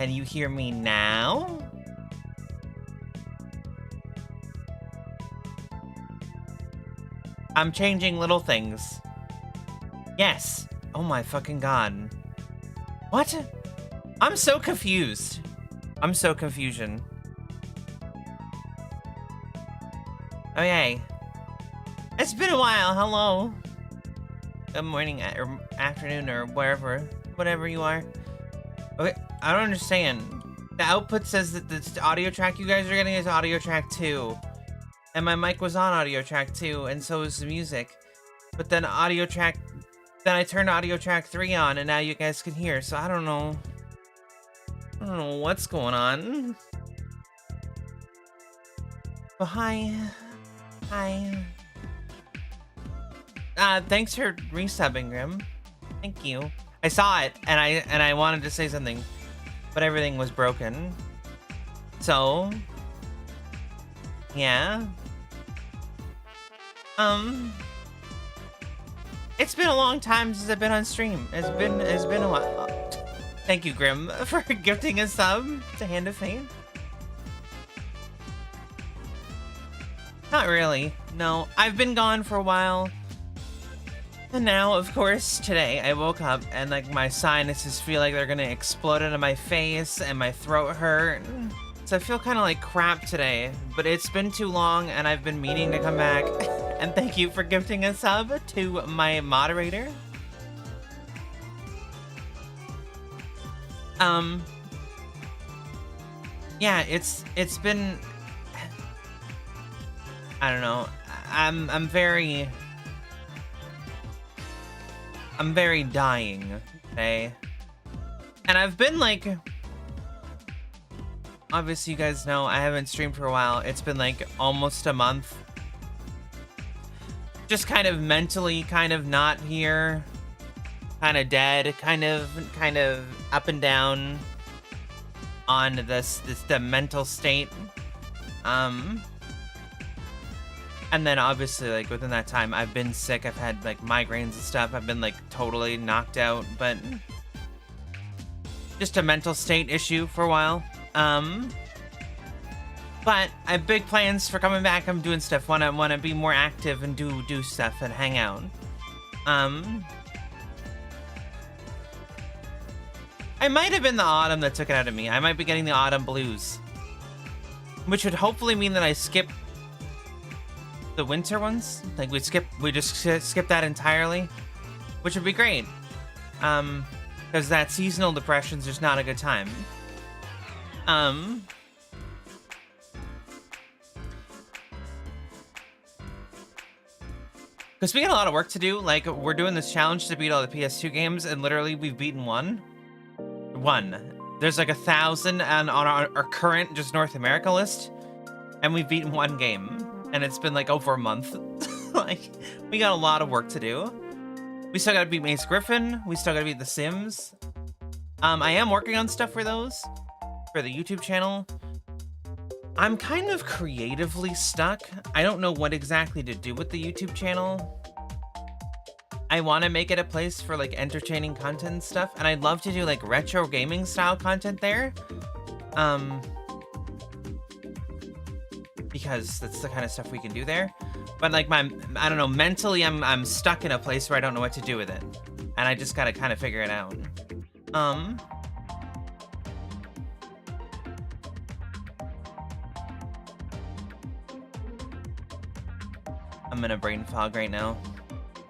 Can you hear me now? I'm changing little things. Yes. Oh my fucking god. What? I'm so confused. I'm so confusion. Okay. It's been a while. Hello. Good morning or afternoon or whatever you are. Okay, I don't understand. The output says that the audio track you guys are getting is audio track 2. And my mic was on audio track 2, and so was the music. But then then I turned audio track 3 on, and now you guys can hear, so I don't know. I don't know what's going on. But hi. Hi. Thanks for resubbing, Grim. Thank you. I saw it, and I wanted to say something, but everything was broken. So, yeah. It's been a long time since I've been on stream. It's been a while. Thank you, Grim, for gifting a sub to Hand of Fate. Not really. No, I've been gone for a while. And now, of course, today I woke up and like my sinuses feel like they're gonna explode into my face and my throat hurt. So I feel kind of like crap today, but it's been too long and I've been meaning to come back. And thank you for gifting a sub to my moderator. Yeah, it's been, I don't know. I'm very dying today. And I've been like, obviously you guys know I haven't streamed for a while. It's been like almost a month. Just kind of mentally kind of not here. Kind of dead, kind of up and down on the mental state. And then obviously like within that time I've been sick. I've had like migraines and stuff. I've been like totally knocked out, but just a mental state issue for a while. But I have big plans for coming back. I'm doing stuff. Wanna be more active and do stuff and hang out. I might have been the autumn that took it out of me. I might be getting the autumn blues, which would hopefully mean that I skip the winter ones. Like we just skip that entirely, which would be great. Because that seasonal depression's just not a good time. Because we got a lot of work to do. Like we're doing this challenge to beat all the PS2 games, and literally we've beaten one. There's like 1,000 on our current just North America list, and we've beaten one game, and it's been like over a month. Like we got a lot of work to do. We still gotta beat Mace Griffin. We still gotta beat The Sims. I am working on stuff for those, for the YouTube channel. I'm kind of creatively stuck. I don't know what exactly to do with the YouTube channel. I want to make it a place for like entertaining content and stuff, and I'd love to do like retro gaming style content there. Because that's the kind of stuff we can do there. But like I don't know, mentally I'm stuck in a place where I don't know what to do with it. And I just gotta kind of figure it out. I'm in a brain fog right now.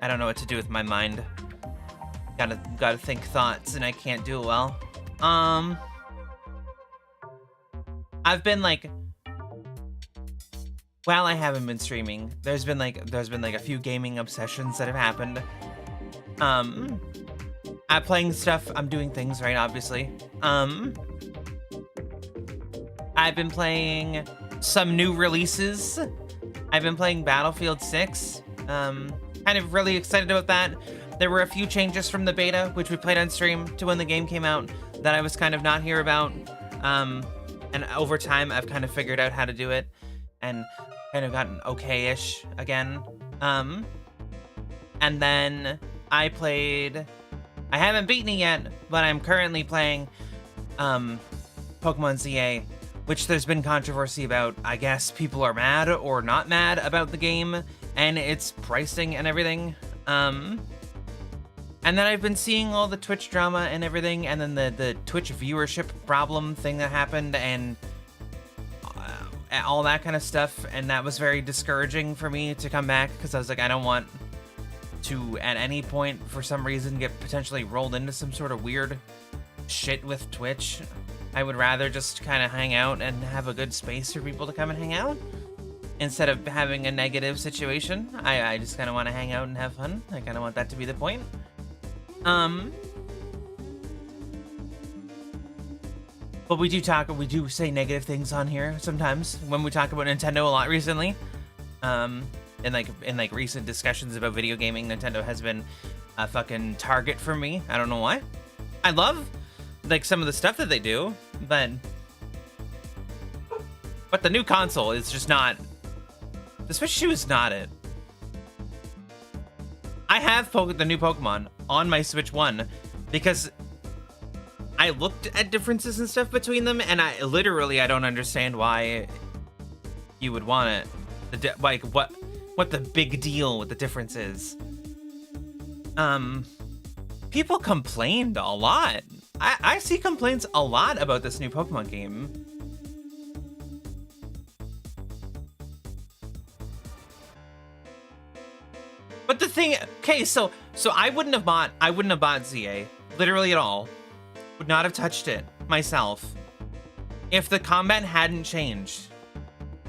I don't know what to do with my mind. Gotta think thoughts, and I can't do it well. I've been like, while I haven't been streaming, there's been like a few gaming obsessions that have happened. I'm playing stuff. I'm doing things, right? Obviously. I've been playing some new releases. I've been playing Battlefield 6. Kind of really excited about that. There were a few changes from the beta, which we played on stream, to when the game came out, that I was kind of not here about. And over time, I've kind of figured out how to do it, and kind of gotten okay-ish again. And then I played... I haven't beaten it yet, but I'm currently playing Pokemon ZA, which there's been controversy about. I guess people are mad or not mad about the game and its pricing and everything. And then I've been seeing all the Twitch drama and everything, and then the Twitch viewership problem thing that happened, and all that kind of stuff, and that was very discouraging for me to come back, because I was like, I don't want to, at any point, for some reason, get potentially rolled into some sort of weird shit with Twitch. I would rather just kind of hang out and have a good space for people to come and hang out, instead of having a negative situation. I just kind of want to hang out and have fun. I kind of want that to be the point. But we do say negative things on here sometimes when we talk about Nintendo a lot recently. In like recent discussions about video gaming, Nintendo has been a fucking target for me. I don't know why. I love like some of the stuff that they do, but the new console is just not. The Switch 2 is not it. I have the new Pokemon on my Switch 1 because I looked at differences and stuff between them, and I don't understand why you would want it. Like what the big deal with the difference is. People complained a lot. I see complaints a lot about this new Pokemon game. But the thing, okay, so I wouldn't have bought ZA literally at all. Would not have touched it myself if the combat hadn't changed.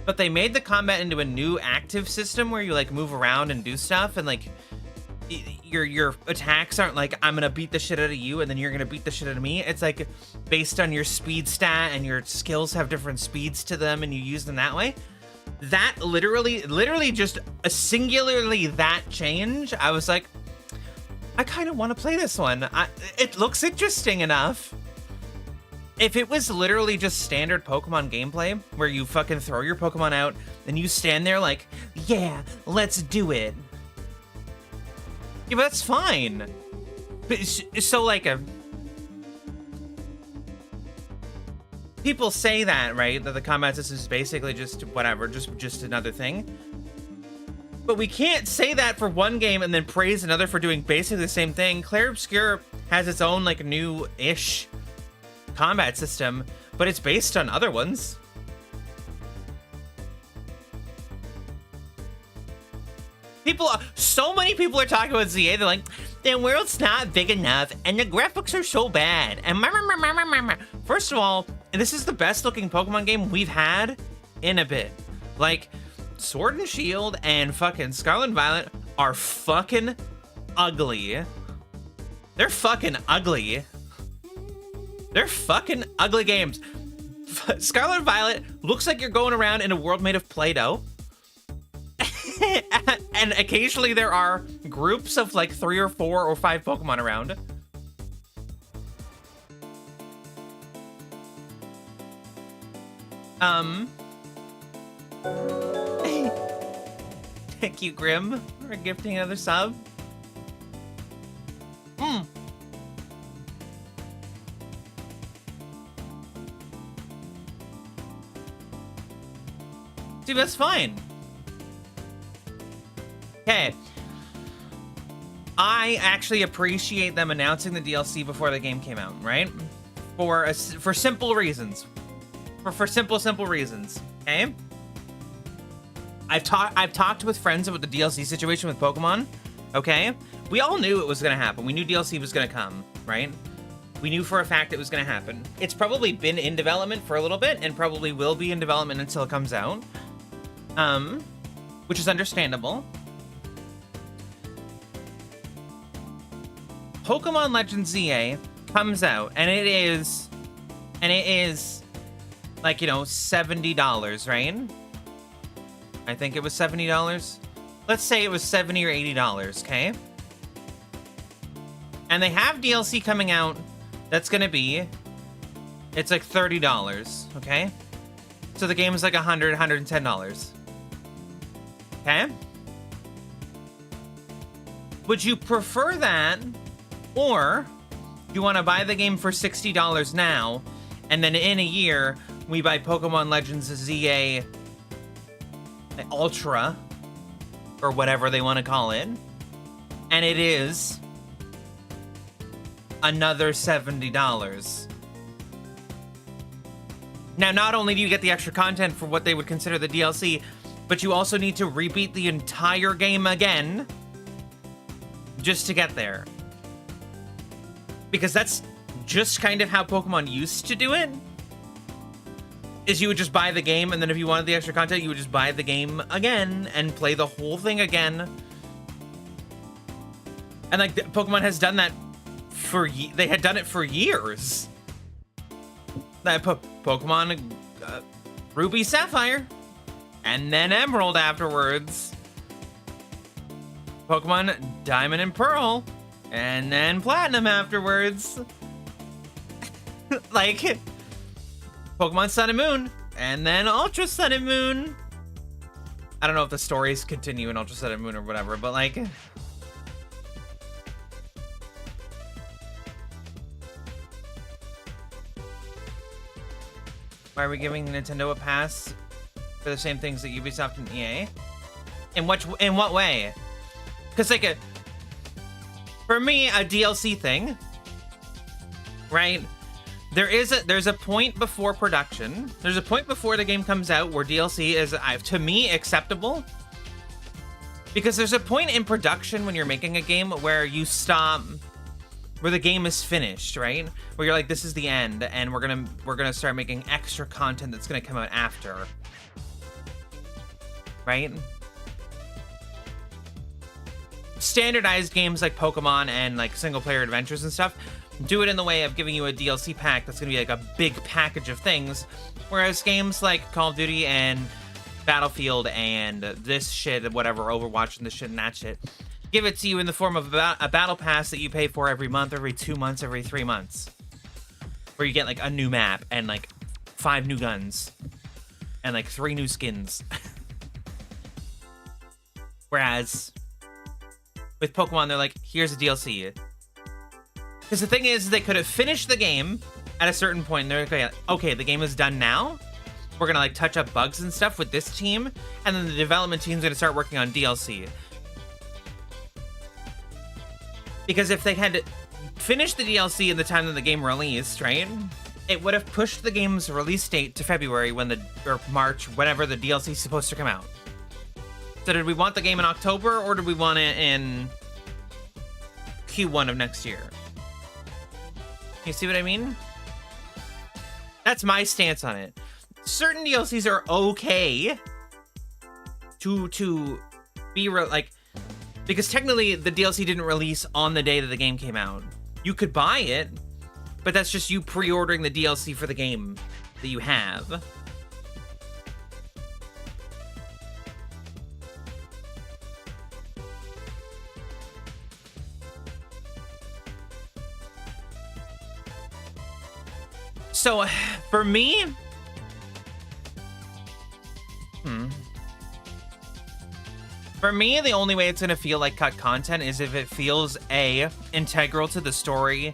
But they made the combat into a new active system where you like move around and do stuff, and like your attacks aren't like I'm gonna beat the shit out of you and then you're gonna beat the shit out of me. It's like based on your speed stat, and your skills have different speeds to them, and you use them that way. That literally just a singularly that change, I was like, I kind of want to play this one. It looks interesting enough. If it was literally just standard Pokemon gameplay, where you fucking throw your Pokemon out, and you stand there like, yeah, let's do it. Yeah, but that's fine. But so like people say that, right? That the combat system is basically just whatever, just another thing. But we can't say that for one game and then praise another for doing basically the same thing. Clair Obscur has its own like new-ish combat system, but it's based on other ones. So many people are talking about ZA. They're like, the world's not big enough, and the graphics are so bad. And first of all, this is the best looking Pokemon game we've had in a bit. Like, Sword and Shield and fucking Scarlet and Violet are fucking ugly. They're fucking ugly. They're fucking ugly games. Scarlet and Violet looks like you're going around in a world made of Play-Doh. And occasionally there are groups of like 3 or 4 or 5 Pokemon around. Thank you, Grim, for gifting another sub. Dude, that's fine. Okay. I actually appreciate them announcing the DLC before the game came out, right? For simple reasons. For simple reasons, okay? I've talked with friends about the DLC situation with Pokemon, okay? We all knew it was gonna happen. We knew DLC was gonna come, right? We knew for a fact it was gonna happen. It's probably been in development for a little bit, and probably will be in development until it comes out. Which is understandable. Pokemon Legends ZA comes out, and it is like, you know, $70, right? I think it was $70. Let's say it was $70 or $80, okay? And they have DLC coming out that's gonna be, it's like $30, okay? So the game is like $100, $110. Okay? Would you prefer that, or do you want to buy the game for $60 now And then in a year, we buy Pokemon Legends ZA Ultra, or whatever they want to call it. And it is another $70. Now, not only do you get the extra content for what they would consider the DLC, but you also need to rebeat the entire game again just to get there. Because that's just kind of how Pokemon used to do it. Is you would just buy the game, and then if you wanted the extra content, you would just buy the game again and play the whole thing again. And like Pokemon has done that they had done it for years. That Pokemon Ruby Sapphire, and then Emerald afterwards. Pokemon Diamond and Pearl, and then Platinum afterwards. Like Pokemon Sun and Moon, and then Ultra Sun and Moon. I don't know if the stories continue in Ultra Sun and Moon or whatever, but like... Why are we giving Nintendo a pass for the same things that Ubisoft and EA? In what way? Because like for me, a DLC thing, right? There's a point before production. There's a point before the game comes out where DLC is, to me, acceptable. Because there's a point in production when you're making a game where you stop, where the game is finished, right? Where you're like, this is the end, and we're gonna start making extra content that's gonna come out after, right? Standardized games like Pokemon and like single player adventures and stuff do it in the way of giving you a DLC pack that's gonna be like a big package of things, whereas games like Call of Duty and Battlefield and this shit, whatever, Overwatch and this shit and that shit, give it to you in the form of a battle pass that you pay for every month, every 2 months, every 3 months, where you get like a new map and like 5 new guns and like 3 new skins. Whereas with Pokemon, they're like, here's a DLC. Because the thing is, they could have finished the game at a certain point. And they're like, okay, the game is done now. We're gonna like touch up bugs and stuff with this team, and then the development team's gonna start working on DLC. Because if they had finished the DLC in the time that the game released, right, it would have pushed the game's release date to February or March, whenever the DLC is supposed to come out. So did we want the game in October, or did we want it in Q1 of next year? You see what I mean? That's my stance on it. Certain DLCs are okay to be like, because technically the DLC didn't release on the day that the game came out. You could buy it, but that's just you pre-ordering the DLC for the game that you have. So, for me... For me, the only way it's going to feel like cut content is if it feels, A, integral to the story.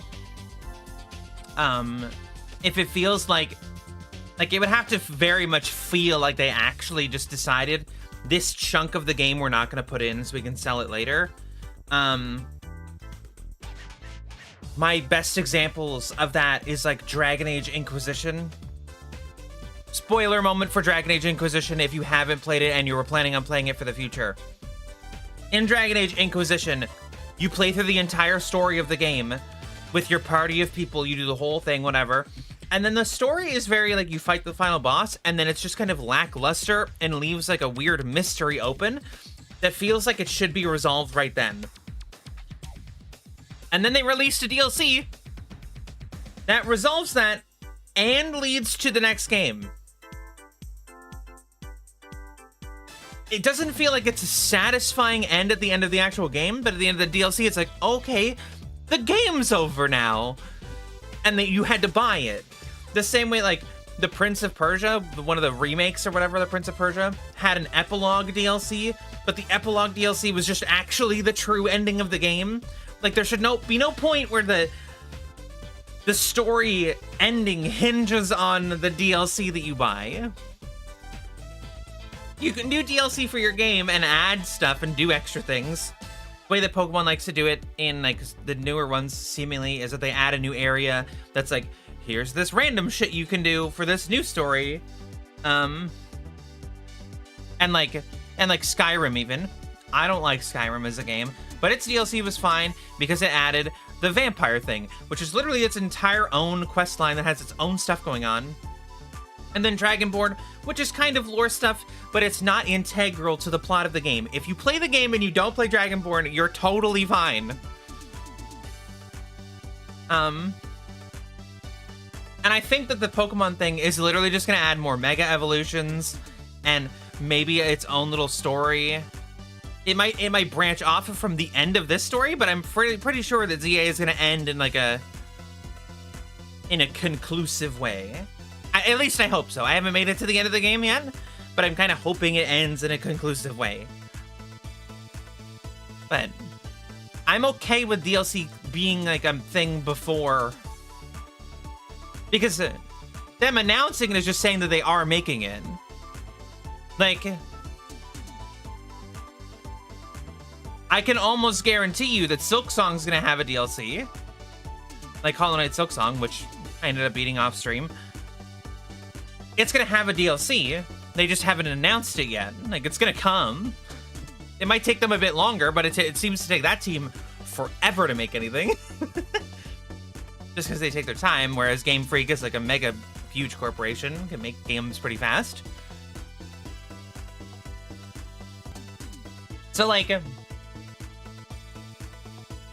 If it feels like it would have to very much feel like they actually just decided this chunk of the game we're not going to put in so we can sell it later. My best examples of that is like Dragon Age Inquisition. Spoiler moment for Dragon Age Inquisition if you haven't played it and you were planning on playing it for the future. In Dragon Age Inquisition, you play through the entire story of the game with your party of people, you do the whole thing, whatever. And then the story is very like you fight the final boss, and then it's just kind of lackluster and leaves like a weird mystery open that feels like it should be resolved right then. And then they released a DLC that resolves that and leads to the next game. It doesn't feel like it's a satisfying end at the end of the actual game, but at the end of the DLC, it's like, okay, the game's over now. And that you had to buy it. The same way, like, the Prince of Persia, one of the remakes or whatever, the Prince of Persia, had an epilogue DLC, but the epilogue DLC was just actually the true ending of the game. Like, there should be no point where the story ending hinges on the DLC that you buy. You can do DLC for your game and add stuff and do extra things. The way that Pokemon likes to do it in like the newer ones seemingly is that they add a new area that's like, here's this random shit you can do for this new story. And like Skyrim even. I don't like Skyrim as a game, but its DLC was fine because it added the vampire thing, which is literally its entire own quest line that has its own stuff going on. And then Dragonborn, which is kind of lore stuff, but it's not integral to the plot of the game. If you play the game and you don't play Dragonborn, you're totally fine. And I think that the Pokemon thing is literally just gonna add more Mega Evolutions and maybe its own little story. It might branch off from the end of this story, but I'm pretty sure that ZA is gonna end in like a conclusive way. At least I hope so. I haven't made it to the end of the game yet, but I'm kind of hoping it ends in a conclusive way. But I'm okay with DLC being like a thing before, because them announcing it is just saying that they are making it. Like, I can almost guarantee you that Silk Song's gonna have a DLC. Like Hollow Knight Silk Song, which I ended up beating off stream. It's gonna have a DLC. They just haven't announced it yet. Like, it's gonna come. It might take them a bit longer, but it seems to take that team forever to make anything. Just because they take their time, whereas Game Freak is like a mega huge corporation, can make games pretty fast. So like,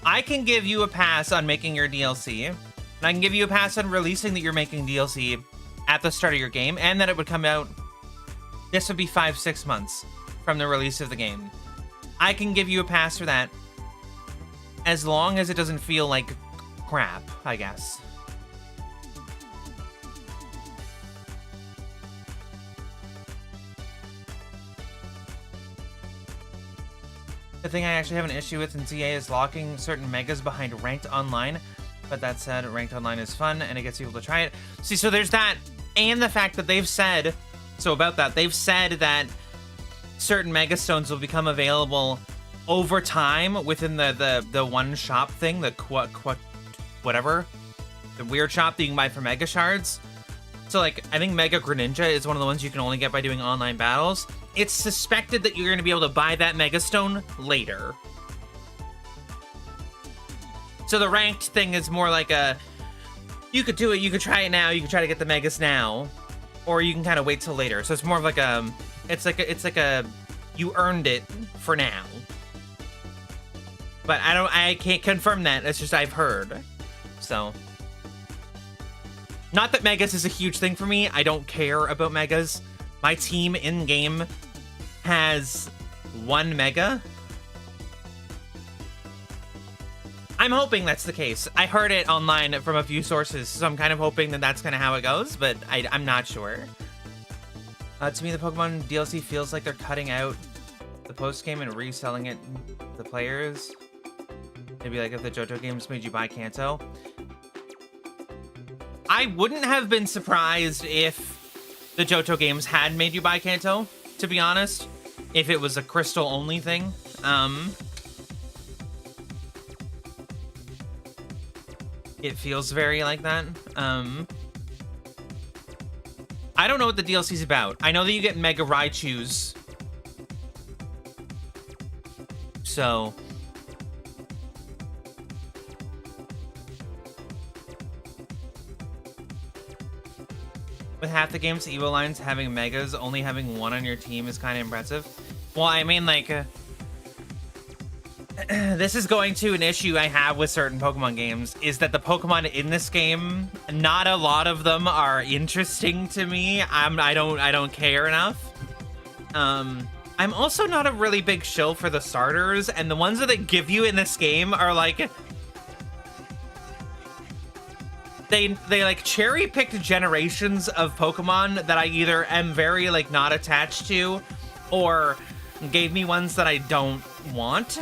I can give you a pass on making your DLC, and I can give you a pass on releasing that you're making DLC at the start of your game, and that it would come out, this would be 5-6 months from the release of the game. I can give you a pass for that, as long as it doesn't feel like crap, I guess. The thing I actually have an issue with in ZA is locking certain megas behind ranked online. But that said, ranked online is fun and it gets people to try it. See, so there's that, and the fact that they've said, so about that, they've said that certain mega stones will become available over time within the one shop thing, the whatever, the weird shop that you can buy for mega shards. So like, I think Mega Greninja is one of the ones you can only get by doing online battles. It's suspected that you're going to be able to buy that mega stone later. So the ranked thing is more like a, you could do it, you could try it now, you could try to get the megas now, or you can kind of wait till later. So it's more of like a, it's like a, you earned it for now. But I can't confirm that. It's just I've heard. So, not that megas is a huge thing for me. I don't care about megas. My team in game has 1 mega. I'm hoping that's the case. I heard it online from a few sources, so I'm kind of hoping that that's kind of how it goes, but I'm not sure. To me, the Pokemon DLC feels like they're cutting out the post-game and reselling it to the players. Maybe like if the JoJo games made you buy Kanto. I wouldn't have been surprised if the Johto games had made you buy Kanto, to be honest. If it was a crystal only thing. It feels very like that. I don't know what the DLC's about. I know that you get Mega Raichus. So with half the game's Evo lines having megas, only having 1 on your team is kind of impressive. Well, I mean, like, this is going to an issue I have with certain Pokemon games, is that the Pokemon in this game, not a lot of them are interesting to me. I don't care enough. I'm also not a really big shill for the starters, and the ones that they give you in this game are like, they like cherry-picked generations of Pokemon that I either am very like not attached to, or gave me ones that I don't want.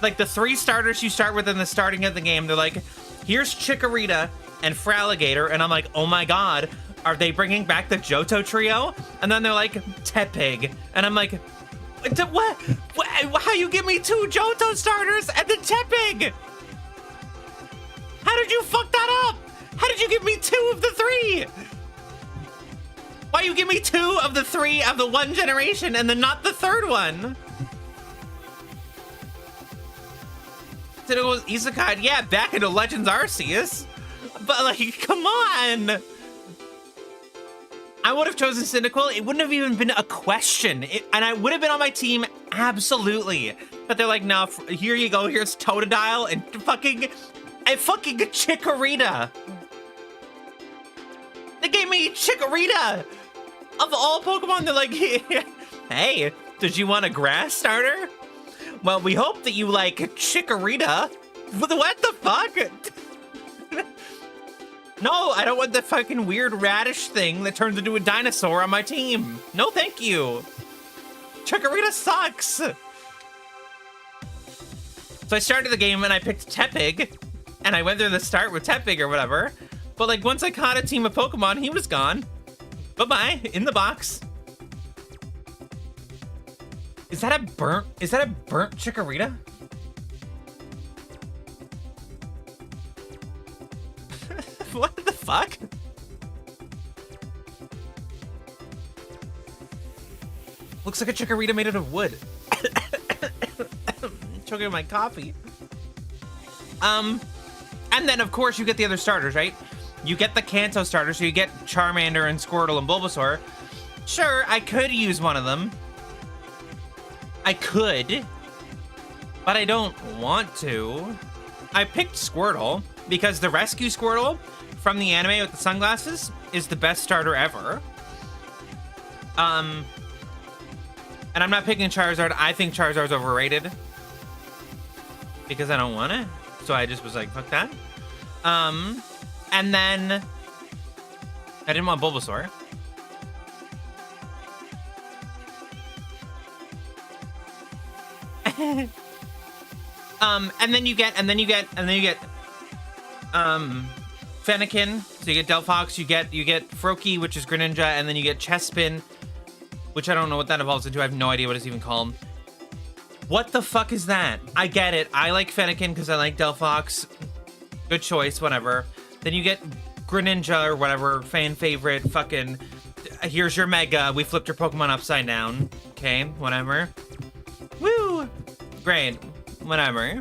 Like the 3 starters you start with in the starting of the game, they're like, here's Chikorita, and Fraligator, and I'm like, oh my god, are they bringing back the Johto trio? And then they're like, Tepig, and I'm like, what? How you give me 2 Johto starters and then Tepig? How did you fuck that up? How did you give me 2 of the 3? Why you give me 2 of the 3 of the 1 generation and then not the 3rd one? Cynical Isekai, yeah, back into Legends Arceus. But like, come on. I would have chosen Cynical. It wouldn't have even been a question. And I would have been on my team, absolutely. But they're like, no, here you go. Here's Totodile and fucking Chikorita. They gave me Chikorita. Of all Pokemon, they're like, hey, did you want a grass starter? Well, we hope that you like Chikorita. What the fuck? No, I don't want the fucking weird radish thing that turns into a dinosaur on my team. No, thank you. Chikorita sucks. So I started the game and I picked Tepig, and I went through the start with Tepig or whatever. But like once I caught a team of Pokemon, he was gone. Bye-bye, in the box. Is that a burnt Chikorita? What the fuck? Looks like a Chikorita made out of wood. Choking on my coffee. And then of course you get the other starters, right? You get the Kanto starter, so you get Charmander and Squirtle and Bulbasaur. Sure, I could use one of them. I could, but I don't want to. I picked Squirtle because the rescue Squirtle from the anime with the sunglasses is the best starter ever. And I'm not picking Charizard. I think Charizard's overrated because I don't want it. So I just was like, fuck that. And then I didn't want Bulbasaur. And then you get Fennekin, so you get Delphox, you get Froakie, which is Greninja, and then you get Chespin, which I don't know what that evolves into. I have no idea what it's even called. What the fuck is that? I get it. I like Fennekin because I like Delphox. Good choice, whatever. Then you get Greninja or whatever, fan favorite, fucking, here's your Mega, we flipped your Pokemon upside down. Okay, whatever. Woo! Great, whatever.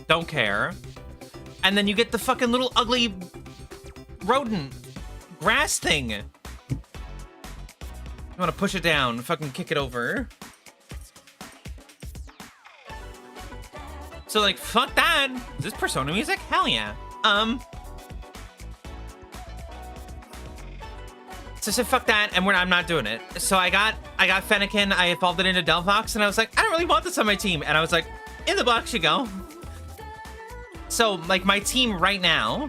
Don't care. And then you get the fucking little ugly rodent grass thing. You want to push it down, fucking kick it over. So like, fuck that. Is this Persona music? Hell yeah. So I said, fuck that, and I'm not doing it. So I got Fennekin, I evolved it into Delphox, and I was like, I don't really want this on my team. And I was like, in the box you go. So, like, my team right now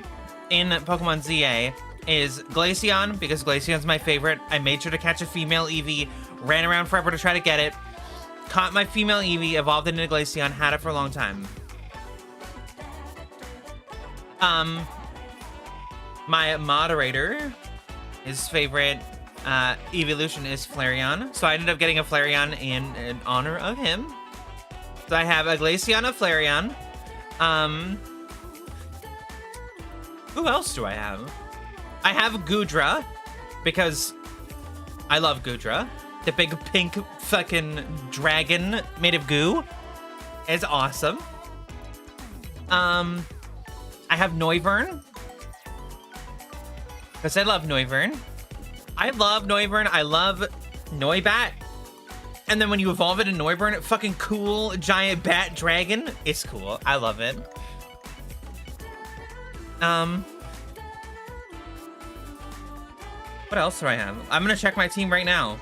in Pokemon ZA is Glaceon, because Glaceon's my favorite. I made sure to catch a female Eevee, ran around forever to try to get it, caught my female Eevee, evolved it into Glaceon, had it for a long time. My moderator, his favorite evolution is Flareon, so I ended up getting a Flareon in honor of him. So I have a Glaceon, a Flareon. Who else do I have? I have Goodra, because I love Goodra. The big pink fucking dragon made of goo is awesome. I have Noivern, because I love Noivern. I love Noibat. And then when you evolve it in Noivern, fucking cool giant bat dragon. It's cool. I love it. What else do I have? I'm gonna check my team right now.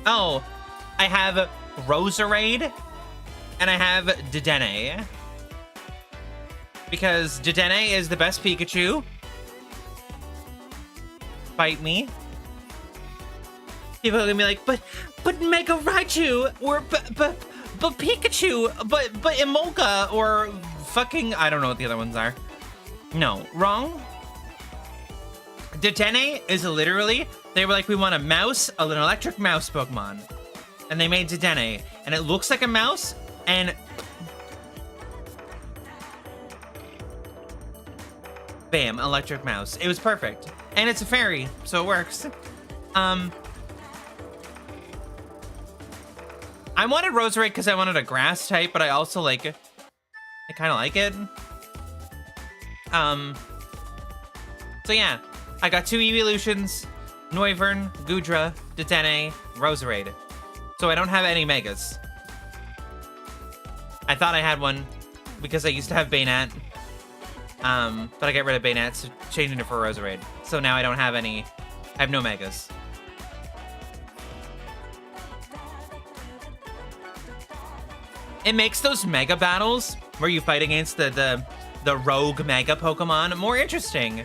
Oh, I have Roserade and I have Dedenne. Because Dedenne is the best Pikachu. Fight me. People are gonna be like, but Mega Raichu or But Pikachu, but Emolga or fucking, I don't know what the other ones are. No, wrong. Dedenne is literally, they were like, we want a mouse, an electric mouse Pokemon. And they made Dedenne, and it looks like a mouse, and bam, electric mouse. It was perfect. And it's a fairy, so it works. I wanted Roserade because I wanted a grass type, but I also like it. I kind of like it. So yeah, I got 2 evolutions, Noivern, Goodra, Dedenne, Roserade. So I don't have any Megas. I thought I had one because I used to have Banette. But I got rid of Banette, so changing it for Roserade. So now I don't have any, I have no Megas. It makes those Mega battles where you fight against the rogue Mega Pokemon more interesting.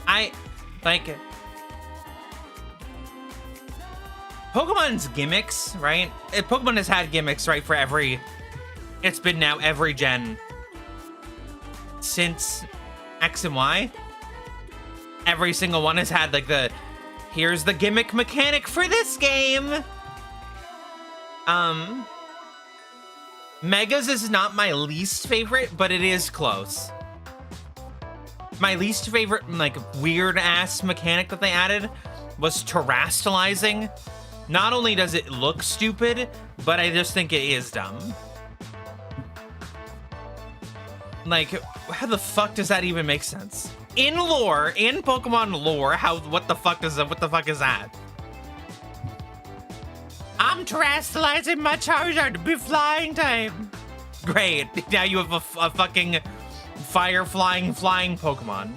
I like Pokemon's gimmicks, right? Pokemon has had gimmicks, right, for every, it's been now every gen since X and Y. Every single one has had like the, here's the gimmick mechanic for this game. Megas is not my least favorite, but it is close. My least favorite, like, weird-ass mechanic that they added was terastallizing. Not only does it look stupid, but I just think it is dumb. Like, how the fuck does that even make sense? In lore, in Pokemon lore, what the fuck is that? I'm terastallizing my Charizard to be flying type. Great, now you have a fucking fire flying Pokemon.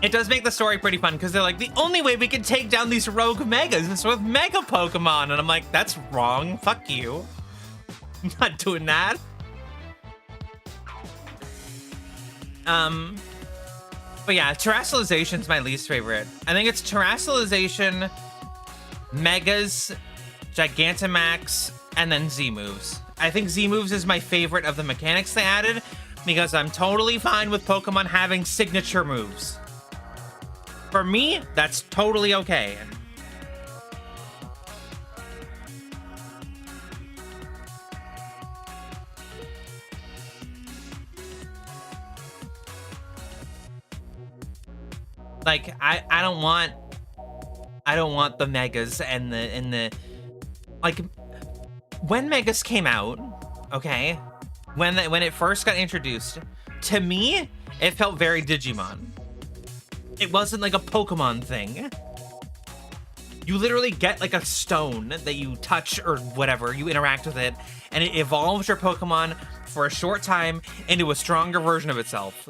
It does make the story pretty fun because they're like, the only way we can take down these rogue Megas is with Mega Pokemon. And I'm like, that's wrong. Fuck you. I'm not doing that. But yeah, Terastallization's my least favorite. I think it's Terastallization, Megas, Gigantamax, and then Z-Moves. I think Z-Moves is my favorite of the mechanics they added because I'm totally fine with Pokemon having signature moves. For me, that's totally okay. Like, I don't want the Megas and the like, when Megas came out, okay, when it first got introduced, to me, it felt very Digimon. It wasn't like a Pokemon thing. You literally get like a stone that you touch or whatever, you interact with it, and it evolves your Pokemon for a short time into a stronger version of itself.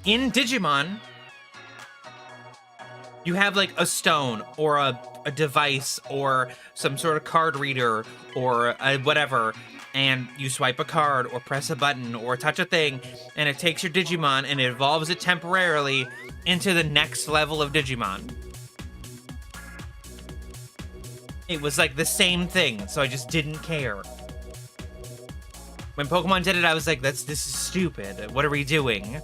In Digimon, you have like a stone or a device or some sort of card reader or whatever, and you swipe a card or press a button or touch a thing, and it takes your Digimon and it evolves it temporarily into the next level of Digimon. It was like the same thing, so I just didn't care. When Pokemon did it, I was like, this is stupid. What are we doing?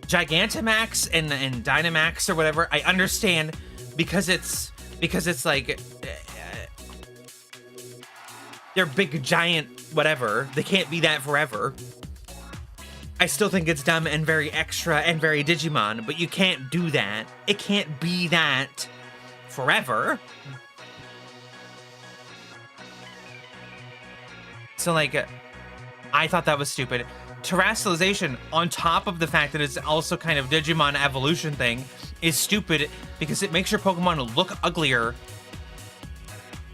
Gigantamax and Dynamax or whatever, I understand because it's like they're big giant whatever. They can't be that forever. I still think it's dumb and very extra and very Digimon, but you can't do that. It can't be that forever. So like, I thought that was stupid. Terastallization, on top of the fact that it's also kind of Digimon evolution thing, is stupid because it makes your Pokemon look uglier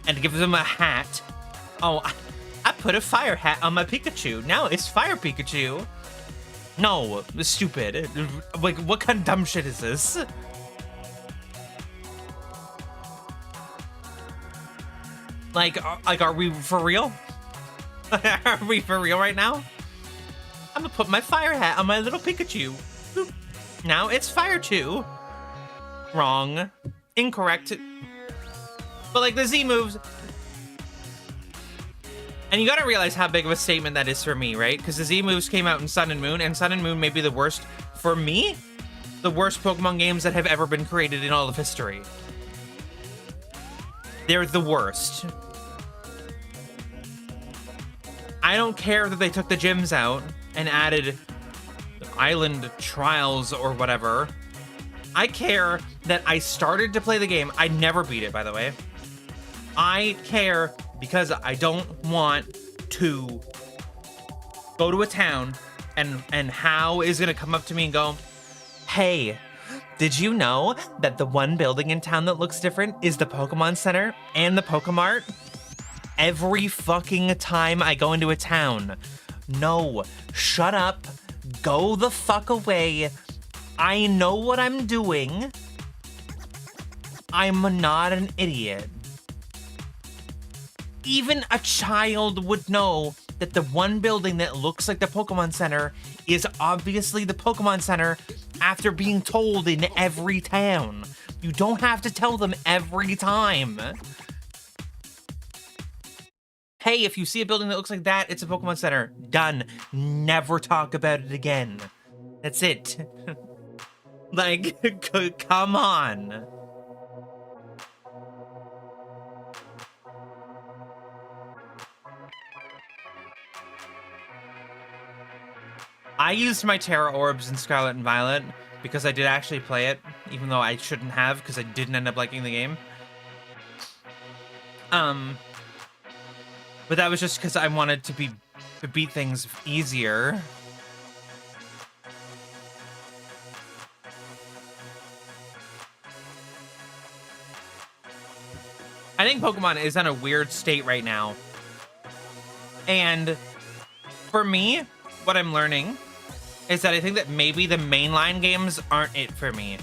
and gives them a hat. Oh, I put a fire hat on my Pikachu. Now it's Fire Pikachu. No, it's stupid. Like, what kind of dumb shit is this? Like, are we for real? Are we for real right now? I'm gonna put my fire hat on my little Pikachu. Boop. Now it's Fire 2. Wrong. Incorrect. But like the Z moves. And you gotta realize how big of a statement that is for me, right? Because the Z moves came out in Sun and Moon, and Sun and Moon may be the worst, for me, the worst Pokemon games that have ever been created in all of history. They're the worst. I don't care that they took the gyms out and added island trials or whatever. I care that I started to play the game. I never beat it, by the way. I care because I don't want to go to a town and Hao is gonna come up to me and go, hey, did you know that the one building in town that looks different is the Pokemon Center and the Pokemart? Every fucking time I go into a town. No, shut up. Go the fuck away. I know what I'm doing. I'm not an idiot. Even a child would know that the one building that looks like the Pokemon Center is obviously the Pokemon Center after being told in every town. You don't have to tell them every time. Hey, if you see a building that looks like that, it's a Pokemon Center. Done. Never talk about it again. That's it. Like, come on. I used my Terra Orbs in Scarlet and Violet because I did actually play it, even though I shouldn't have because I didn't end up liking the game. But that was just because I wanted to beat things easier. I think Pokemon is in a weird state right now. And for me, what I'm learning is that I think that maybe the mainline games aren't it for me.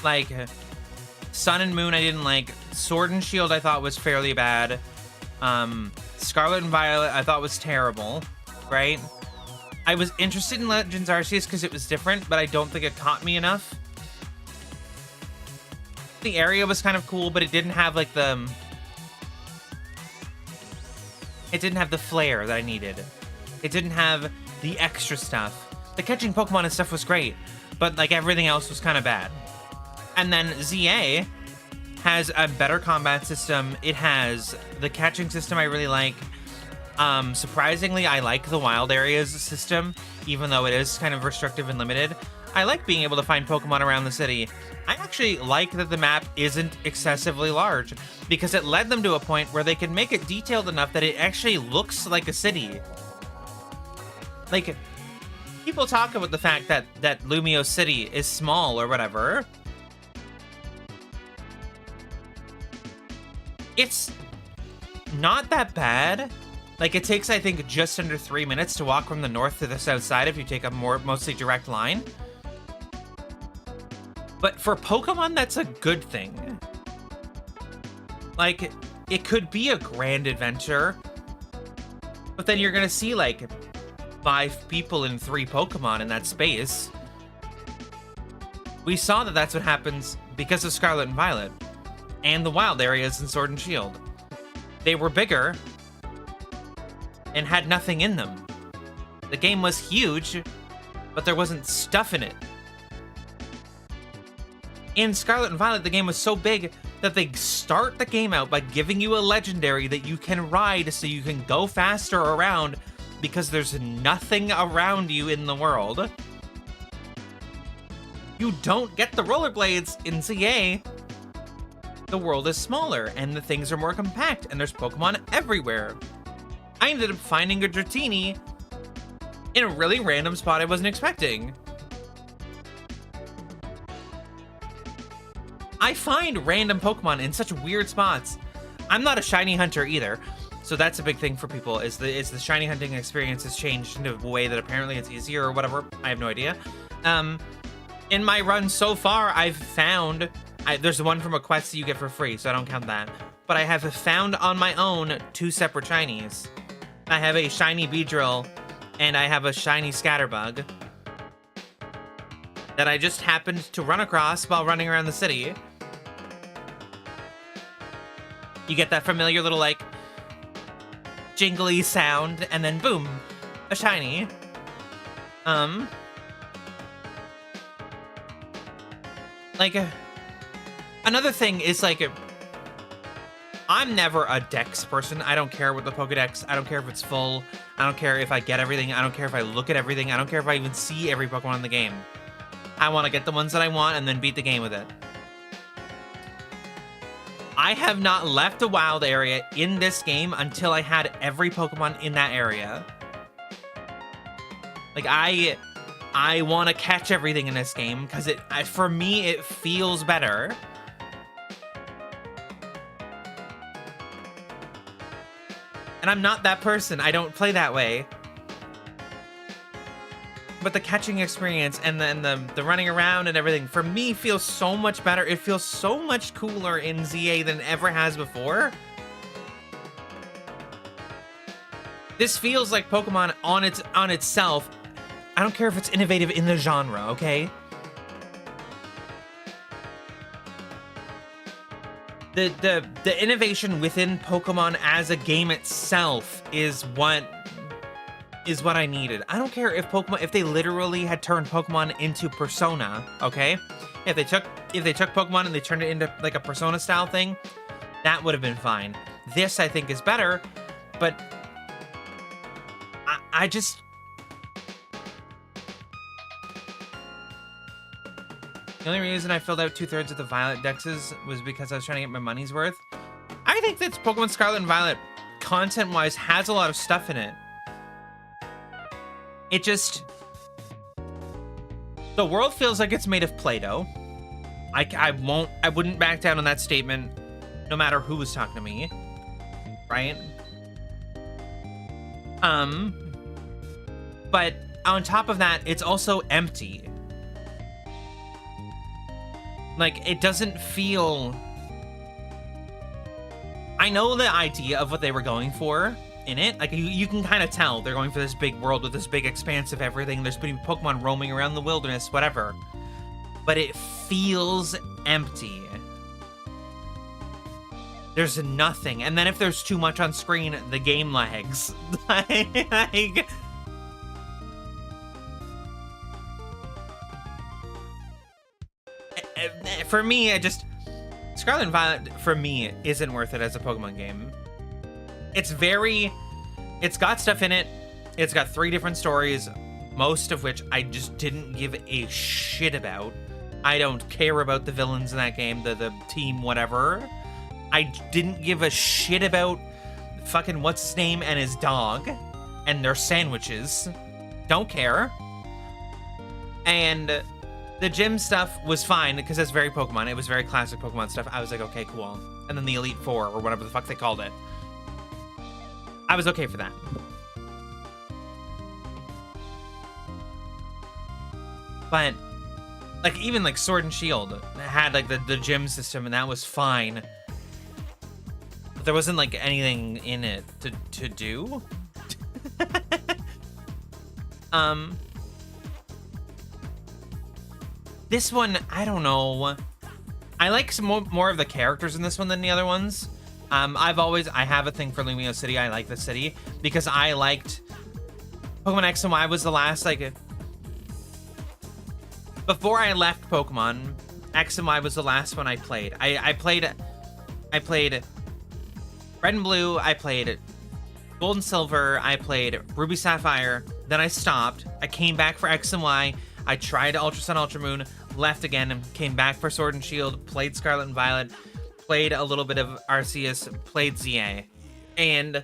Like Sun and Moon I didn't like. Sword and Shield I thought was fairly bad. Scarlet and Violet I thought was terrible, right? I was interested in Legends Arceus because it was different, but I don't think it caught me enough. The area was kind of cool, but it didn't have like the... It didn't have the flair that I needed. It didn't have the extra stuff. The catching Pokemon and stuff was great, but like everything else was kind of bad. And then ZA has a better combat system. It has the catching system I really like. Surprisingly, I like the wild areas system, even though it is kind of restrictive and limited. I like being able to find Pokemon around the city. I actually like that the map isn't excessively large because it led them to a point where they can make it detailed enough that it actually looks like a city. Like, people talk about the fact that Lumio City is small or whatever. It's not that bad. Like, it takes, I think, just under 3 minutes to walk from the north to the south side if you take a mostly direct line. But for Pokemon, that's a good thing. Like, it could be a grand adventure, but then you're gonna see, like, 5 people and 3 Pokemon in that space. We saw that that's what happens because of Scarlet and Violet, and the wild areas in Sword and Shield. They were bigger, and had nothing in them. The game was huge, but there wasn't stuff in it. In Scarlet and Violet, the game was so big that they start the game out by giving you a legendary that you can ride so you can go faster around because there's nothing around you in the world. You don't get the rollerblades in ZA. The world is smaller and the things are more compact and there's Pokemon everywhere. I ended up finding a Dratini in a really random spot I wasn't expecting. I find random Pokemon in such weird spots. I'm not a shiny hunter either, so that's a big thing for people, is the shiny hunting experience has changed in a way that apparently it's easier or whatever. I have no idea. In my run so far, I've found There's one from a quest that you get for free, so I don't count that. But I have found on my own 2 separate shinies. I have a shiny Beedrill, and I have a shiny Scatterbug that I just happened to run across while running around the city. You get that familiar little, like, jingly sound, and then boom, a shiny. Like, another thing is, like, I'm never a Dex person. I don't care what the Pokedex. I don't care if it's full. I don't care if I get everything. I don't care if I look at everything. I don't care if I even see every Pokemon in the game. I want to get the ones that I want and then beat the game with it. I have not left a wild area in this game until I had every Pokemon in that area. Like, I want to catch everything in this game because for me, it feels better. And I'm not that person. I don't play that way. But the catching experience and then the running around and everything, for me, feels so much better. It feels so much cooler in ZA than it ever has before. This feels like Pokemon on itself. I don't care if it's innovative in the genre, okay? The innovation within Pokemon as a game itself is what I needed. I don't care if they literally had turned Pokemon into Persona, okay? If they took Pokemon and they turned it into like a Persona style thing, that would have been fine. This, I think, is better, but I just... The only reason I filled out 2/3 of the Violet Dexes was because I was trying to get my money's worth. I think that Pokemon Scarlet and Violet, content-wise, has a lot of stuff in it. It just... The world feels like it's made of Play-Doh. I wouldn't back down on that statement, no matter who was talking to me. Right? But on top of that, it's also empty. Like, it doesn't feel... I know the idea of what they were going for in it. Like, you can kind of tell they're going for this big world with this big expanse of everything. There's been Pokemon roaming around the wilderness, whatever. But it feels empty. There's nothing. And then if there's too much on screen, the game lags. Like... For me, Scarlet and Violet, for me, isn't worth it as a Pokemon game. It's got stuff in it. It's got 3 different stories, most of which I just didn't give a shit about. I don't care about the villains in that game, the team, whatever. I didn't give a shit about fucking what's-his-name and his dog and their sandwiches. Don't care. And... the gym stuff was fine, because it's very Pokemon. It was very classic Pokemon stuff. I was like, okay, cool. And then the Elite Four, or whatever the fuck they called it. I was okay for that. But, like, even, like, Sword and Shield had, like, the gym system, and that was fine. But there wasn't, like, anything in it to do. This one, I don't know. I like some more of the characters in this one than the other ones. I have a thing for Lumio City. I like the city because I liked Pokemon X and Y was the last, like, before I left Pokemon, X and Y was the last one I played. I played Red and Blue, I played Gold and Silver, I played Ruby Sapphire, then I stopped. I came back for X and Y. I tried Ultra Sun, Ultra Moon, left again, and came back for Sword and Shield, played Scarlet and Violet, played a little bit of Arceus, played ZA. And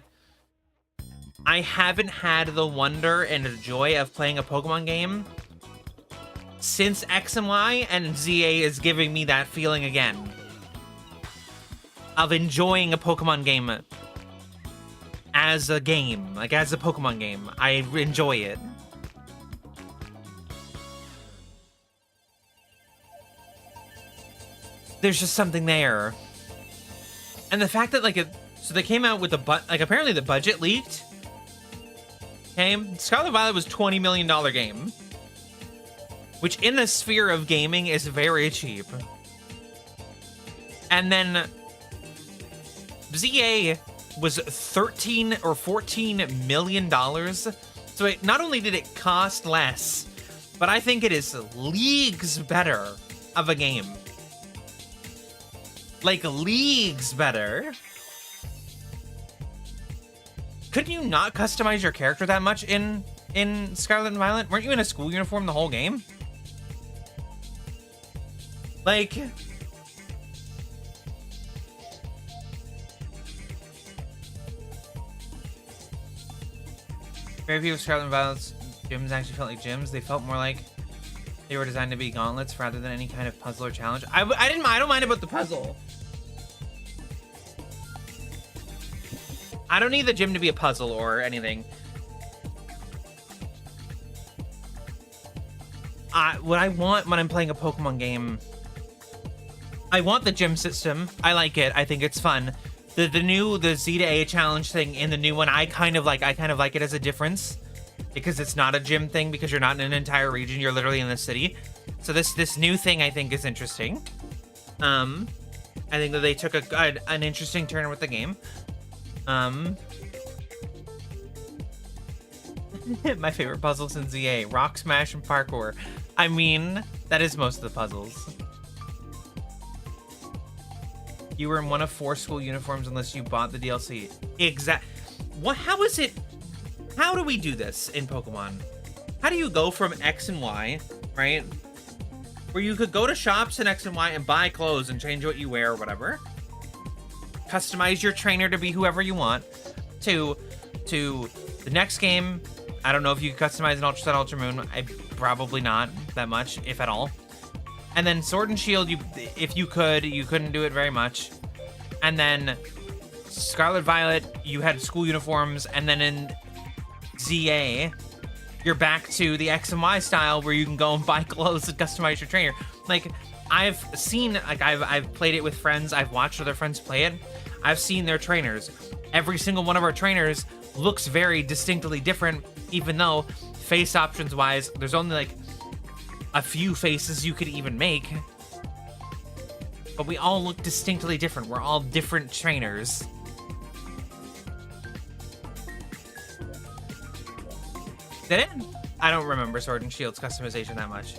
I haven't had the wonder and the joy of playing a Pokemon game since X and Y, and ZA is giving me that feeling again. Of enjoying a Pokemon game as a game, like as a Pokemon game. I enjoy it. there's just something there. And the fact that, like, so they came out with like, apparently the budget leaked. Okay, Scarlet Violet was $20 million game, which in the sphere of gaming is very cheap. And then ZA was $13 or $14 million. So not only did it cost less, but I think it is leagues better of a game. Like, leagues better. Couldn't you not customize your character that much in Scarlet and Violet? Weren't you in a school uniform the whole game? Like, very few of Scarlet and Violet's gyms actually felt like gyms. They felt more like they were designed to be gauntlets rather than any kind of puzzle or challenge. I don't mind about the puzzle. I don't need the gym to be a puzzle or anything. What I want when I'm playing a Pokemon game, I want the gym system. I like it. I think it's fun. The Z to A challenge thing in the new one, I kind of like it as a difference, because it's not a gym thing, because you're not in an entire region, you're literally in the city. So this new thing I think is interesting. I think that they took an interesting turn with the game. My favorite puzzles in ZA: Rock Smash and Parkour. I mean, that is most of the puzzles. You were in one of 4 school uniforms unless you bought the DLC. What? How is it? How do we do this in Pokemon? How do you go from X and Y, right? Where you could go to shops in X and Y and buy clothes and change what you wear or whatever. Customize your trainer to be whoever you want. To the next game. I don't know if you could customize an Ultra Sun, Ultra Moon. Probably not that much, if at all. And then Sword and Shield, if you could, you couldn't do it very much. And then Scarlet Violet, you had school uniforms. And then in ZA, you're back to the X and Y style where you can go and buy clothes and customize your trainer. Like, I've seen, like, I've played it with friends. I've watched other friends play it. I've seen their trainers. Every single one of our trainers looks very distinctly different, even though face options wise, there's only like a few faces you could even make. But we all look distinctly different. We're all different trainers. Did it? I don't remember Sword and Shield's customization that much.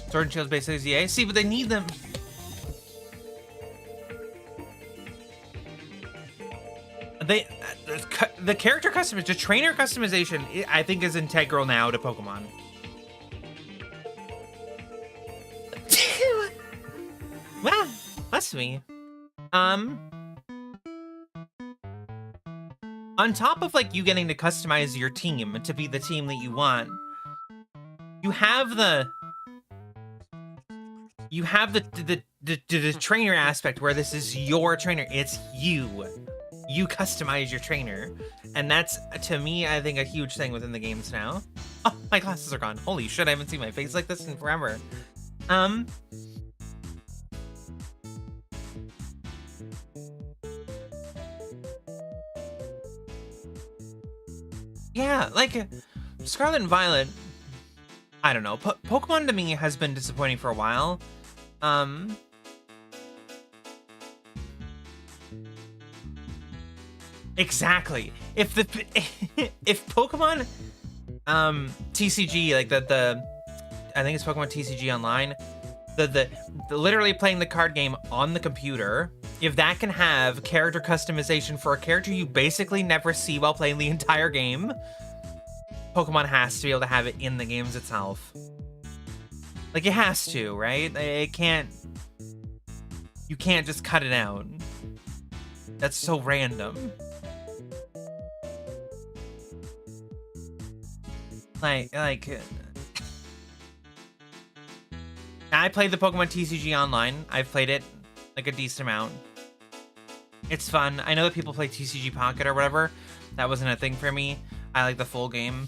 Sword and Shield's basically ZA. See, but they need them. The character customization, the trainer customization, I think is integral now to Pokemon. Well, that's me. On top of like you getting to customize your team to be the team that you want, you have the trainer aspect where this is your trainer. It's you. You customize your trainer. And that's, to me, I think a huge thing within the games now. Oh, my glasses are gone. Holy shit, I haven't seen my face like this in forever. Yeah, like, Scarlet and Violet, I don't know. Pokemon to me has been disappointing for a while. Exactly. If Pokemon TCG, like I think it's Pokemon TCG Online, the literally playing the card game on the computer, if that can have character customization for a character you basically never see while playing the entire game, Pokemon has to be able to have it in the games itself. Like, it has to, right? It can't... You can't just cut it out. That's so random. Like... I played the Pokemon TCG Online. I've played it, like, a decent amount. It's fun. I know that people play TCG Pocket or whatever. That wasn't a thing for me. I like the full game.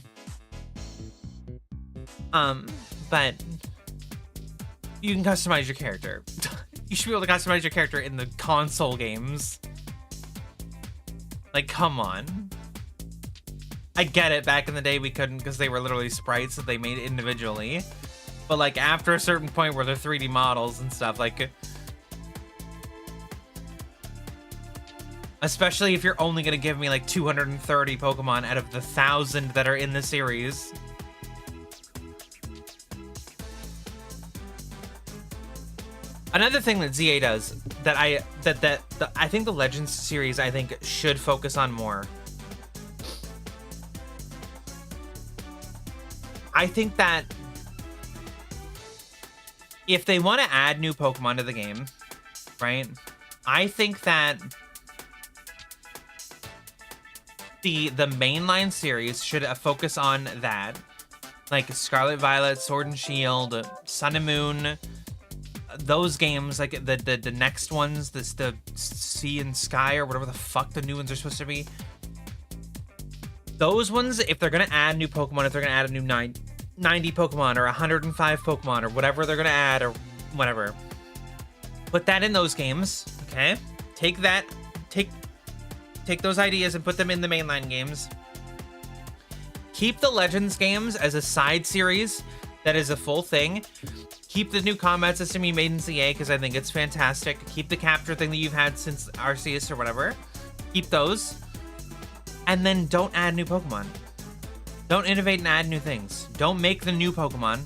But you can customize your character. You should be able to customize your character in the console games. Like, come on. I get it, back in the day we couldn't because they were literally sprites that they made individually. But like after a certain point where they're 3D models and stuff, like, especially if you're only gonna give me like 230 Pokemon out of the 1,000 that are in the series. Another thing that ZA does that I think the Legends series I think should focus on more. I think that if they want to add new Pokemon to the game, right? I think that the mainline series should focus on that, like Scarlet Violet, Sword and Shield, Sun and Moon. Those games, like the next ones, the Sea and Sky or whatever the fuck the new ones are supposed to be. Those ones, if they're gonna add new Pokemon, if they're gonna add a new 90 Pokemon or 105 Pokemon or whatever they're gonna add or whatever, put that in those games, okay? Take those ideas and put them in the mainline games. Keep the Legends games as a side series that is a full thing. Keep the new combat system you made in CA because I think it's fantastic. Keep the capture thing that you've had since Arceus or whatever. Keep those. And then don't add new Pokemon. Don't innovate and add new things. Don't make the new Pokemon.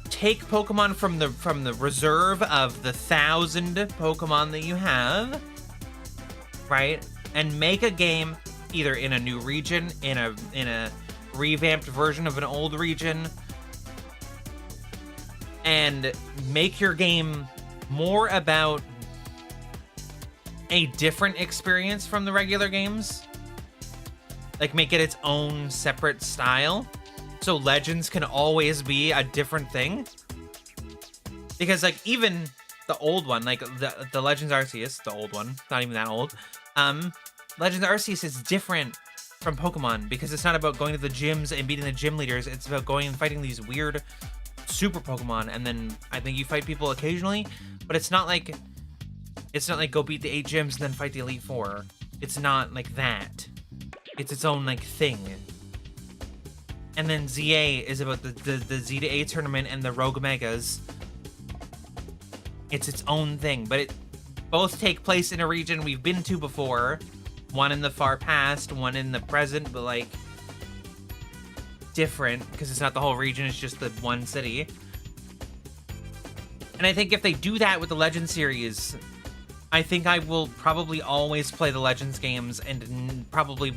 Take Pokemon from the reserve of the 1,000 Pokemon that you have, right? And make a game either in a new region, in a revamped version of an old region, and make your game more about a different experience from the regular games. Like, make it its own separate style, so Legends can always be a different thing. Because, like, even the old one, like the Legends Arceus, the old one, not even that old, Legends Arceus is different from Pokemon because it's not about going to the gyms and beating the gym leaders. It's about going and fighting these weird super Pokemon, and then I think you fight people occasionally, but it's not like go beat the 8 gyms and then fight the Elite Four. It's not like that. It's its own like thing. And then ZA is about the Z to A tournament and the Rogue Megas. It's its own thing, but it both take place in a region we've been to before. One in the far past, one in the present, but like different because it's not the whole region, it's just the one city. And I think if they do that with the Legends series, I think I will probably always play the Legends games, and probably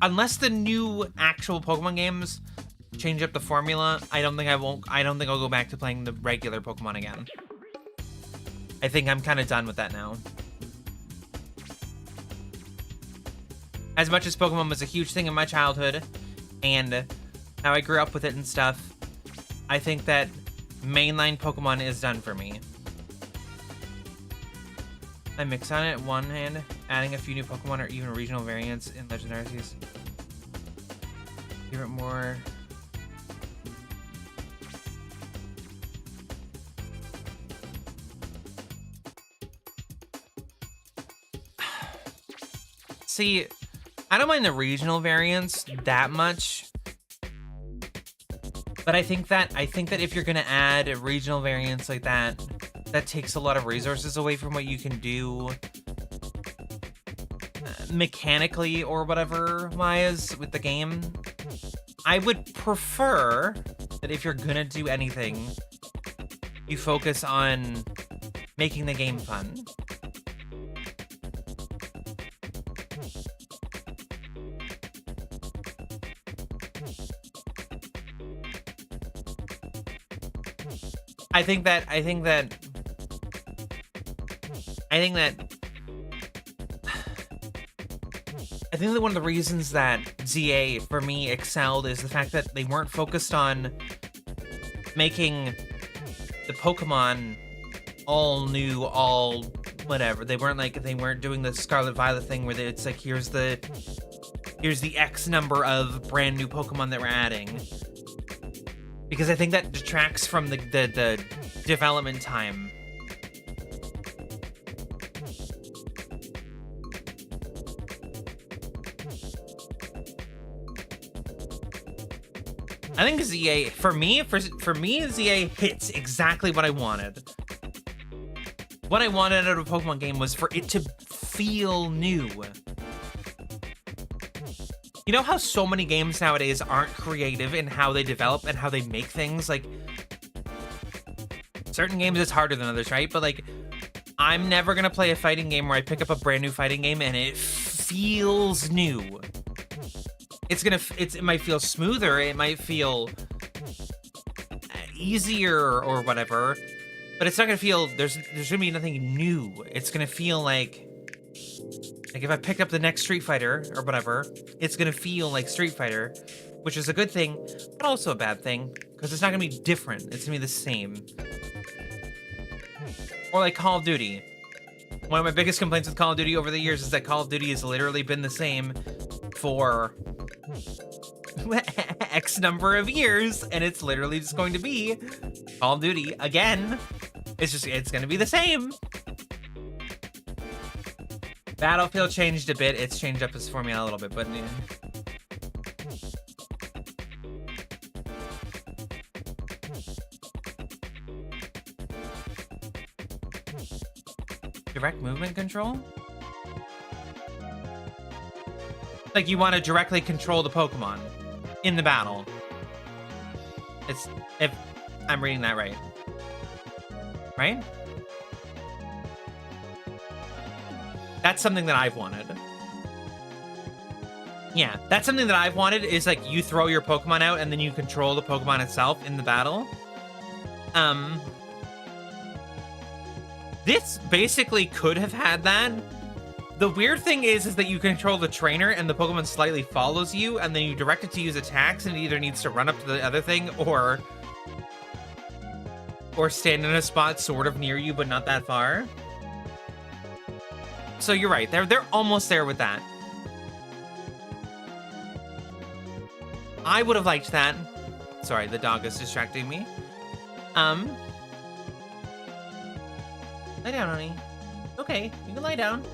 unless the new actual Pokemon games change up the formula, I don't think I'll go back to playing the regular Pokemon again. I think I'm kind of done with that now. As much as Pokemon was a huge thing in my childhood, and how I grew up with it and stuff, I think that mainline Pokemon is done for me. I mix on it one hand, adding a few new Pokemon or even regional variants in Legendary Arceus. Give it more. See, I don't mind the regional variants that much, but I think that if you're gonna add regional variants like that, that takes a lot of resources away from what you can do mechanically or whatever wise with the game. I would prefer that if you're gonna do anything, you focus on making the game fun. I think that one of the reasons that ZA for me excelled is the fact that they weren't focused on making the Pokemon all new, all whatever. They weren't doing the Scarlet Violet thing where it's like, here's the X number of brand new Pokemon that we're adding. Because I think that detracts from the development time. I think ZA, for me, ZA hits exactly what I wanted. What I wanted out of a Pokemon game was for it to feel new. You know how so many games nowadays aren't creative in how they develop and how they make things? Like, certain games it's harder than others, right? But like, I'm never gonna play a fighting game where I pick up a brand new fighting game and it feels new. It might feel smoother, it might feel easier or whatever, but it's not gonna feel, there's gonna be nothing new. It's gonna feel like if I picked up the next Street Fighter or whatever, it's gonna feel like Street Fighter, which is a good thing, but also a bad thing, because it's not gonna be different, it's gonna be the same. Or like Call of Duty. One of my biggest complaints with Call of Duty over the years is that Call of Duty has literally been the same for X number of years, and it's literally just going to be Call of Duty again. It's gonna be the same. Battlefield changed a bit. It's changed up its formula a little bit, but yeah. Direct movement control? Like you want to directly control the Pokemon in the battle. It's, if I'm reading that right. Right? That's something that I've wanted. Yeah, that's something that I've wanted, is like you throw your Pokemon out and then you control the Pokemon itself in the battle. This basically could have had that. The weird thing is that you control the trainer and the Pokemon slightly follows you, and then you direct it to use attacks, and it either needs to run up to the other thing or stand in a spot sort of near you, but not that far. So you're right, they're almost there with that. I would have liked that. Sorry, the dog is distracting me. Lay down, honey. Okay, you can lie down.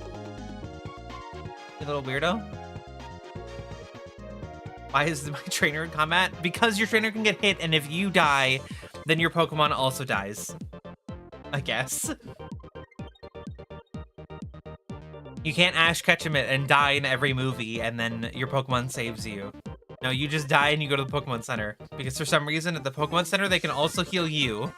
You little weirdo. Why is my trainer in combat? Because your trainer can get hit, and if you die, then your Pokemon also dies. I guess. You can't Ash Ketchum it and die in every movie, and then your Pokemon saves you. No, you just die and you go to the Pokemon Center. Because for some reason, at the Pokemon Center, they can also heal you.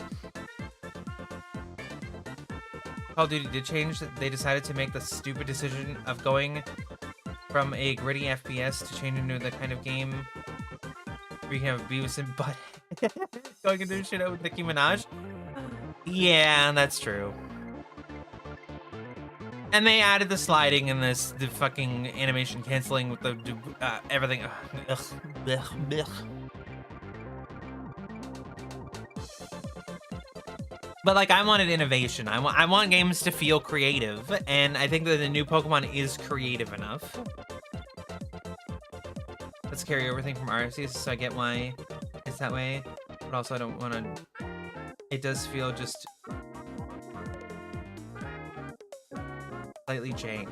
Call of Duty did change. They decided to make the stupid decision of going from a gritty FPS to change into the kind of game where you can have Beavis and Butt going into shit out with Nicki Minaj. Yeah, that's true. And they added the sliding and the fucking animation canceling with the everything. Ugh, blech, blech. But like, I wanted innovation. I want games to feel creative, and I think that the new Pokemon is creative enough. Let's carry over thing from RFCs, so I get why it's that way. But also, I don't want to. It does feel just slightly jank.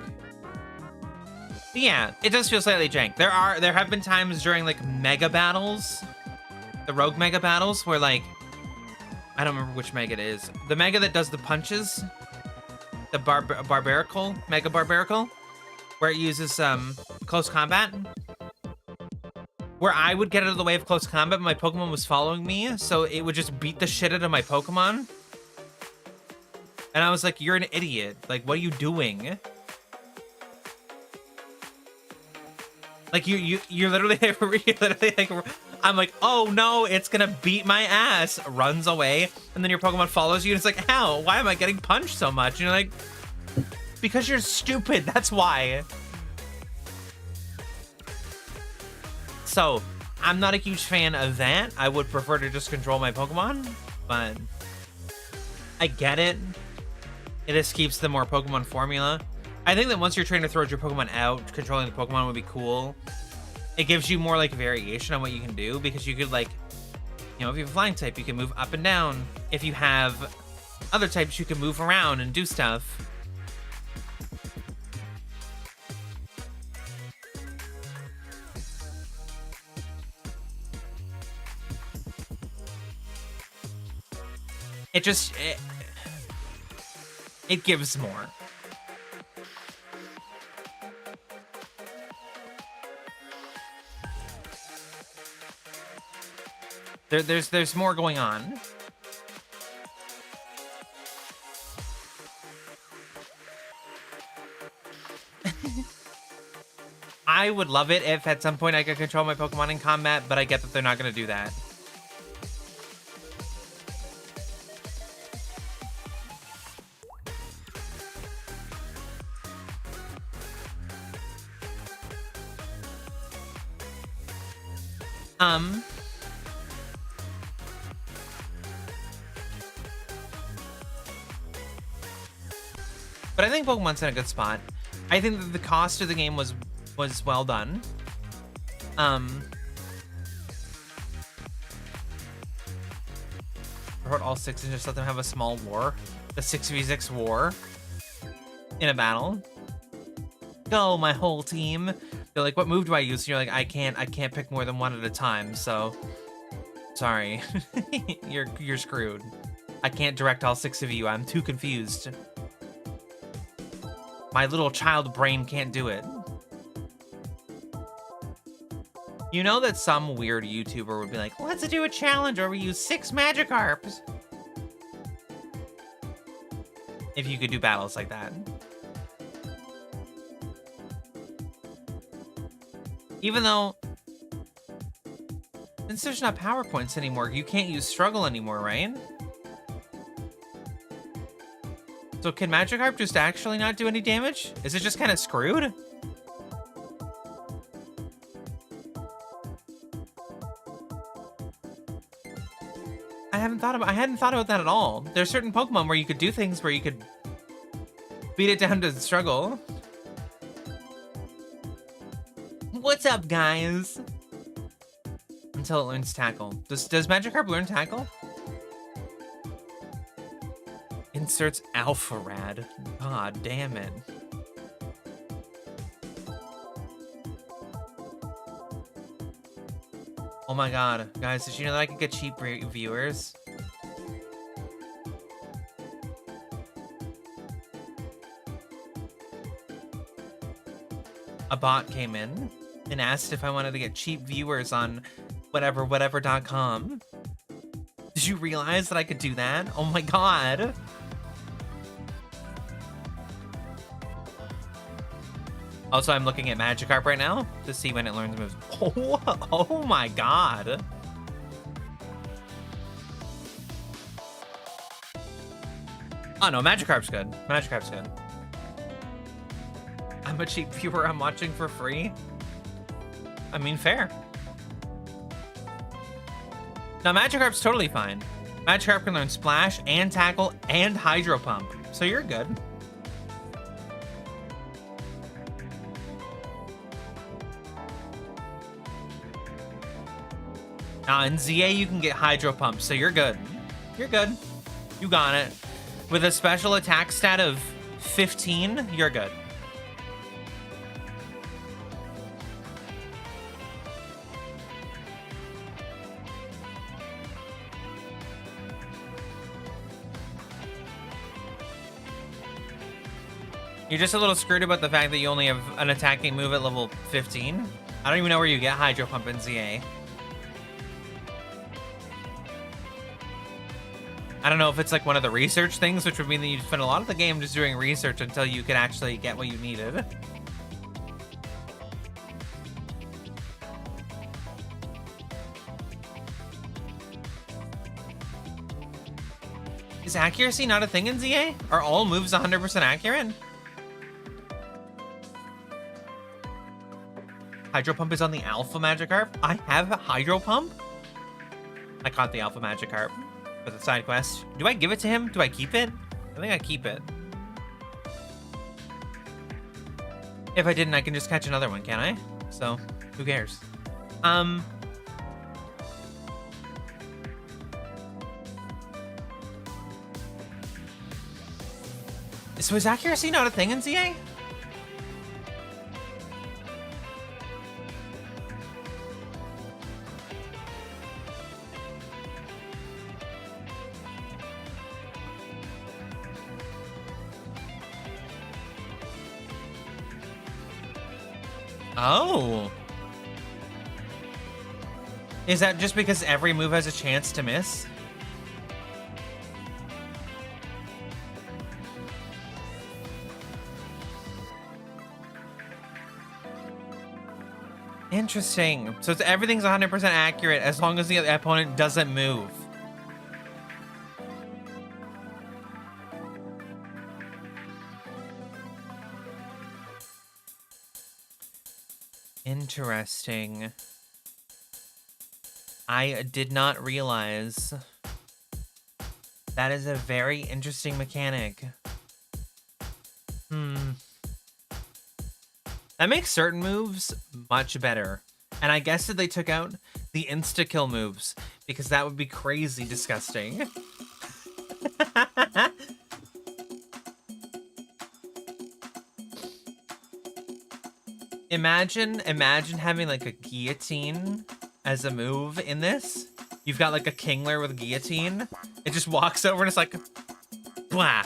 Yeah, it does feel slightly jank. There have been times during like mega battles, the rogue mega battles, where like, I don't remember which mega it is. The mega that does the punches, the mega barbarical, where it uses close combat. Where I would get out of the way of close combat, but my Pokemon was following me, so it would just beat the shit out of my Pokemon. And I was like, you're an idiot. Like, what are you doing? Like, you're literally like, I'm like, oh no, it's gonna beat my ass. Runs away, and then your Pokemon follows you, and it's like, how? Why am I getting punched so much? And you're like, because you're stupid, that's why. So, I'm not a huge fan of that. I would prefer to just control my Pokemon, but I get it. It just keeps the more Pokemon formula. I think that once you're trying to throw your Pokemon out, controlling the Pokemon would be cool. It gives you more like variation on what you can do, because you could like, you know, if you have a flying type, you can move up and down. If you have other types, you can move around and do stuff. It gives more. There's more going on. I would love it if at some point I could control my Pokemon in combat, but I get that they're not going to do that. But I think Pokemon's in a good spot. I think that the cost of the game was well done. Wrote all 6 and just let them have a small war. The 6v6 war in a battle. Go, my whole team. They're like, what move do I use? And you're like, I can't pick more than one at a time, so sorry. you're screwed. I can't direct all 6 of you. I'm too confused. My little child brain can't do it. You know that some weird YouTuber would be like, let's do a challenge where we use 6 Magikarps. If you could do battles like that. Even though, since there's not power points anymore, you can't use struggle anymore, right? So can Magikarp just actually not do any damage? Is it just kind of screwed? I hadn't thought about that at all. There's certain Pokemon where you could do things where you could beat it down to struggle. What's up, guys? Until it learns Tackle. Does Magikarp learn Tackle? Inserts Alpha Rad. God damn it. Oh my god. Guys, did you know that I could get cheap viewers? A bot came in and asked if I wanted to get cheap viewers on whatever.com. Did you realize that I could do that? Oh my god. Also, I'm looking at Magikarp right now to see when it learns moves. Oh my god. Oh no, Magikarp's good. Magikarp's good. I'm a cheap viewer. I'm watching for free. I mean, fair. Now, Magikarp's totally fine. Magikarp can learn Splash and Tackle and Hydro Pump, so you're good. Now, in ZA, you can get Hydro Pump, so you're good. You're good. You got it. With a special attack stat of 15, you're good. You're just a little screwed about the fact that you only have an attacking move at level 15. I don't even know where you get Hydro Pump in ZA. I don't know if it's like one of the research things, which would mean that you'd spend a lot of the game just doing research until you could actually get what you needed. Is accuracy not a thing in ZA? Are all moves 100% accurate? Hydro Pump is on the Alpha Magikarp. I have a Hydro Pump? I caught the Alpha Magikarp for the side quest. Do I give it to him? Do I keep it? I think I keep it. If I didn't, I can just catch another one, can I? So, who cares? So is accuracy not a thing in ZA? Oh. Is that just because every move has a chance to miss? Interesting. So everything's 100% accurate as long as the opponent doesn't move. Interesting. I did not realize. That is a very interesting mechanic. That makes certain moves much better. And I guess that they took out the insta-kill moves, because that would be crazy disgusting. Imagine having like a guillotine as a move in this. You've got like a Kingler with a guillotine. It just walks over and it's like, blah,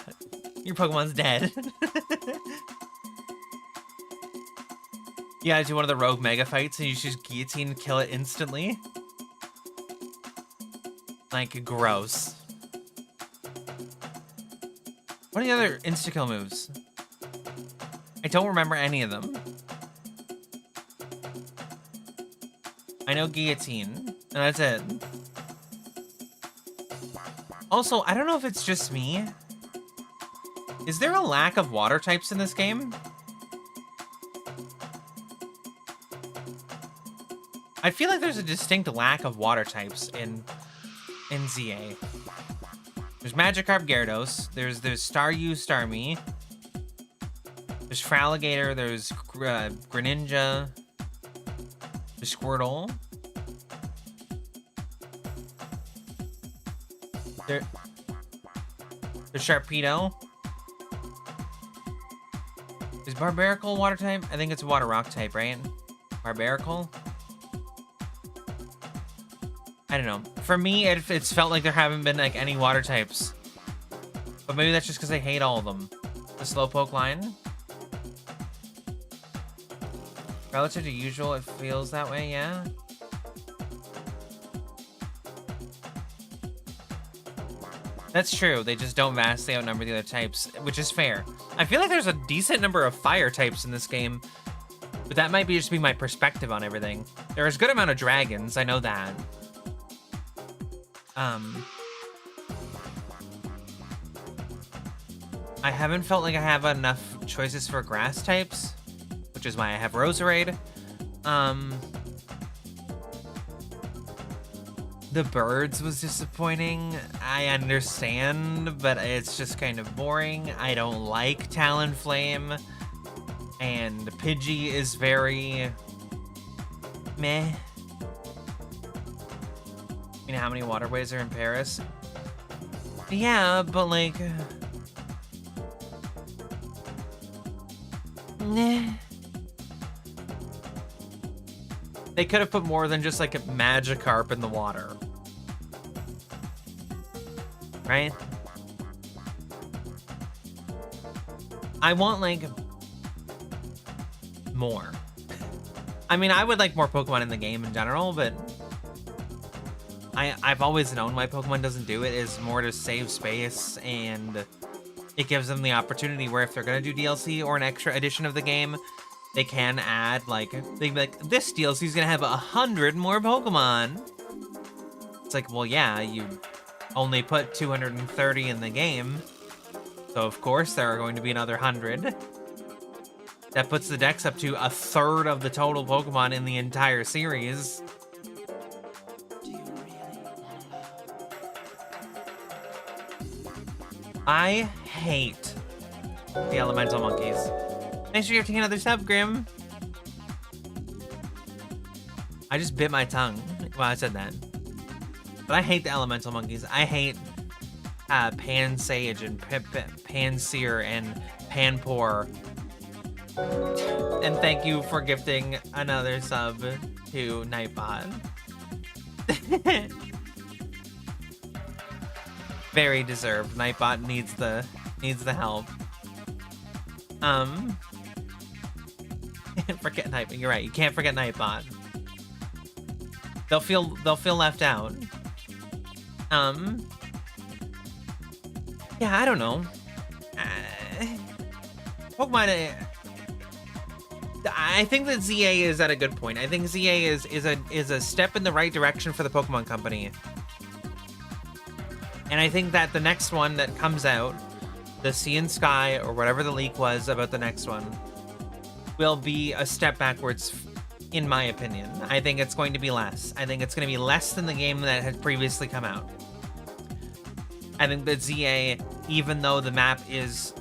your Pokemon's dead. Yeah, do one of the rogue mega fights and you just guillotine and kill it instantly. Like, gross. What are the other insta-kill moves? I don't remember any of them. I know guillotine, and that's it. Also, I don't know if it's just me. Is there a lack of water types in this game? I feel like there's a distinct lack of water types in ZA. There's Magikarp, Gyarados. There's Staryu, Starmie. There's Fraligator. There's Greninja. There's Squirtle. There's Sharpedo. Is Barbaracle water type? I think it's water rock type, right? Barbaracle? I don't know. For me, it's felt like there haven't been like any water types. But maybe that's just because I hate all of them. The Slowpoke line. Relative to usual, it feels that way, yeah? That's true. They just don't vastly outnumber the other types, which is fair. I feel like there's a decent number of fire types in this game, but that might just be my perspective on everything. There's a good amount of dragons, I know that. I haven't felt like I have enough choices for grass types, which is why I have Roserade. The birds was disappointing. I understand, but it's just kind of boring. I don't like Talonflame, and Pidgey is very meh. You know how many waterways are in Paris? Yeah, but like, nah. They could have put more than just like a Magikarp in the water. Right? I want like more. I mean, I would like more Pokemon in the game in general, but I've always known why Pokemon doesn't do it is more to save space, and it gives them the opportunity where if they're gonna do DLC or an extra edition of the game, they can add like, they'd be like, this DLC is gonna have 100 more Pokemon. It's like, well, yeah, you only put 230 in the game, so of course there are going to be another 100. That puts the dex up to 1/3 of the total Pokemon in the entire series. I hate the elemental monkeys. Thanks for gifting another sub, Grim. I just bit my tongue while I said that. But I hate the elemental monkeys. I hate Pansage and Panseer and Panpour. And thank you for gifting another sub to Nightbot. Very deserved. Nightbot needs the help. Forget Nightbot. You're right. You can't forget Nightbot. They'll feel left out. Yeah, I don't know. Pokemon. I think that ZA is at a good point. I think ZA is a step in the right direction for the Pokemon Company. And I think that the next one that comes out, the Sea and Sky, or whatever the leak was about the next one, will be a step backwards, in my opinion. I think it's going to be less. I think it's going to be less than the game that had previously come out. I think that ZA, even though the map is,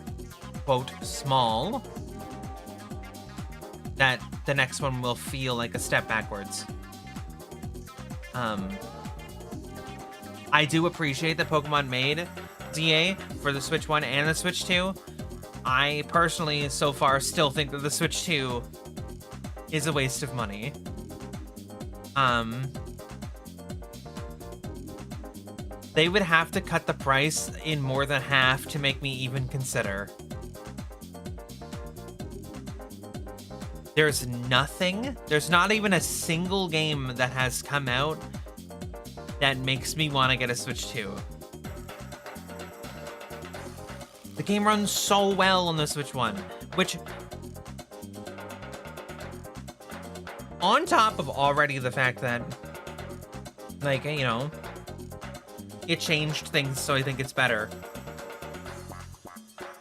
quote, small, that the next one will feel like a step backwards. I do appreciate that Pokemon made ZA for the Switch 1 and the Switch 2. I personally, so far, still think that the Switch 2 is a waste of money. They would have to cut the price in more than half to make me even consider. There's nothing, there's not even a single game that has come out that makes me want to get a Switch 2. The game runs so well on the Switch 1, which, on top of already the fact that, like, you know, it changed things, so I think it's better.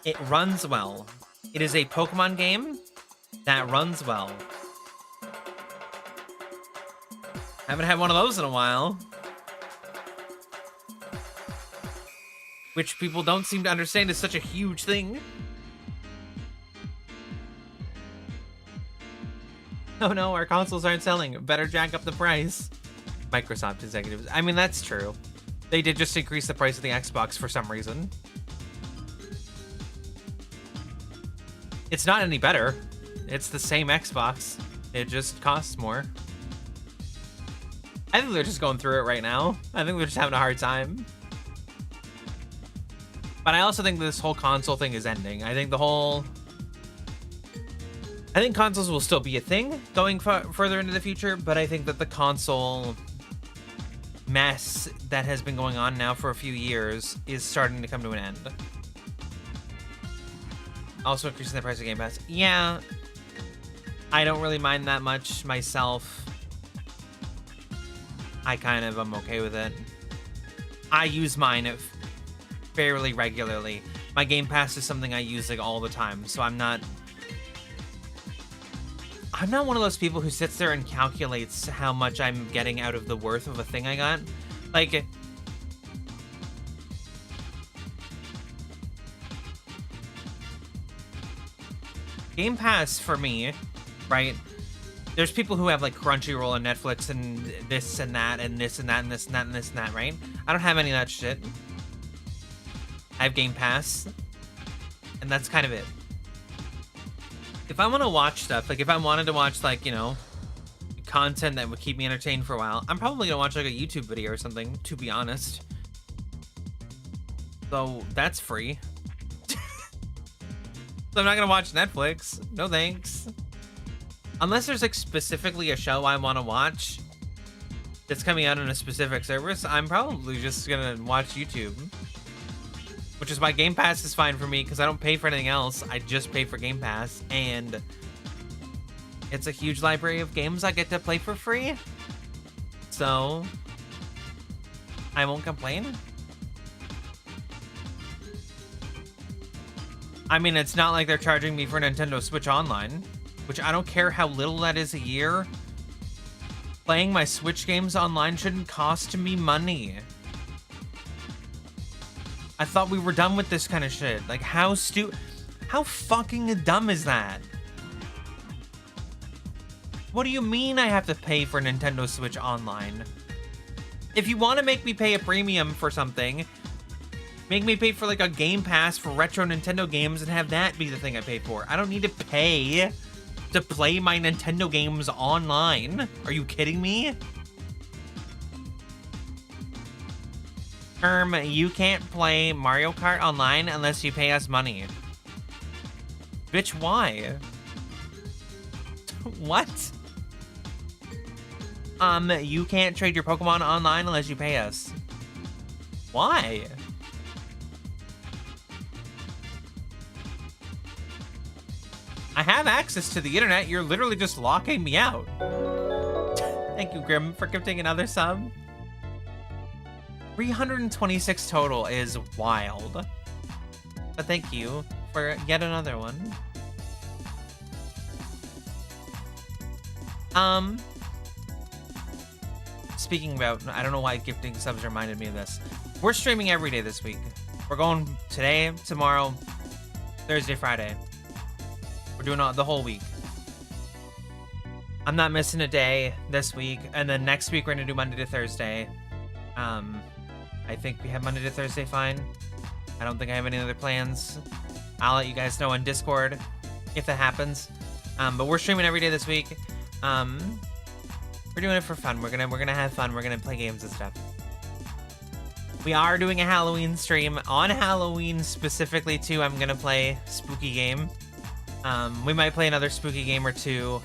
It runs well. It is a Pokemon game that runs well. Haven't had one of those in a while. Which people don't seem to understand is such a huge thing. Oh no, our consoles aren't selling. Better jack up the price. Microsoft executives. I mean, that's true. They did just increase the price of the Xbox for some reason. It's not any better. It's the same Xbox. It just costs more. I think they're just going through it right now. I think they're just having a hard time. But I also think this whole console thing is ending. I think consoles will still be a thing going further into the future, but I think that the console mess that has been going on now for a few years is starting to come to an end. Also increasing the price of Game Pass. Yeah, I don't really mind that much myself. I kind of am okay with it. I use mine fairly regularly. My Game Pass is something I use like all the time, so I'm not one of those people who sits there and calculates how much I'm getting out of the worth of a thing I got. Like, Game Pass for me, right? There's people who have like Crunchyroll and Netflix and this and that and this and that and this and that and this and that, right? I don't have any of that shit. I have Game Pass, and that's kind of it. If I want to watch stuff, like if I wanted to watch, like, you know, content that would keep me entertained for a while, I'm probably gonna watch like a YouTube video or something, to be honest. So that's free. So I'm not gonna watch Netflix. No thanks. Unless there's like specifically a show I want to watch that's coming out on a specific service, I'm probably just gonna watch YouTube. Which is why Game Pass is fine for me, because I don't pay for anything else. I just pay for Game Pass, and it's a huge library of games I get to play for free. So I won't complain. I mean, it's not like they're charging me for Nintendo Switch Online, which I don't care how little that is a year. Playing my Switch games online shouldn't cost me money. I thought we were done with this kind of shit. Like, how fucking dumb is that? What do you mean I have to pay for Nintendo Switch Online? If you want to make me pay a premium for something, make me pay for like a Game Pass for retro Nintendo games and have that be the thing I pay for. I don't need to pay to play my Nintendo games online. Are you kidding me? You can't play Mario Kart online unless you pay us money. Bitch, why? What? You can't trade your Pokemon online unless you pay us. Why? I have access to the internet. You're literally just locking me out. Thank you, Grim, for gifting another sub. 326 total is wild. But thank you for yet another one. Speaking about, I don't know why gifting subs reminded me of this. We're streaming every day this week. We're going today, tomorrow, Thursday, Friday. We're doing the whole week. I'm not missing a day this week, and then next week we're gonna do Monday to Thursday. I think we have Monday to Thursday fine. I don't think I have any other plans. I'll let you guys know on Discord if that happens. But we're streaming every day this week. We're doing it for fun. We're gonna have fun. We're gonna play games and stuff. We are doing a Halloween stream on Halloween specifically too. I'm gonna play spooky game. We might play another spooky game or two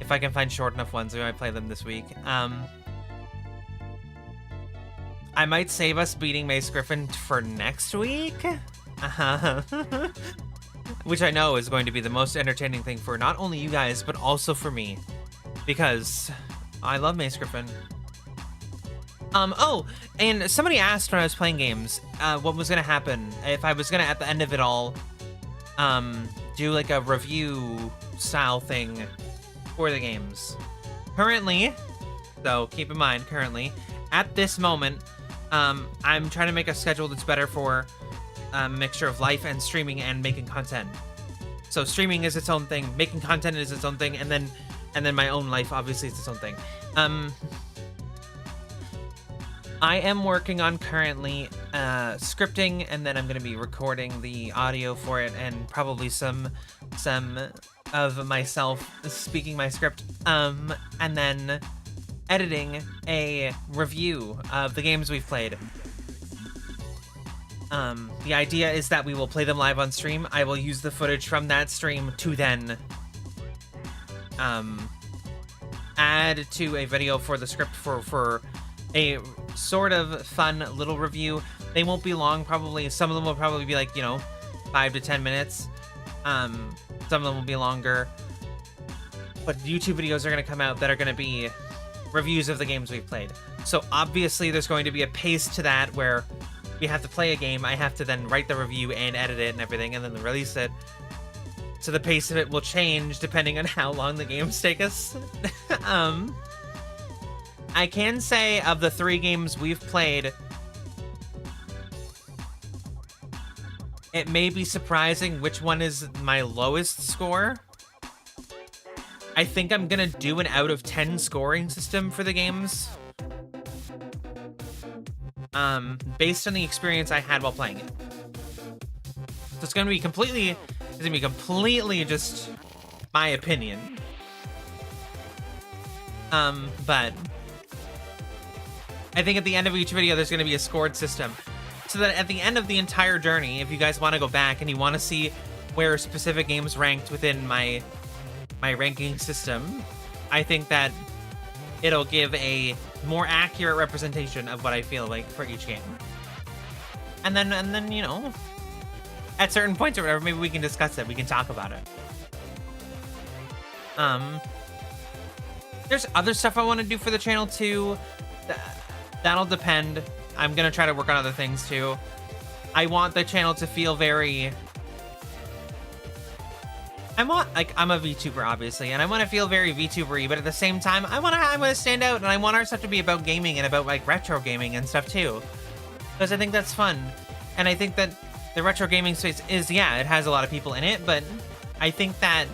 if I can find short enough ones. We might play them this week. I might save us beating Mace Griffin for next week. Which I know is going to be the most entertaining thing for not only you guys, but also for me. Because I love Mace Griffin. Oh, and somebody asked when I was playing games, what was gonna happen if I was gonna, at the end of it all, do like a review style thing for the games. Currently, so keep in mind, currently, at this moment, I'm trying to make a schedule that's better for a mixture of life and streaming and making content. So streaming is its own thing, making content is its own thing, and then my own life obviously is its own thing. I am working on currently scripting, and then I'm going to be recording the audio for it, and probably some of myself speaking my script, and then editing a review of the games we've played. The idea is that we will play them live on stream. I will use the footage from that stream to then add to a video for the script for a sort of fun little review. They won't be long, probably. Some of them will probably be like, 5 to 10 minutes. Some of them will be longer. But YouTube videos are going to come out that are going to be reviews of the games we've played. So obviously there's going to be a pace to that where we have to play a game, I have to then write the review and edit it and everything, and then release it. So the pace of it will change depending on how long the games take us. I can say of the 3 games we've played, it may be surprising which one is my lowest score. I think I'm gonna do an out of 10 scoring system for the games. Based on the experience I had while playing it. So it's gonna be completely just my opinion. But I think at the end of each video, there's gonna be a scored system. So that at the end of the entire journey, if you guys want to go back and you want to see where specific games ranked within my ranking system, I think that it'll give a more accurate representation of what I feel like for each game. And then at certain points or whatever, maybe we can discuss it. We can talk about it. There's other stuff I want to do for the channel too. That'll depend. I'm gonna try to work on other things too. I want the channel to feel very... I'm a VTuber obviously, and I want to feel very VTuber-y, but at the same time, I want to stand out, and I want our stuff to be about gaming and about like retro gaming and stuff too, because I think that's fun, and I think that the retro gaming space is, yeah, it has a lot of people in it, but I think that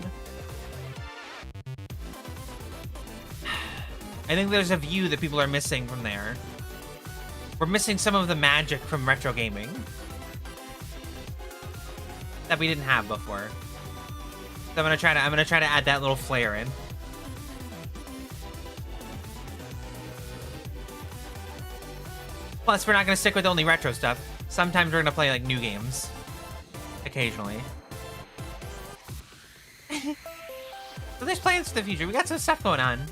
I think there's a view that people are missing from there. We're missing some of the magic from retro gaming that we didn't have before. So I'm gonna try to add that little flair in. Plus, we're not gonna stick with only retro stuff. Sometimes we're gonna play like new games, occasionally. So there's plans for the future. We got some stuff going on.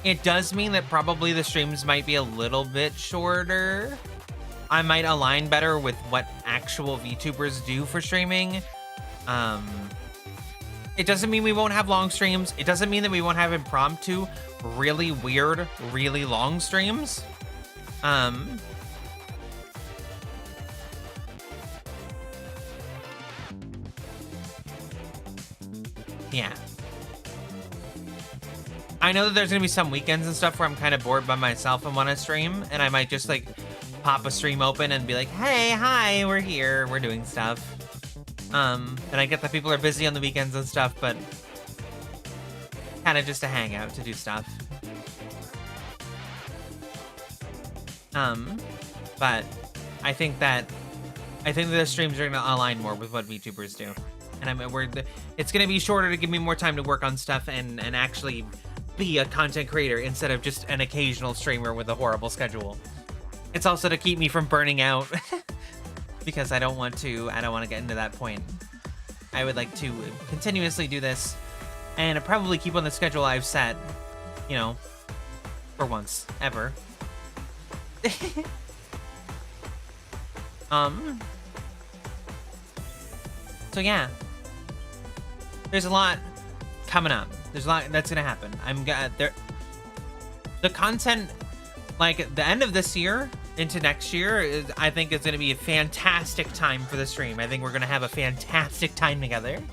It does mean that probably the streams might be a little bit shorter. I might align better with what actual VTubers do for streaming. It doesn't mean we won't have long streams. It doesn't mean that we won't have impromptu, really weird, really long streams. Yeah. I know that there's gonna be some weekends and stuff where I'm kind of bored by myself and want to stream, and I might just like pop a stream open and be like, hey, hi, we're here, we're doing stuff. And I get that people are busy on the weekends and stuff, but kind of just to hang out, to do stuff. But I think that the streams are gonna align more with what VTubers do, and it's gonna be shorter to give me more time to work on stuff and actually be a content creator instead of just an occasional streamer with a horrible schedule. It's also to keep me from burning out because I don't want to get into that point. I would like to continuously do this and probably keep on the schedule I've set, you know, for once ever. So yeah, there's a lot coming up. There's a lot that's gonna happen. The content, like the end of this year into next year, I think it's gonna be a fantastic time for the stream. I think we're gonna have a fantastic time together.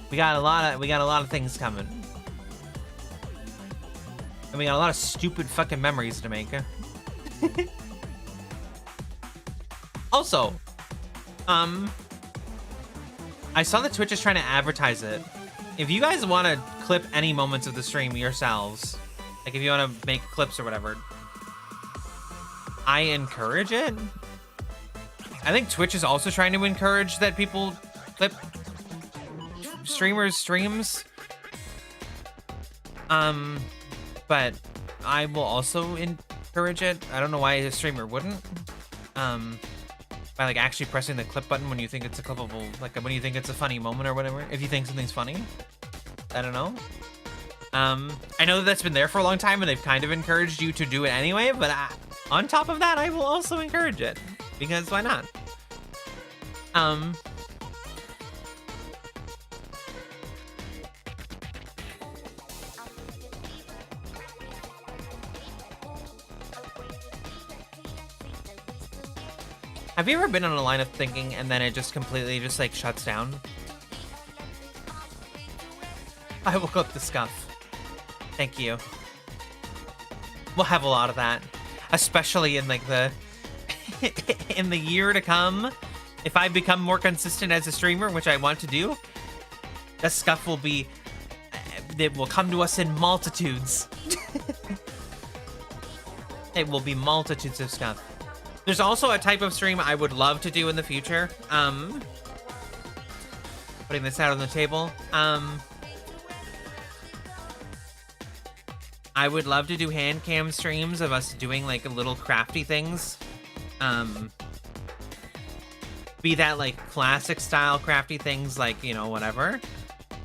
We got a lot of things coming. And we got a lot of stupid fucking memories to make. Also, I saw that Twitch is trying to advertise it. If you guys want to clip any moments of the stream yourselves, like if you want to make clips or whatever, I encourage it. I think Twitch is also trying to encourage that people clip streamers' streams. But I will also encourage it. I don't know why a streamer wouldn't. By like actually pressing the clip button when you think it's a clippable, like when you think it's a funny moment or whatever. If you think something's funny, I don't know. I know that's been there for a long time and they've kind of encouraged you to do it anyway, but on top of that, I will also encourage it because why not? Have you ever been on a line of thinking and then it just completely just like shuts down? I will cook the scuff. Thank you. We'll have a lot of that, especially in like in the year to come. If I become more consistent as a streamer, which I want to do, the scuff will be, it will come to us in multitudes. It will be multitudes of scuff. There's also a type of stream I would love to do in the future. Putting this out on the table. I would love to do hand cam streams of us doing like little crafty things. Be that like classic style crafty things, like, you know, whatever.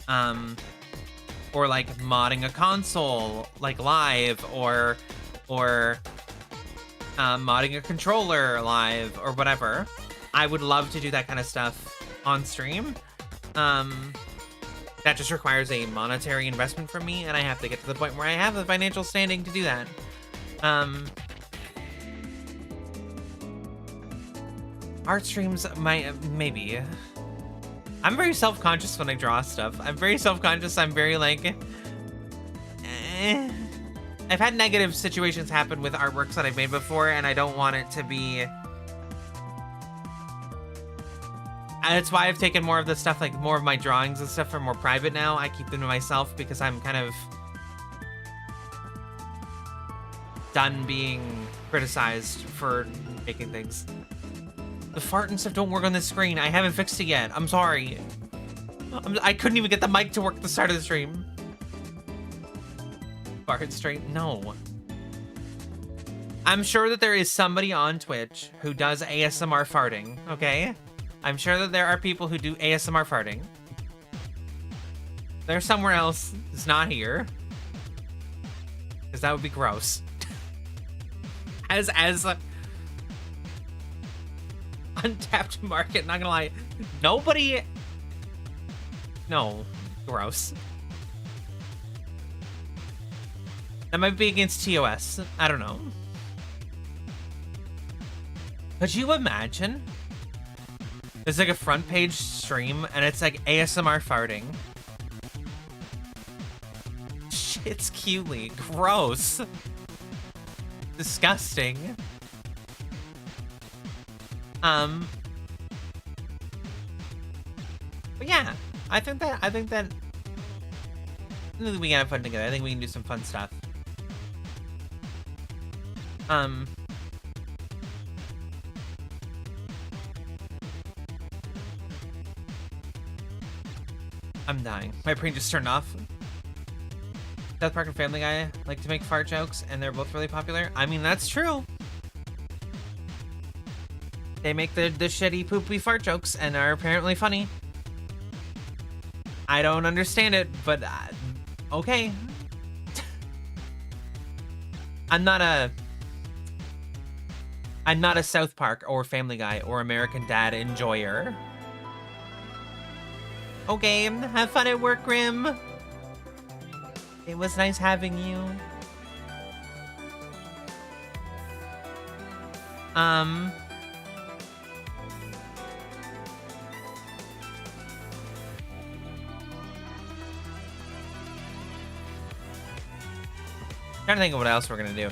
Or like modding a console like live, or modding a controller live or whatever. I would love to do that kind of stuff on stream. That just requires a monetary investment from me, and I have to get to the point where I have the financial standing to do that. Art streams, maybe. I'm very self-conscious when I draw stuff. I'm very self-conscious. I'm very like, I've had negative situations happen with artworks that I've made before, and I don't want it to be That's why I've taken more of the stuff, like more of my drawings and stuff are more private now. I keep them to myself because I'm kind of done being criticized for making things. The fart and stuff don't work on this screen. I haven't fixed it yet. I'm sorry. I couldn't even get the mic to work at the start of the stream. Fart straight? No. I'm sure that there is somebody on Twitch who does ASMR farting, okay? I'm sure that there are people who do ASMR farting. There's somewhere else. It's not here. Because that would be gross. As untapped market, not gonna lie. Nobody... No. Gross. That might be against TOS. I don't know. Could you imagine? There's like a front page stream and it's like ASMR farting. Shit's cutely. Gross. Disgusting. But yeah, I think we can have fun together. I think we can do some fun stuff. I'm dying. My brain just turned off. South Park and Family Guy like to make fart jokes, and they're both really popular. I mean, that's true. They make the shitty, poopy fart jokes, and are apparently funny. I don't understand it, but okay. I'm not a South Park or Family Guy or American Dad enjoyer. Okay, have fun at work, Grim. It was nice having you. Trying to think of what else we're gonna do.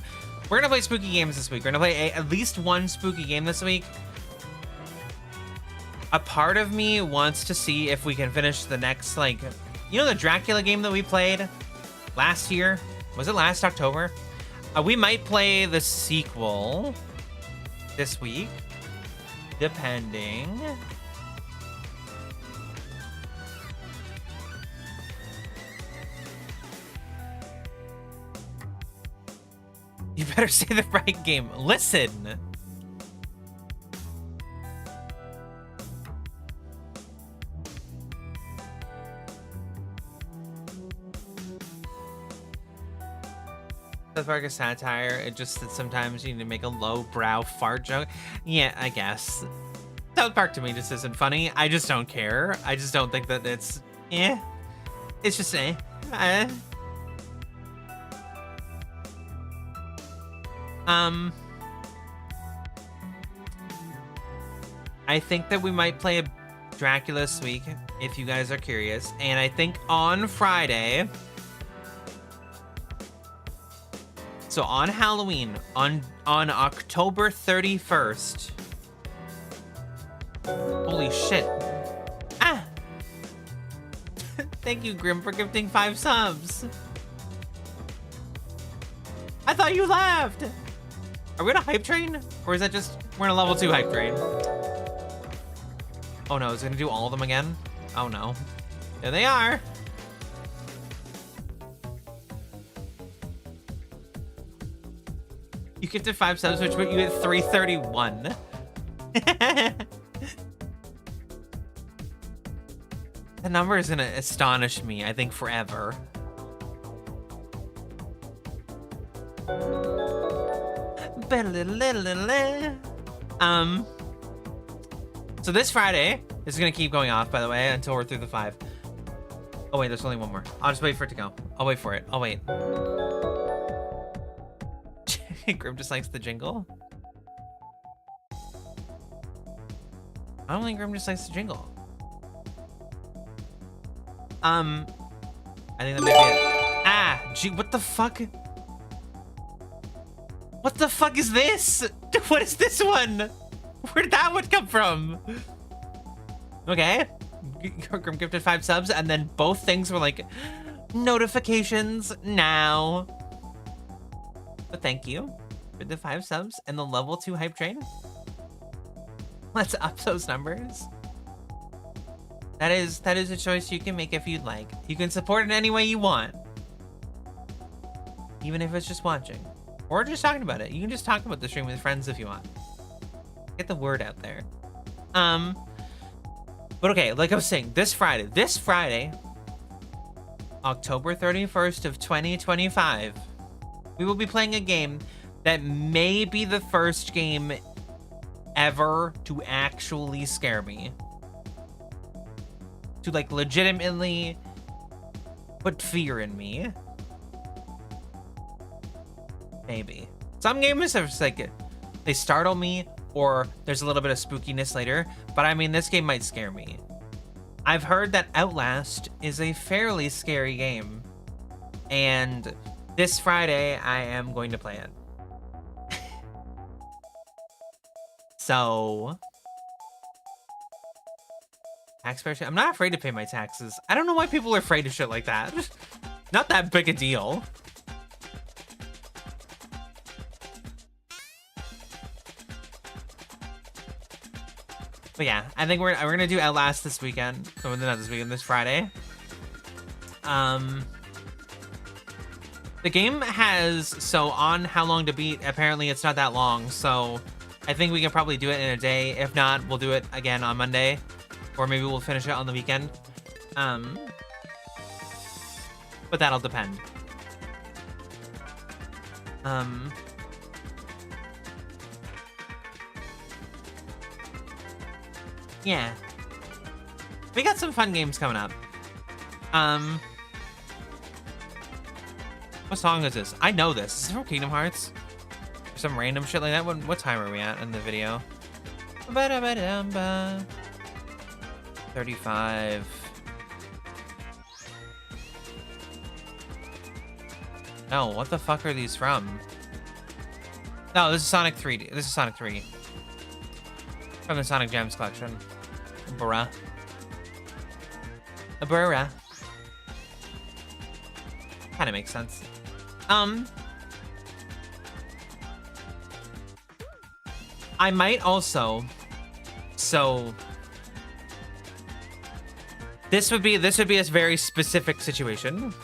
We're gonna play spooky games this week. We're gonna play at least one spooky game this week. A part of me wants to see if we can finish the next, like, you know, the Dracula game that we played last year? Was it last October? We might play the sequel this week, depending. You better say the right game. Listen. South Park is satire. It just that sometimes you need to make a low-brow fart joke. Yeah, I guess. South Park to me just isn't funny. I just don't care. I just don't think that it's... It's just I think that we might play a Dracula this week, if you guys are curious. And I think on Friday... So on Halloween, on October 31st. Holy shit. Ah! Thank you, Grim, for gifting 5 subs. I thought you laughed. Are we on a hype train? Or is that just, we're in a level 2 hype train? Oh no, is it gonna do all of them again? Oh no. There they are. You gifted 5 subs, which put you at 331. The number is gonna astonish me, I think, forever. So this Friday, this is gonna keep going off, by the way, until we're through the 5. Oh wait, there's only one more. I'll just wait for it to go. I'll wait for it. I'll wait. Grim just likes the jingle. I don't think Grim just likes the jingle. I think that might be it. Ah, gee, what the fuck? What the fuck is this? What is this one? Where did that one come from? Okay. Grim gifted 5 subs, and then both things were like, notifications now. But thank you for the 5 subs and the level 2 hype train. Let's up those numbers. That is a choice you can make if you'd like. You can support it any way you want. Even if it's just watching. Or just talking about it. You can just talk about the stream with friends if you want. Get the word out there. But okay, like I was saying, this Friday, October 31st of 2025, we will be playing a game that may be the first game ever to actually scare me. To like legitimately put fear in me. Maybe. Some games are just like, they startle me, or there's a little bit of spookiness later, but I mean, this game might scare me. I've heard that Outlast is a fairly scary game, and this Friday I am going to play it. So, taxpayer shit. I'm not afraid to pay my taxes. I don't know why people are afraid of shit like that. Not that big a deal. But yeah, I think we're gonna do Outlast this weekend. Oh, not this weekend, this Friday. The game has, so on how long to beat, apparently it's not that long, so I think we can probably do it in a day. If not, we'll do it again on Monday, or maybe we'll finish it on the weekend. But that'll depend. Yeah. We got some fun games coming up. What song is this? I know this. Is this from Kingdom Hearts? Some random shit like that? What time are we at in the video? 35. No, what the fuck are these from? No, this is Sonic 3D. This is Sonic 3. From the Sonic Gems collection. Bruh. Bruh. Kinda makes sense. I might also... So... This would be a very specific situation.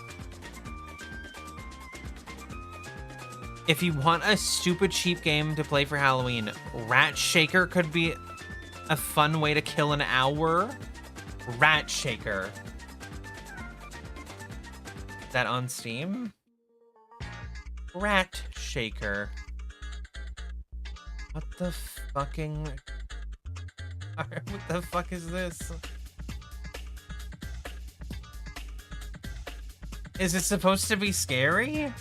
If you want a stupid cheap game to play for Halloween, Rat Shaker could be a fun way to kill an hour. Rat Shaker. Is that on Steam? Rat Shaker. What the fucking... What the fuck is this? Is it supposed to be scary?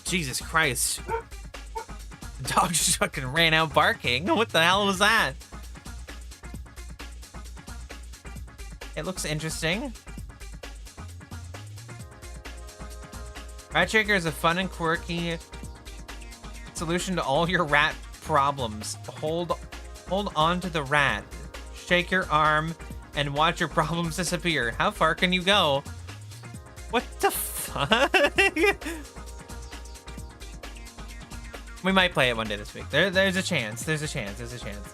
Jesus Christ. The dog just fucking ran out barking. What the hell was that? It looks interesting. Rat Shaker is a fun and quirky solution to all your rat problems. Hold on to the rat. Shake your arm and watch your problems disappear. How far can you go? What the fuck? We might play it one day this week. There's a chance. There's a chance. There's a chance.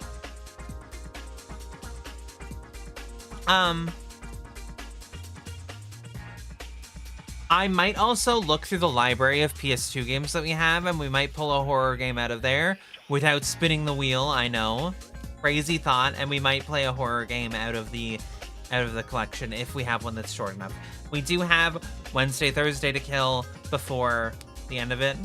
I might also look through the library of PS2 games that we have, and we might pull a horror game out of there without spinning the wheel. I know, crazy thought, and we might play a horror game out of the collection if we have one that's short enough. We do have Wednesday, Thursday to kill before the end of it.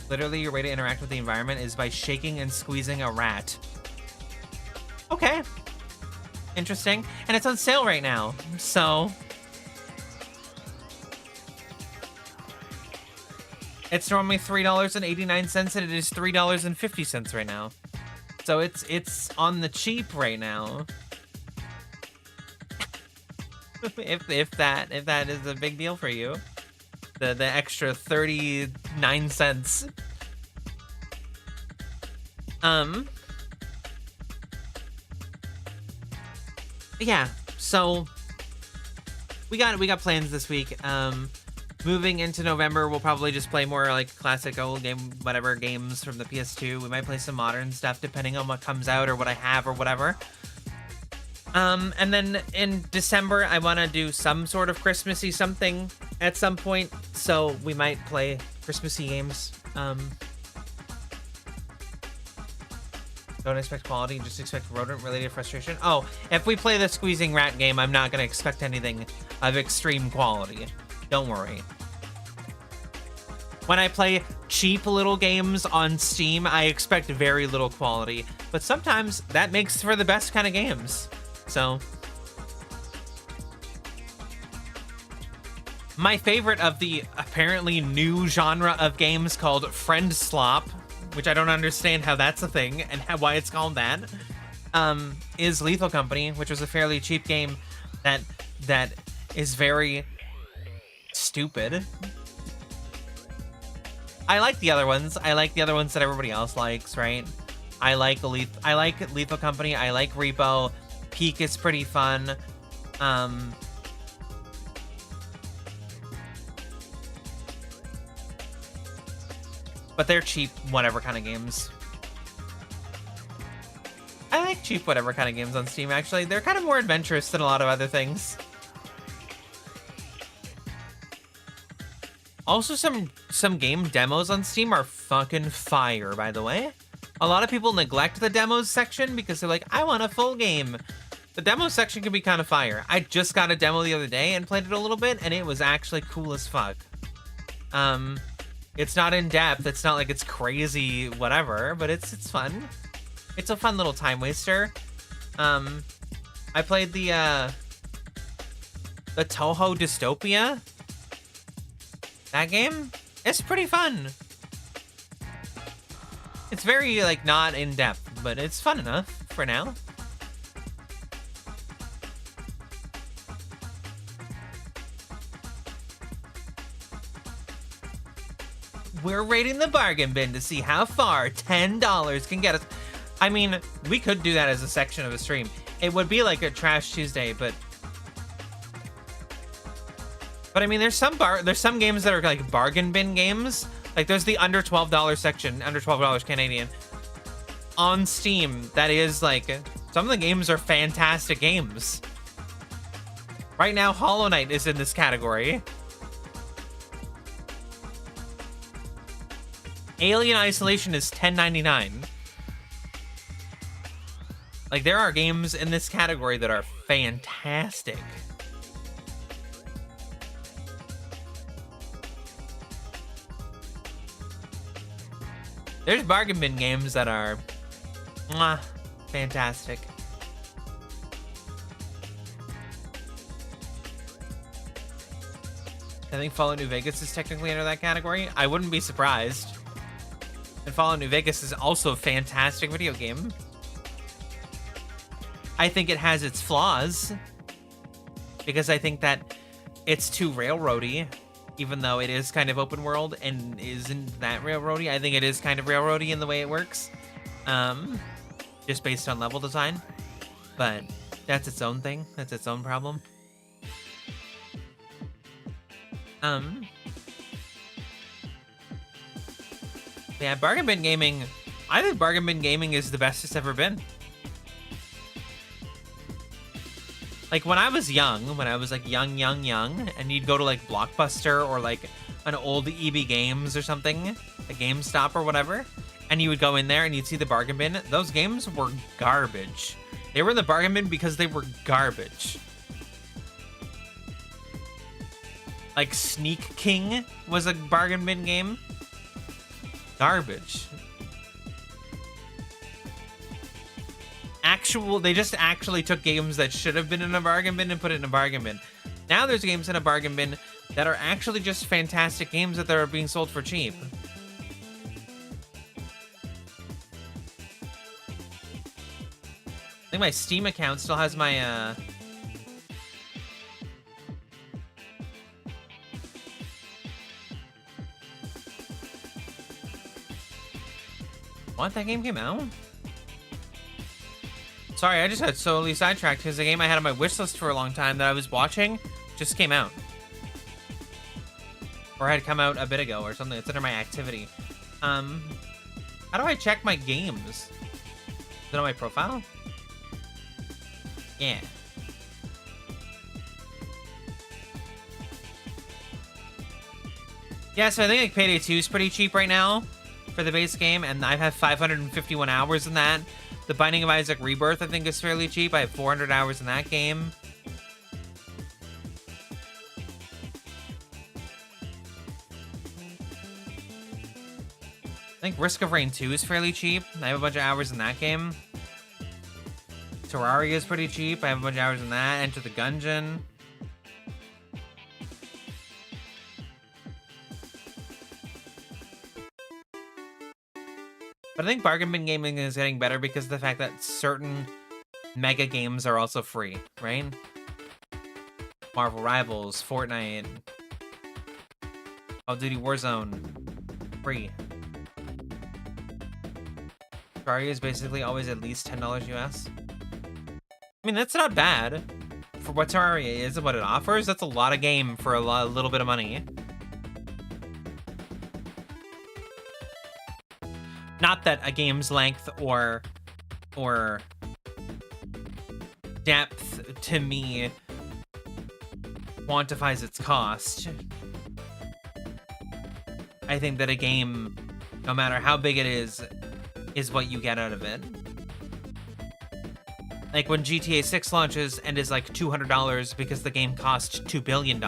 Literally, your way to interact with the environment is by shaking and squeezing a rat. Okay. Interesting. And it's on sale right now, so... It's normally $3.89, and it is $3.50 right now. So it's on the cheap right now. if that is a big deal for you. The extra 39 cents. Yeah, so we got plans this week. Moving into November, we'll probably just play more like classic old game, whatever games from the PS2. We might play some modern stuff depending on what comes out or what I have or whatever. And then in December, I want to do some sort of Christmassy something at some point. So we might play Christmassy games. Don't expect quality, just expect rodent-related frustration. Oh, if we play the squeezing rat game, I'm not going to expect anything of extreme quality. Don't worry. When I play cheap little games on Steam, I expect very little quality. But sometimes that makes for the best kind of games. So, my favorite of the apparently new genre of games called Friend Slop, which I don't understand how that's a thing and why it's called that, is Lethal Company, which was a fairly cheap game that is very stupid. I like the other ones. I like the other ones that everybody else likes, right? I like Lethal Company. I like Repo. Peak is pretty fun. But they're cheap whatever kind of games. I like cheap whatever kind of games on Steam, actually. They're kind of more adventurous than a lot of other things. Also, some game demos on Steam are fucking fire, by the way. A lot of people neglect the demos section because they're like, I want a full game. The demo section can be kind of fire. I just got a demo the other day and played it a little bit, and it was actually cool as fuck. It's not in depth. It's not like it's crazy, whatever, but it's fun. It's a fun little time waster. I played the Toho Dystopia. That game, it's pretty fun. It's very like not in depth, but it's fun enough for now. We're raiding the bargain bin to see how far $10 can get us. I mean, we could do that as a section of a stream. It would be like a Trash Tuesday, but I mean, there's some games that are like bargain bin games. Like there's the under $12 section, under $12 Canadian on Steam. That is like, some of the games are fantastic games. Right now, Hollow Knight is in this category. Alien Isolation is $10.99. Like, there are games in this category that are fantastic. There's bargain bin games that are fantastic. I think Fallout New Vegas is technically under that category. I wouldn't be surprised. And Fallout New Vegas is also a fantastic video game. I think it has its flaws, because I think that it's too railroady, even though it is kind of open world and isn't that railroady. I think it is kind of railroady in the way it works, just based on level design. But that's its own thing. That's its own problem. Yeah, bargain bin gaming. I think bargain bin gaming is the best it's ever been. Like when I was young, like young, and you'd go to like Blockbuster or like an old EB Games or something, a GameStop or whatever, and you would go in there and you'd see the bargain bin. Those games were garbage. They were in the bargain bin because they were garbage. Like Sneak King was a bargain bin game. Garbage. They just actually took games that should have been in a bargain bin and put it in a bargain bin. Now there's games in a bargain bin that are actually just fantastic games that are being sold for cheap. think my Steam account still has my, What? That game came out? Sorry, I just got solely sidetracked because the game I had on my wish list for a long time that I was watching just came out. Or had come out a bit ago or something. It's under my activity. How do I check my games? Is it on my profile? Yeah. Yeah, so I think like Payday 2 is pretty cheap right now for the base game, and I have 551 hours in that. The Binding of Isaac Rebirth, I think, is fairly cheap. I have 400 hours in that game. I think Risk of Rain 2 is fairly cheap. I have a bunch of hours in that game. Terraria is pretty cheap. I have a bunch of hours in that. Enter the Gungeon. But I think bargain bin gaming is getting better because of the fact that certain mega games are also free, right? Marvel Rivals, Fortnite, Call of Duty Warzone, free. Terraria is basically always at least $10 US. I mean, that's not bad for what Terraria is and what it offers. That's a lot of game for a little bit of money. Not that a game's length or depth to me quantifies its cost. I think that a game, no matter how big it is what you get out of it. Like when GTA 6 launches and is like $200 because the game cost $2 billion,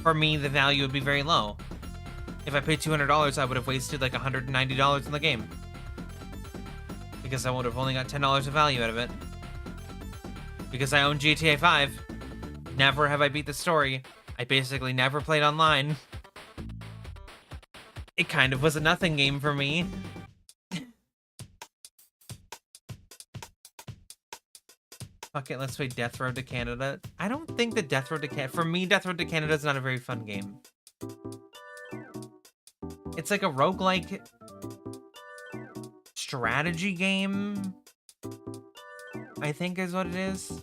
for me, the value would be very low. If I paid $200, I would have wasted like $190 in the game. Because I would have only got $10 of value out of it. Because I own GTA 5. Never have I beat the story. I basically never played online. It kind of was a nothing game for me. Fuck it, let's play Death Road to Canada. I don't think that Death Road to Canada... For me, Death Road to Canada is not a very fun game. It's like a roguelike strategy game, I think is what it is.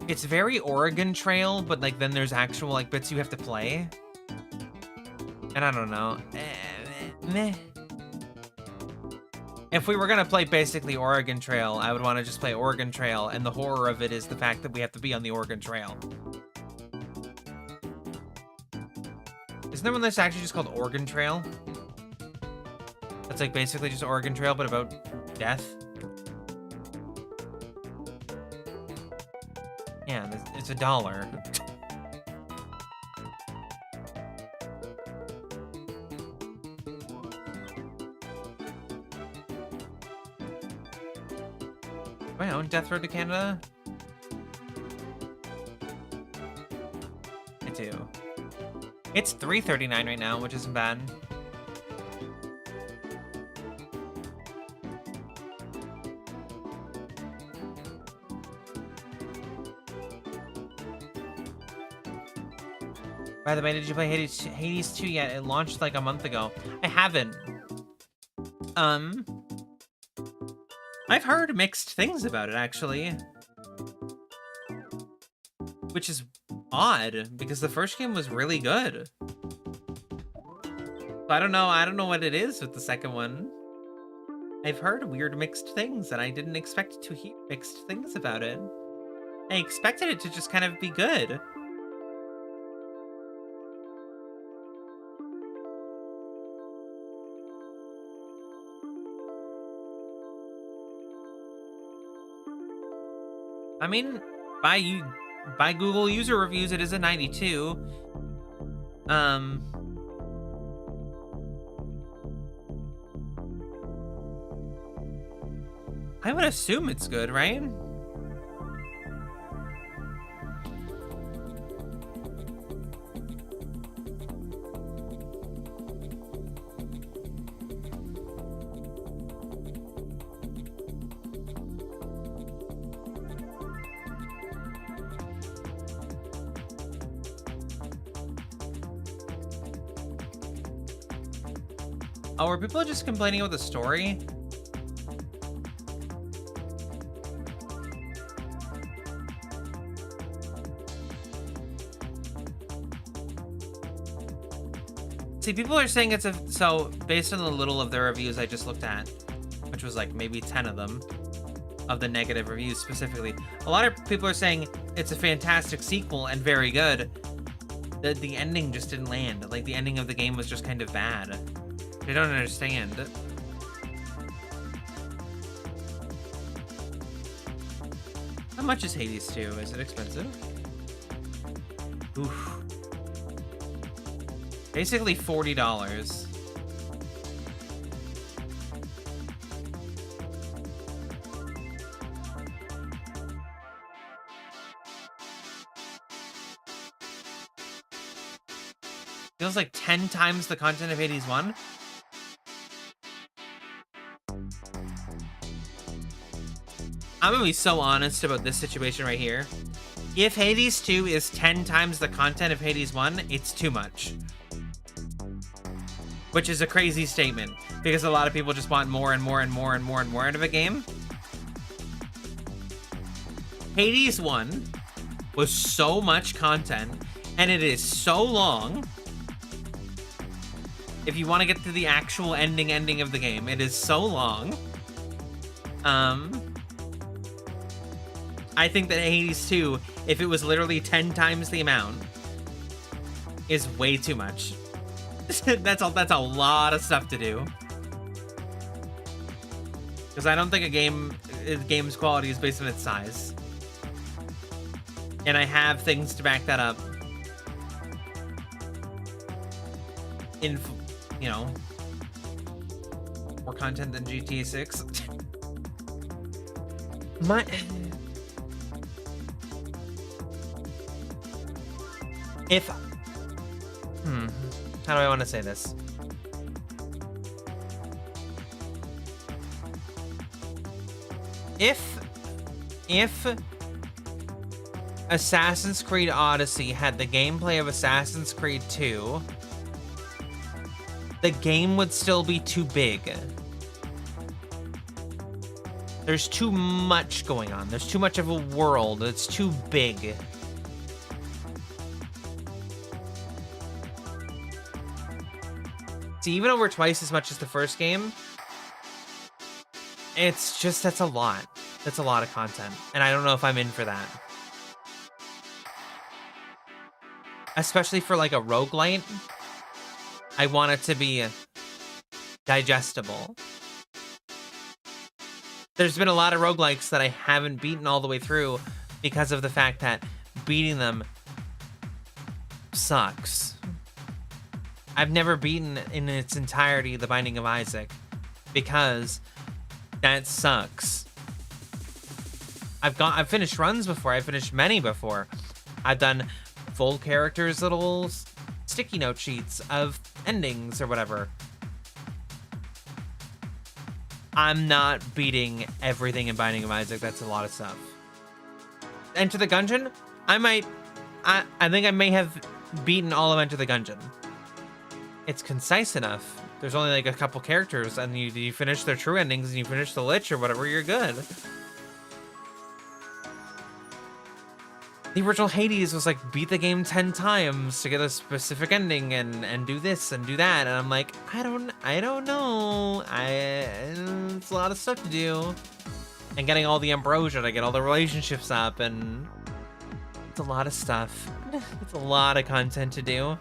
It's very Oregon Trail, but like then there's actual like bits you have to play. And I don't know. Meh. If we were gonna play basically Oregon Trail, I would want to just play Oregon Trail, and the horror of it is the fact that we have to be on the Oregon Trail. Isn't there one that's actually just called Oregon Trail? That's like basically just Oregon Trail, but about death. Yeah, it's $1. Do I own Death Road to Canada? I do. It's $3.39 right now, which isn't bad. By the way, did you play Hades 2 yet? It launched like a month ago. I haven't. I've heard mixed things about it, actually. Which is odd, because the first game was really good. I don't know what it is with the second one. I've heard weird mixed things, and I didn't expect to hear mixed things about it. I expected it to just kind of be good. I mean, by Google user reviews, it is a 92. I would assume it's good, right? Oh, are people just complaining about the story? See, people are saying it's so based on the little of the reviews I just looked at, which was like maybe 10 of them, of the negative reviews specifically, a lot of people are saying it's a fantastic sequel and very good. The ending just didn't land. Like, the ending of the game was just kind of bad. I don't understand. How much is Hades 2? Is it expensive? Oof. Basically $40. Feels like 10 times the content of Hades 1. I'm gonna be so honest about this situation right here. If Hades 2 is 10 times the content of Hades 1, it's too much. Which is a crazy statement, because a lot of people just want more and more and more and more and more out of a game. Hades 1 was so much content, and it is so long. If you want to get to the actual ending of the game, it is so long. I think that Hades 2, if it was literally 10 times the amount, is way too much. That's a lot of stuff to do. Because I don't think a game's quality is based on its size. And I have things to back that up. In, you know, more content than GTA 6. How do I want to say this? If Assassin's Creed Odyssey had the gameplay of Assassin's Creed 2, the game would still be too big. There's too much going on. There's too much of a world. It's too big. See, even over twice as much as the first game, it's just, that's a lot. That's a lot of content. And I don't know if I'm in for that. Especially for like a roguelite. I want it to be digestible. There's been a lot of roguelikes that I haven't beaten all the way through because of the fact that beating them sucks. I've never beaten in its entirety The Binding of Isaac because that sucks. I've finished runs before. I've finished many before. I've done full characters' little sticky note sheets of endings or whatever. I'm not beating everything in Binding of Isaac. That's a lot of stuff. Enter the Gungeon? I think I may have beaten all of Enter the Gungeon. It's concise enough. There's only like a couple characters, and you finish their true endings, and you finish the Lich or whatever, you're good. The original Hades was like, beat the game 10 times to get a specific ending and do this and do that. And I'm like, I don't know. It's a lot of stuff to do. And getting all the ambrosia to get all the relationships up, and it's a lot of stuff. It's a lot of content to do.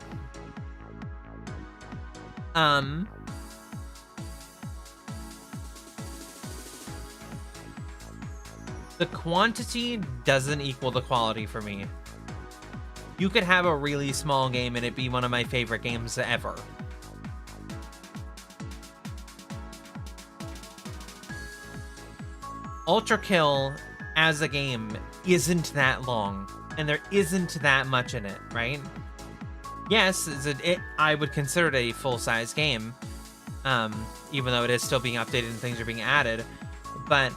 The quantity doesn't equal the quality for me. You could have a really small game and it be one of my favorite games ever. Ultra Kill as a game isn't that long, and there isn't that much in it, right? Yes, I would consider it a full-size game, even though it is still being updated and things are being added, but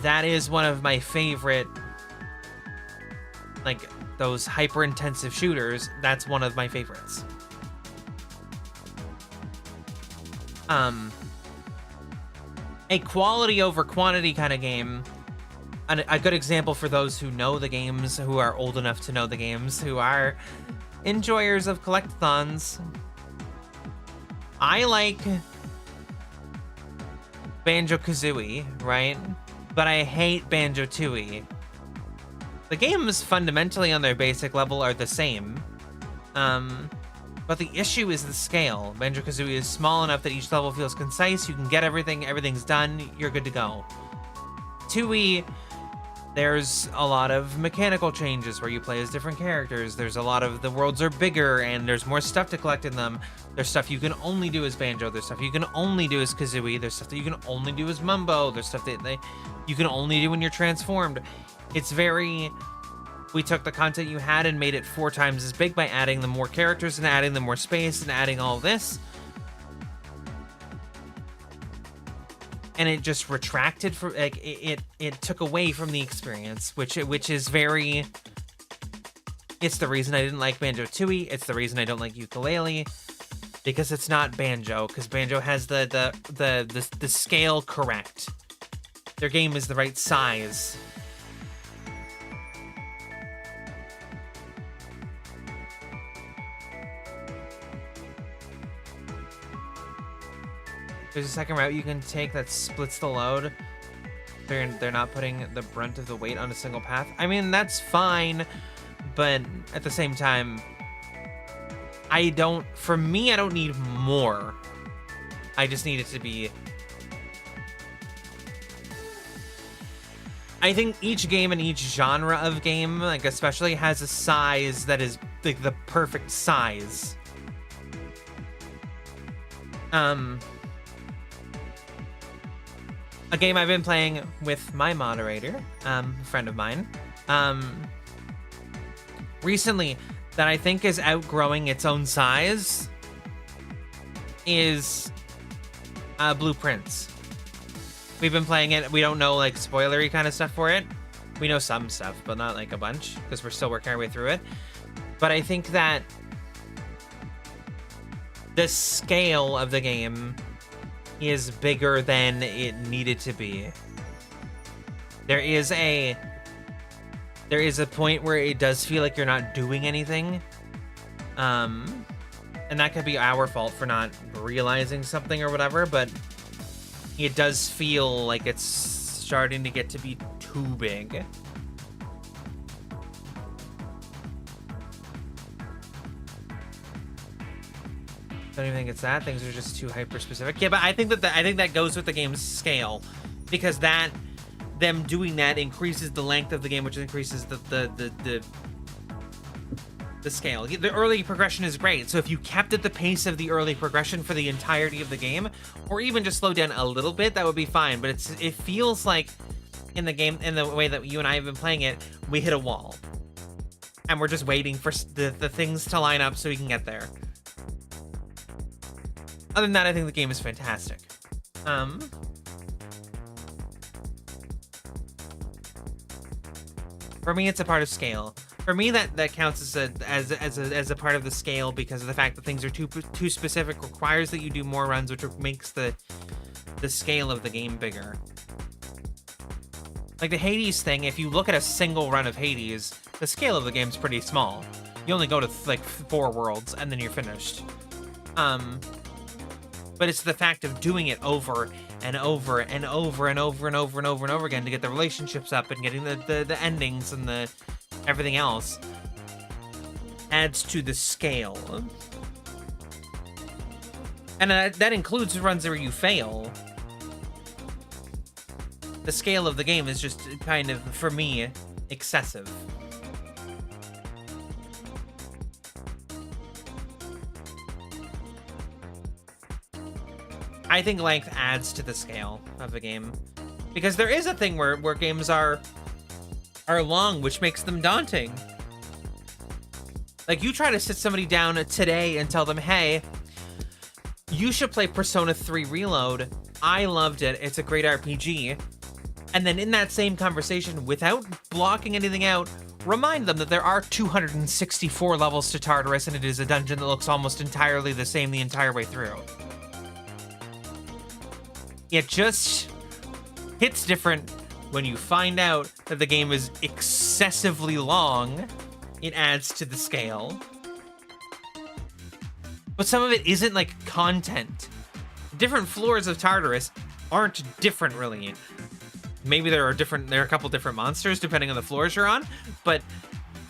that is one of my favorite, like, those hyper-intensive shooters. That's one of my favorites. a quality over quantity kind of game. And a good example for those who know the games, who are old enough to know the games, who are enjoyers of collectathons. I like Banjo-Kazooie, right? But I hate Banjo-Tooie. The games fundamentally on their basic level are the same. But the issue is the scale. Banjo-Kazooie is small enough that each level feels concise. You can get everything, everything's done, you're good to go. Tooie, there's a lot of mechanical changes where you play as different characters. There's a lot of, the worlds are bigger and there's more stuff to collect in them. There's stuff you can only do as Banjo. There's stuff you can only do as Kazooie. There's stuff that you can only do as Mumbo. There's stuff that you can only do when you're transformed. It's very, we took the content you had and made it 4 times as big by adding the more characters and adding the more space and adding all this. And it just retracted for, like, it took away from the experience, which is very, it's the reason I didn't like Banjo-Tooie. It's the reason I don't like Yooka-Laylee, because it's not Banjo, because Banjo has the scale correct. Their game is the right size. There's a second route you can take that splits the load. They're not putting the brunt of the weight on a single path. I mean, that's fine, but at the same time, for me, I don't need more. I just need it to be, I think each game and each genre of game, like especially, has a size that is like the perfect size. A game I've been playing with my moderator, a friend of mine, recently, that I think is outgrowing its own size, is Blueprints. We've been playing it. We don't know, like, spoilery kind of stuff for it. We know some stuff, but not, like, a bunch, because we're still working our way through it. But I think that the scale of the game is bigger than it needed to be. There is a point where it does feel like you're not doing anything. And that could be our fault for not realizing something or whatever, but it does feel like it's starting to get to be too big. I don't even think it's that. Things are just too hyper specific. Yeah, but I think that goes with the game's scale, because them doing that increases the length of the game, which increases the scale. The early progression is great, so if you kept at the pace of the early progression for the entirety of the game, or even just slow down a little bit, that would be fine. But it feels like in the game, in the way that you and I have been playing it, we hit a wall, and we're just waiting for the things to line up so we can get there. Other than that, I think the game is fantastic. For me, it's a part of scale. For me, that counts as a part of the scale, because of the fact that things are too specific, requires that you do more runs, which makes the scale of the game bigger. Like the Hades thing, if you look at a single run of Hades, the scale of the game's pretty small. You only go to like 4 worlds and then you're finished. But it's the fact of doing it over and over and over and over and over and over and over again to get the relationships up and getting the endings and the everything else adds to the scale. And that includes runs where you fail. The scale of the game is just kind of, for me, excessive. I think length adds to the scale of a game, because there is a thing where games are long, which makes them daunting. Like, you try to sit somebody down today and tell them, hey, you should play Persona 3 Reload. I loved it. It's a great RPG. And then in that same conversation, without blocking anything out, remind them that there are 264 levels to Tartarus, and it is a dungeon that looks almost entirely the same the entire way through. It just hits different when you find out that the game is excessively long. It adds to the scale. But some of it isn't like content. Different floors of Tartarus aren't different really. Maybe there are a couple different monsters depending on the floors you're on, but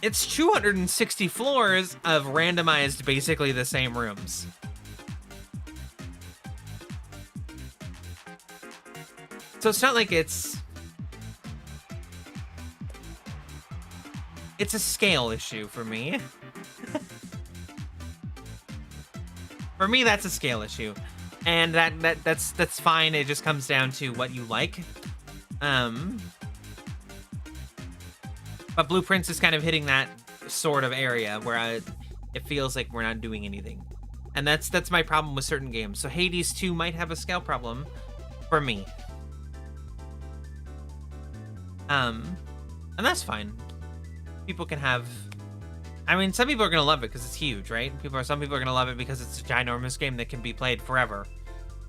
it's 260 floors of randomized basically the same rooms. So it's not like it's a scale issue for me. For me, that's a scale issue. And that's fine. It just comes down to what you like. But Blueprints is kind of hitting that sort of area where it feels like we're not doing anything. And that's my problem with certain games. So Hades 2 might have a scale problem for me. And that's fine. People can have... I mean, some people are going to love it because it's huge, right? Some people are going to love it because it's a ginormous game that can be played forever.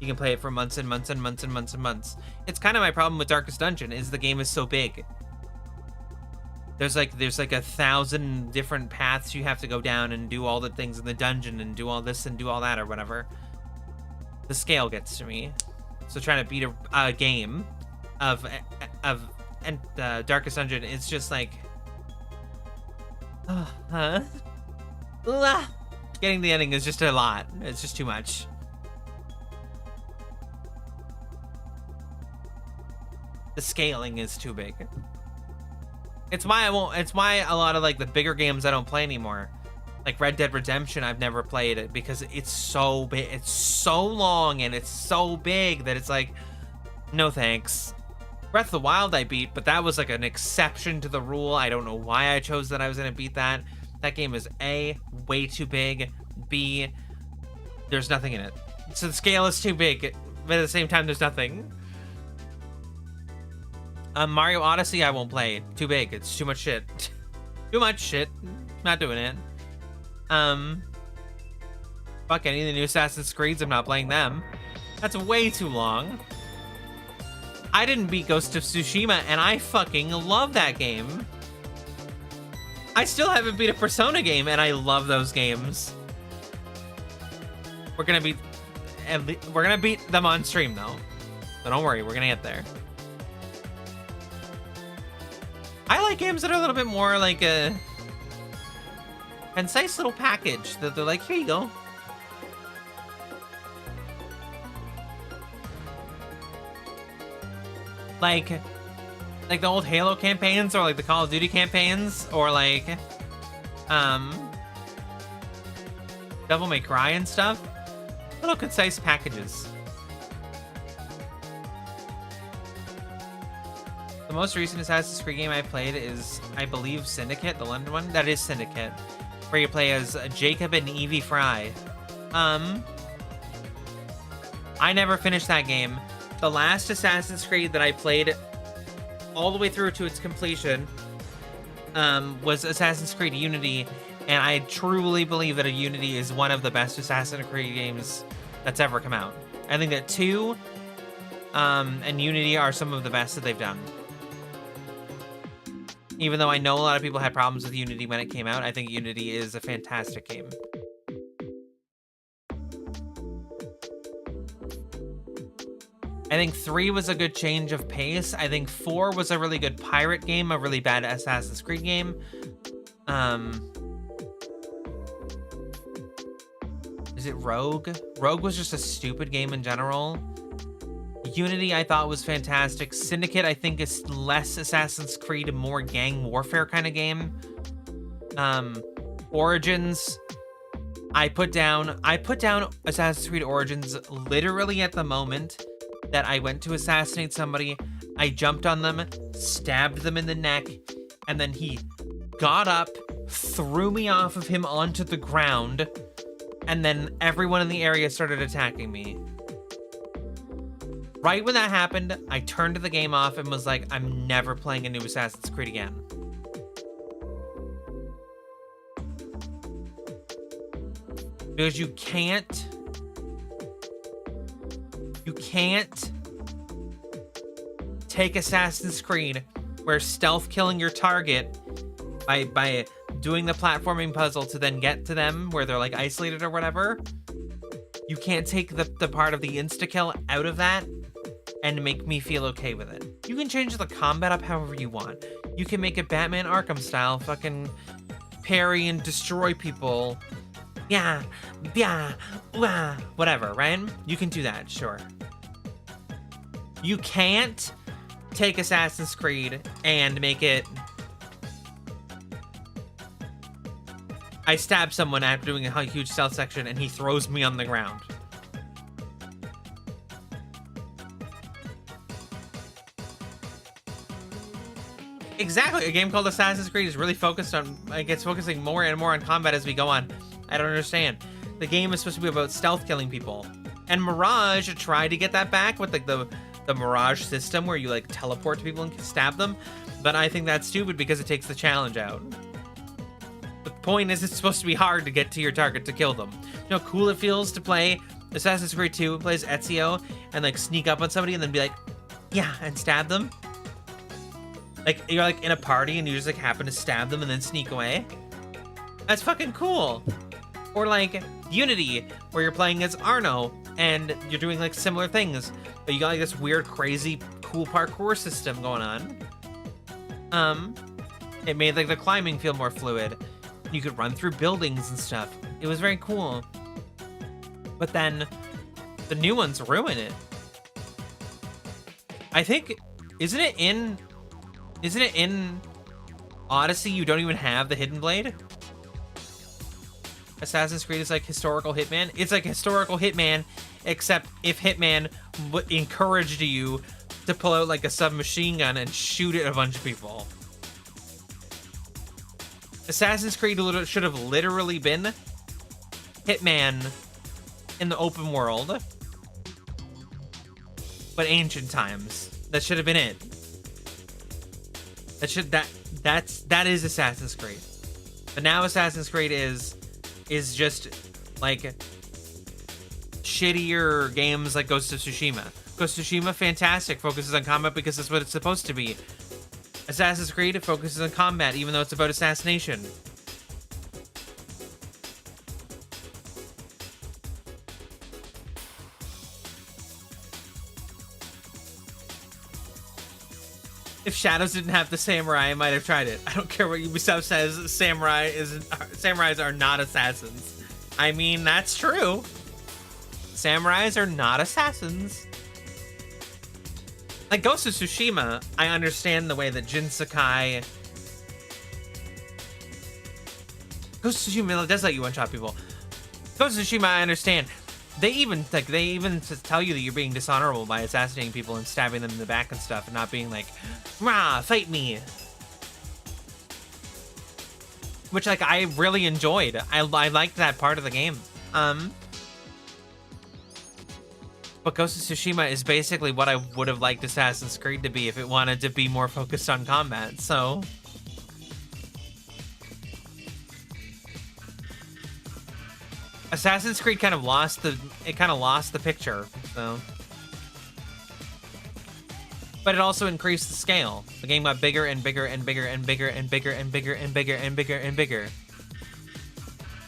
You can play it for months and months and months and months and months. It's kind of my problem with Darkest Dungeon, is the game is so big. There's like 1,000 different paths you have to go down and do all the things in the dungeon and do all this and do all that or whatever. The scale gets to me. So trying to beat a game of Darkest Dungeon, it's just like... Getting the ending is just a lot. It's just too much. The scaling is too big. It's why a lot of like the bigger games I don't play anymore. Like Red Dead Redemption, I've never played it because it's so big, it's so long, and it's so big that it's like, no thanks. Breath of the Wild I beat, but that was like an exception to the rule. I don't know why I chose that I was gonna beat that. That game is A, way too big, B, there's nothing in it. So the scale is too big, but at the same time there's nothing. Mario Odyssey I won't play. Too big, it's too much shit. Too much shit. Not doing it. Fuck any of the new Assassin's Creeds, I'm not playing them. That's way too long. I didn't beat Ghost of Tsushima, and I fucking love that game. I still haven't beat a Persona game, and I love those games. We're gonna beat them on stream, though. So don't worry, we're gonna get there. I like games that are a little bit more like a concise little package that they're like, here you go. Like the old Halo campaigns, or like the Call of Duty campaigns, or like Devil May Cry and stuff. Little concise packages. The most recent Assassin's Creed game I played is, I believe, Syndicate, the London one. That is Syndicate, where you play as Jacob and Evie Fry. I never finished that game. The last Assassin's Creed that I played all the way through to its completion was Assassin's Creed Unity, and I truly believe that Unity is one of the best Assassin's Creed games that's ever come out. I think that 2 and Unity are some of the best that they've done. Even though I know a lot of people had problems with Unity when it came out, I think Unity is a fantastic game. I think 3 was a good change of pace. I think 4 was a really good pirate game, a really bad Assassin's Creed game. Is it Rogue? Rogue was just a stupid game in general. Unity I thought was fantastic. Syndicate I think is less Assassin's Creed and more gang warfare kind of game. Origins, I put down Assassin's Creed Origins literally at the moment that I went to assassinate somebody. I jumped on them, stabbed them in the neck, and then he got up, threw me off of him onto the ground, and then everyone in the area started attacking me. Right when that happened, I turned the game off and was like, I'm never playing a new Assassin's Creed again. Because you can't take Assassin's Creed, where stealth killing your target by doing the platforming puzzle to then get to them where they're like isolated or whatever. You can't take the part of the insta-kill out of that and make me feel okay with it. You can change the combat up however you want. You can make it Batman Arkham style, fucking parry and destroy people. Yeah, whatever, right? You can do that, sure. You can't take Assassin's Creed and make it... I stab someone after doing a huge stealth section and he throws me on the ground. Exactly, a game called Assassin's Creed is really focused on, like, it's focusing more and more on combat as we go on. I don't understand. The game is supposed to be about stealth killing people. And Mirage tried to get that back with like the Mirage system where you like teleport to people and stab them. But I think that's stupid because it takes the challenge out. The point is it's supposed to be hard to get to your target to kill them. You know how cool it feels to play Assassin's Creed 2, plays Ezio, and like sneak up on somebody and then be like, yeah, and stab them? Like, you're like in a party and you just like happen to stab them and then sneak away. That's fucking cool. Or like Unity, where you're playing as Arno and you're doing like similar things, but you got like this weird, crazy, cool parkour system going on. It made like the climbing feel more fluid. You could run through buildings and stuff. It was very cool. But then the new ones ruin it. I think, isn't it in Odyssey you don't even have the Hidden Blade? Assassin's Creed is like historical Hitman. It's like historical Hitman, except if Hitman encouraged you to pull out like a submachine gun and shoot at a bunch of people. Assassin's Creed should have literally been Hitman in the open world, but ancient times. That should have been it. That is Assassin's Creed. But now Assassin's Creed is just like shittier games like Ghost of Tsushima. Ghost of Tsushima, fantastic, focuses on combat because that's what it's supposed to be. Assassin's Creed focuses on combat even though it's about assassination. If Shadows didn't have the samurai, I might have tried it. I don't care what Ubisoft says, samurais are not assassins. I mean, that's true. Samurais are not assassins. Like Ghost of Tsushima, I understand the way that Jin Sakai... Ghost of Tsushima does let you one-shot people. Ghost of Tsushima, I understand. They even tell you that you're being dishonorable by assassinating people and stabbing them in the back and stuff, and not being like, rah, fight me. Which, like, I really enjoyed. I liked that part of the game. But Ghost of Tsushima is basically what I would have liked Assassin's Creed to be if it wanted to be more focused on combat, so... Assassin's Creed kind of lost the picture, so. But it also increased the scale. The game got bigger and bigger and bigger and bigger and bigger and bigger and bigger and bigger and bigger.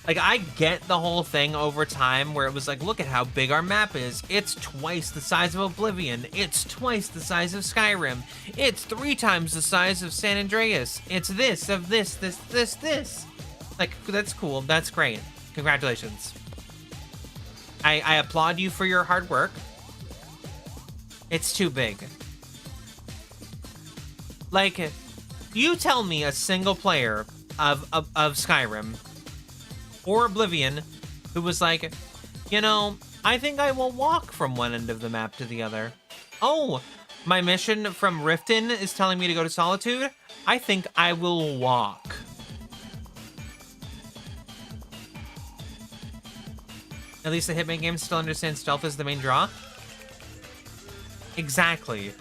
Like, I get the whole thing over time where it was like, look at how big our map is. It's twice the size of Oblivion. It's twice the size of Skyrim. It's 3 times the size of San Andreas. It's this, of this, this. Like, that's cool. That's great. Congratulations. I applaud you for your hard work. It's too big. Like, you tell me a single player of Skyrim or Oblivion who was like, you know, I think I will walk from one end of the map to the other. Oh, my mission from Riften is telling me to go to Solitude. I think I will walk. At least the Hitman games still understand stealth is the main draw. Exactly.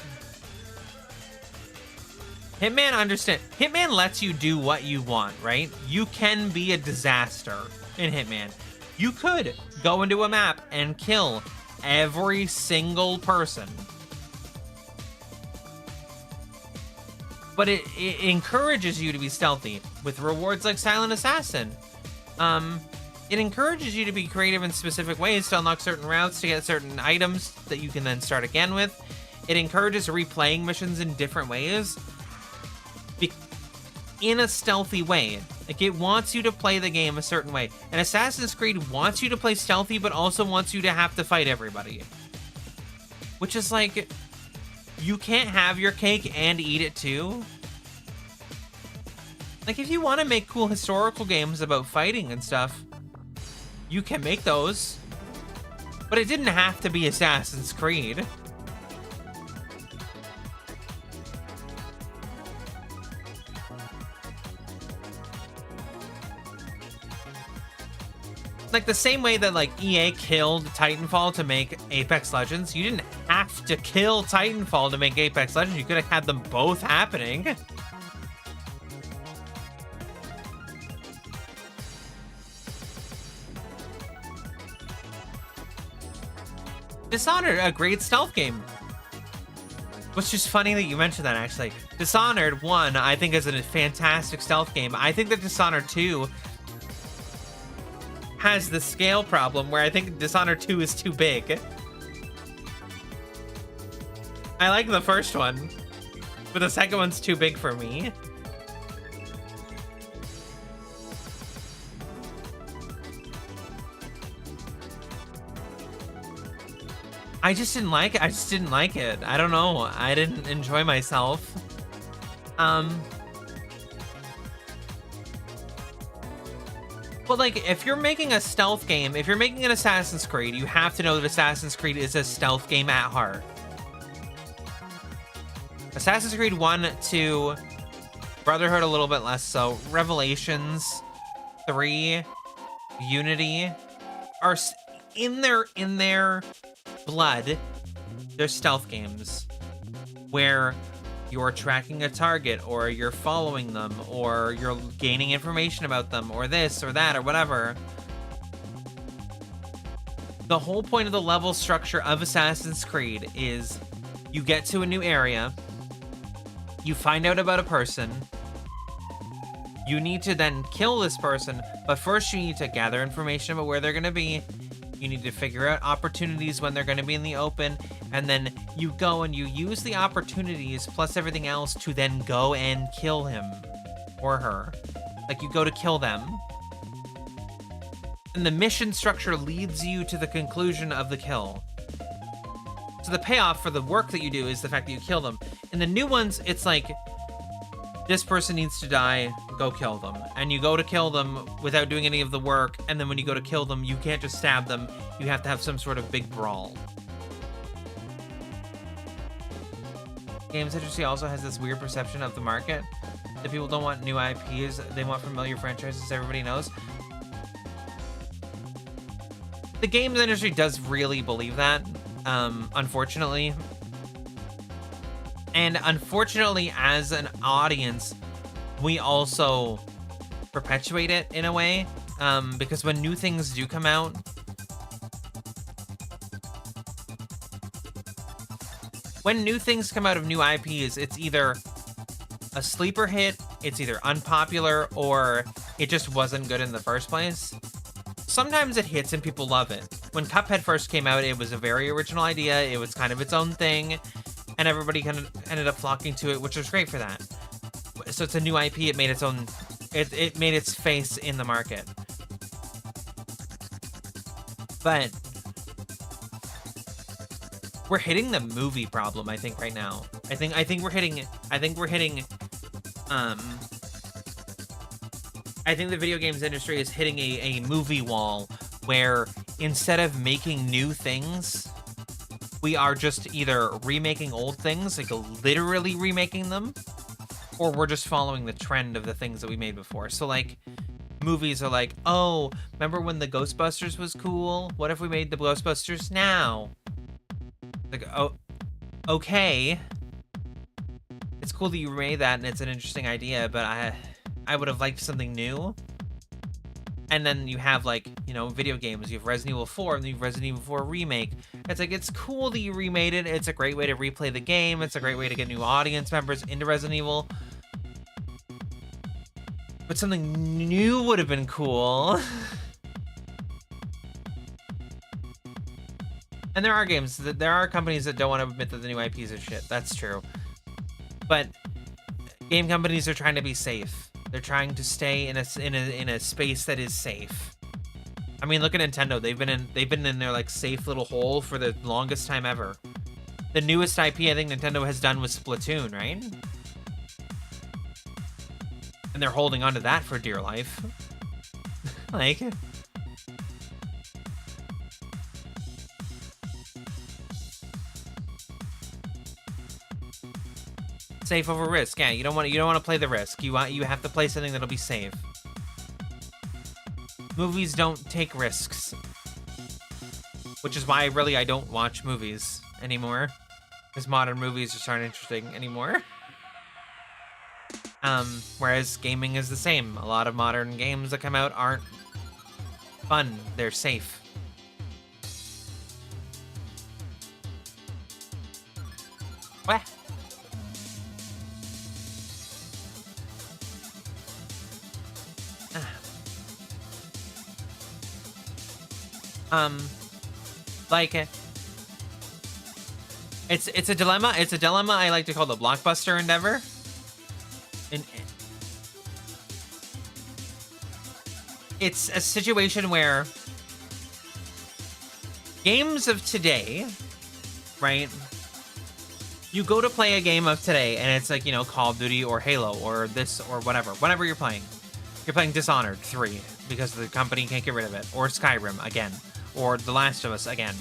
Hitman lets you do what you want, right? You can be a disaster in Hitman. You could go into a map and kill every single person. but it encourages you to be stealthy with rewards like Silent Assassin. It encourages you to be creative in specific ways to unlock certain routes, to get certain items that you can then start again with. It encourages replaying missions in different ways in a stealthy way. Like, it wants you to play the game a certain way. And Assassin's Creed wants you to play stealthy, but also wants you to have to fight everybody. Which is like, you can't have your cake and eat it too. Like, if you want to make cool historical games about fighting and stuff, you can make those. But it didn't have to be Assassin's Creed. Like, the same way that, like, EA killed Titanfall to make Apex Legends, you didn't have to kill Titanfall to make Apex Legends. You could have had them both happening. Dishonored, a great stealth game. Which is funny that you mentioned that, actually. Dishonored 1, I think, is a fantastic stealth game. I think that Dishonored 2 has the scale problem where I think Dishonored 2 is too big. I like the first one, but the second one's too big for me. I just didn't like it. I don't know. I didn't enjoy myself. But, like, if you're making a stealth game, if you're making an Assassin's Creed, you have to know that Assassin's Creed is a stealth game at heart. Assassin's Creed 1, 2, Brotherhood a little bit less so, Revelations, 3, Unity are in their blood. They're stealth games where you're tracking a target, or you're following them, or you're gaining information about them, or this or that or whatever. The whole point of the level structure of Assassin's Creed is you get to a new area, you find out about a person, you need to then kill this person, but first you need to gather information about where they're going to be. You need to figure out opportunities when they're going to be in the open, and then you go and you use the opportunities plus everything else to then go and kill him or her. Like, you go to kill them. And the mission structure leads you to the conclusion of the kill. So the payoff for the work that you do is the fact that you kill them. In the new ones, it's like, this person needs to die, go kill them. And you go to kill them without doing any of the work, and then when you go to kill them, you can't just stab them, you have to have some sort of big brawl. Games industry also has this weird perception of the market that people don't want new IPs, they want familiar franchises everybody knows. The games industry does really believe that, unfortunately. And unfortunately, as an audience, we also perpetuate it in a way, because when new things do come out, when new things come out of new IPs, it's either a sleeper hit, it's either unpopular, or it just wasn't good in the first place. Sometimes it hits and people love it. When Cuphead first came out, it was a very original idea, it was kind of its own thing, and everybody kind of ended up flocking to it, which was great for that. So it's a new IP, it made its own, it made its face in the market. But we're hitting the movie problem, I think, right now. I think we're hitting I think the video games industry is hitting a movie wall where instead of making new things, we are just either remaking old things, like literally remaking them, or we're just following the trend of the things that we made before. So, like, movies are like, oh, remember when the Ghostbusters was cool? What if we made the Ghostbusters now? Like, oh, okay. It's cool that you made that, and it's an interesting idea, but I would have liked something new. And then you have, like, you know, video games. You have Resident Evil 4, and you have Resident Evil 4 Remake. It's like, it's cool that you remade it. It's a great way to replay the game. It's a great way to get new audience members into Resident Evil. But something new would have been cool. And there are games, there are companies that don't want to admit that the new IPs are shit. That's true. But game companies are trying to be safe. They're trying to stay in a space that is safe. I mean, look at Nintendo. They've been in their like safe little hole for the longest time ever. The newest IP I think Nintendo has done was Splatoon, right? And they're holding on to that for dear life. Like, safe over risk. Yeah, you don't want to play the risk. You have to play something that'll be safe. Movies don't take risks, which is why really I don't watch movies anymore, because modern movies just aren't interesting anymore. Whereas gaming is the same. A lot of modern games that come out aren't fun. They're safe. What? Like, it's a dilemma. It's a dilemma I like to call the blockbuster endeavor. It's a situation where games of today, right? You go to play a game of today, and it's like, you know, Call of Duty or Halo or this or whatever you're playing. You're playing Dishonored 3 because the company can't get rid of it, or Skyrim again, or The Last of Us again.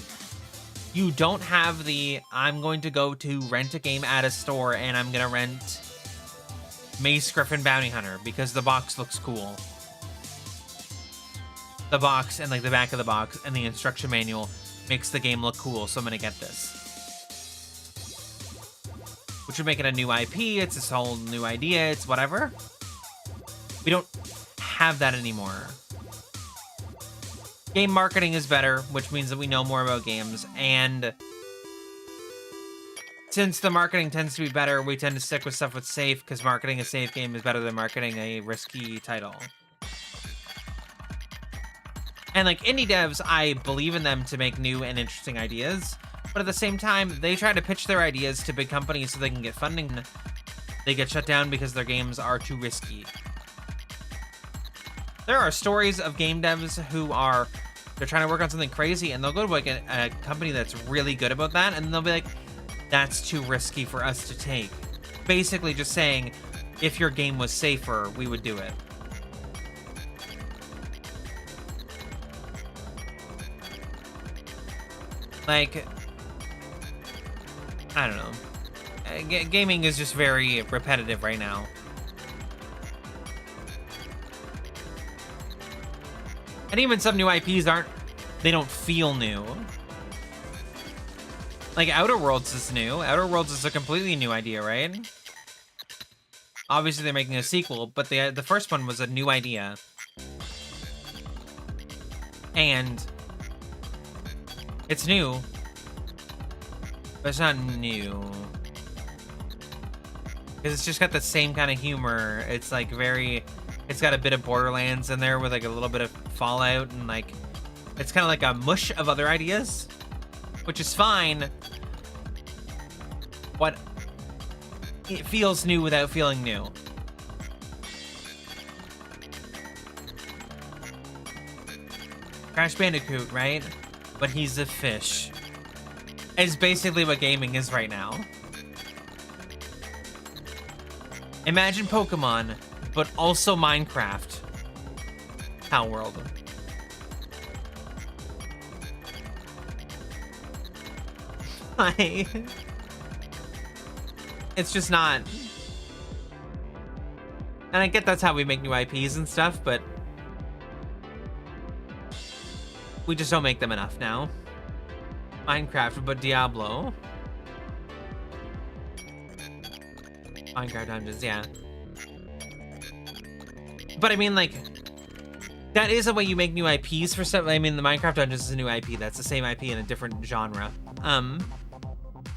You don't have the, I'm going to go to rent a game at a store and I'm going to rent Mace Griffin Bounty Hunter because the box looks cool. The box and like the back of the box and the instruction manual makes the game look cool, so I'm going to get this. Which would make it a new IP, it's this whole new idea, it's whatever. We don't have that anymore. Game marketing is better, which means that we know more about games, and since the marketing tends to be better, we tend to stick with stuff that's safe, because marketing a safe game is better than marketing a risky title. And like indie devs, I believe in them to make new and interesting ideas, but at the same time, they try to pitch their ideas to big companies so they can get funding. They get shut down because their games are too risky. There are stories of game devs who are, they're trying to work on something crazy and they'll go to like a company that's really good about that and they'll be like, that's too risky for us to take. Basically just saying, if your game was safer, we would do it. Like, I don't know. Gaming is just very repetitive right now. And even some new IPs they don't feel new. Like Outer Worlds is new. Outer Worlds is a completely new idea, right? Obviously they're making a sequel, but the first one was a new idea. And it's new, but it's not new. Because it's just got the same kind of humor. It's like it's got a bit of Borderlands in there with like a little bit of Fallout and like, it's kind of like a mush of other ideas, which is fine. But it feels new without feeling new. Crash Bandicoot, right? But he's a fish. It's basically what gaming is right now. Imagine Pokemon, but also Minecraft. Pal World. It's just not. And I get that's how we make new IPs and stuff, but we just don't make them enough now. Minecraft, but Diablo. Minecraft Dungeons, yeah. But I mean, like, that is a way you make new IPs for stuff. I mean, the Minecraft Dungeons is a new IP. That's the same IP in a different genre.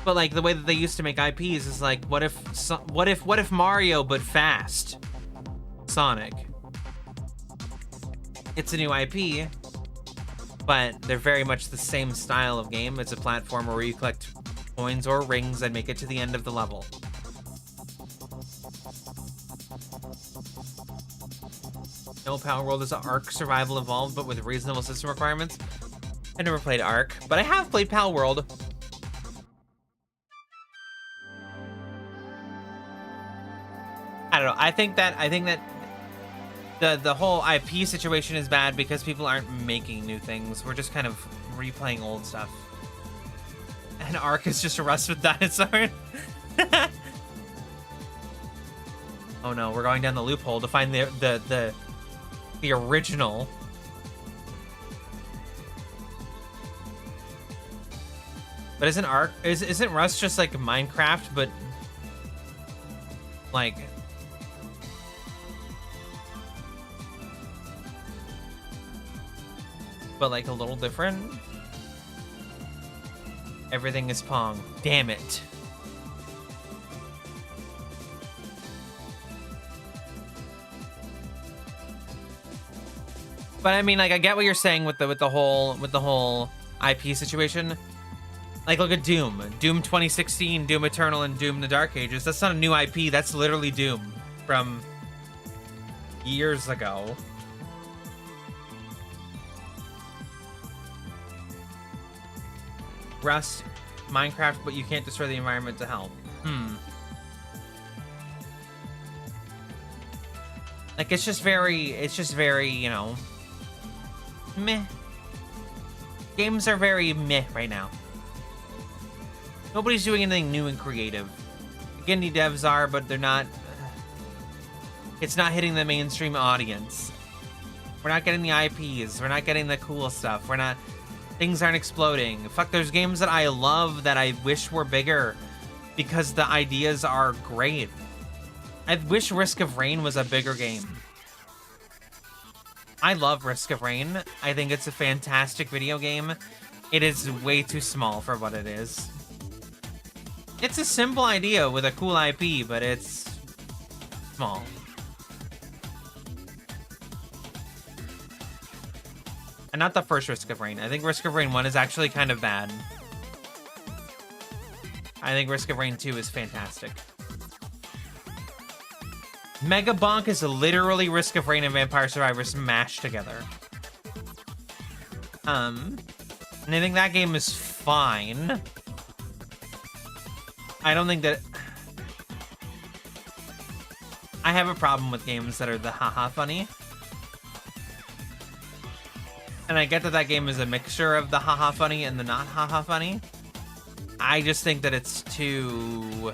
But like the way that they used to make IPs is like, what if Mario but fast? Sonic. It's a new IP, but they're very much the same style of game. It's a platformer where you collect coins or rings and make it to the end of the level. No, Power World is an Ark survival evolved, but with reasonable system requirements. I never played Ark, but I have played Power World. I don't know. I think that the whole IP situation is bad because people aren't making new things. We're just kind of replaying old stuff. And Ark is just a Rust with dinosaurs. Oh no, we're going down the loophole to find the original. But isn't Rust just like Minecraft, but like a little different? Everything is Pong. Damn it. But I mean, like, I get what you're saying with the whole IP situation. Like, look at Doom. Doom 2016, Doom Eternal, and Doom the Dark Ages. That's not a new IP. That's literally Doom from years ago. Rust, Minecraft, but you can't destroy the environment to help. Like, it's just very, you know, meh. Games are very meh right now. Nobody's doing anything new and creative. Indie devs are, but they're not. It's not hitting the mainstream audience. We're not getting the IPs. We're not getting the cool stuff. We're not. Things aren't exploding. Fuck, there's games that I love that I wish were bigger because the ideas are great. I wish Risk of Rain was a bigger game. I love Risk of Rain. I think it's a fantastic video game. It is way too small for what it is. It's a simple idea with a cool IP, but it's small. And not the first Risk of Rain. I think Risk of Rain 1 is actually kind of bad. I think Risk of Rain 2 is fantastic. Mega Bonk is literally Risk of Rain and Vampire Survivors mashed together. And I think that game is fine. I don't think that... I have a problem with games that are the haha funny. And I get that that game is a mixture of the haha funny and the not haha funny. I just think that it's too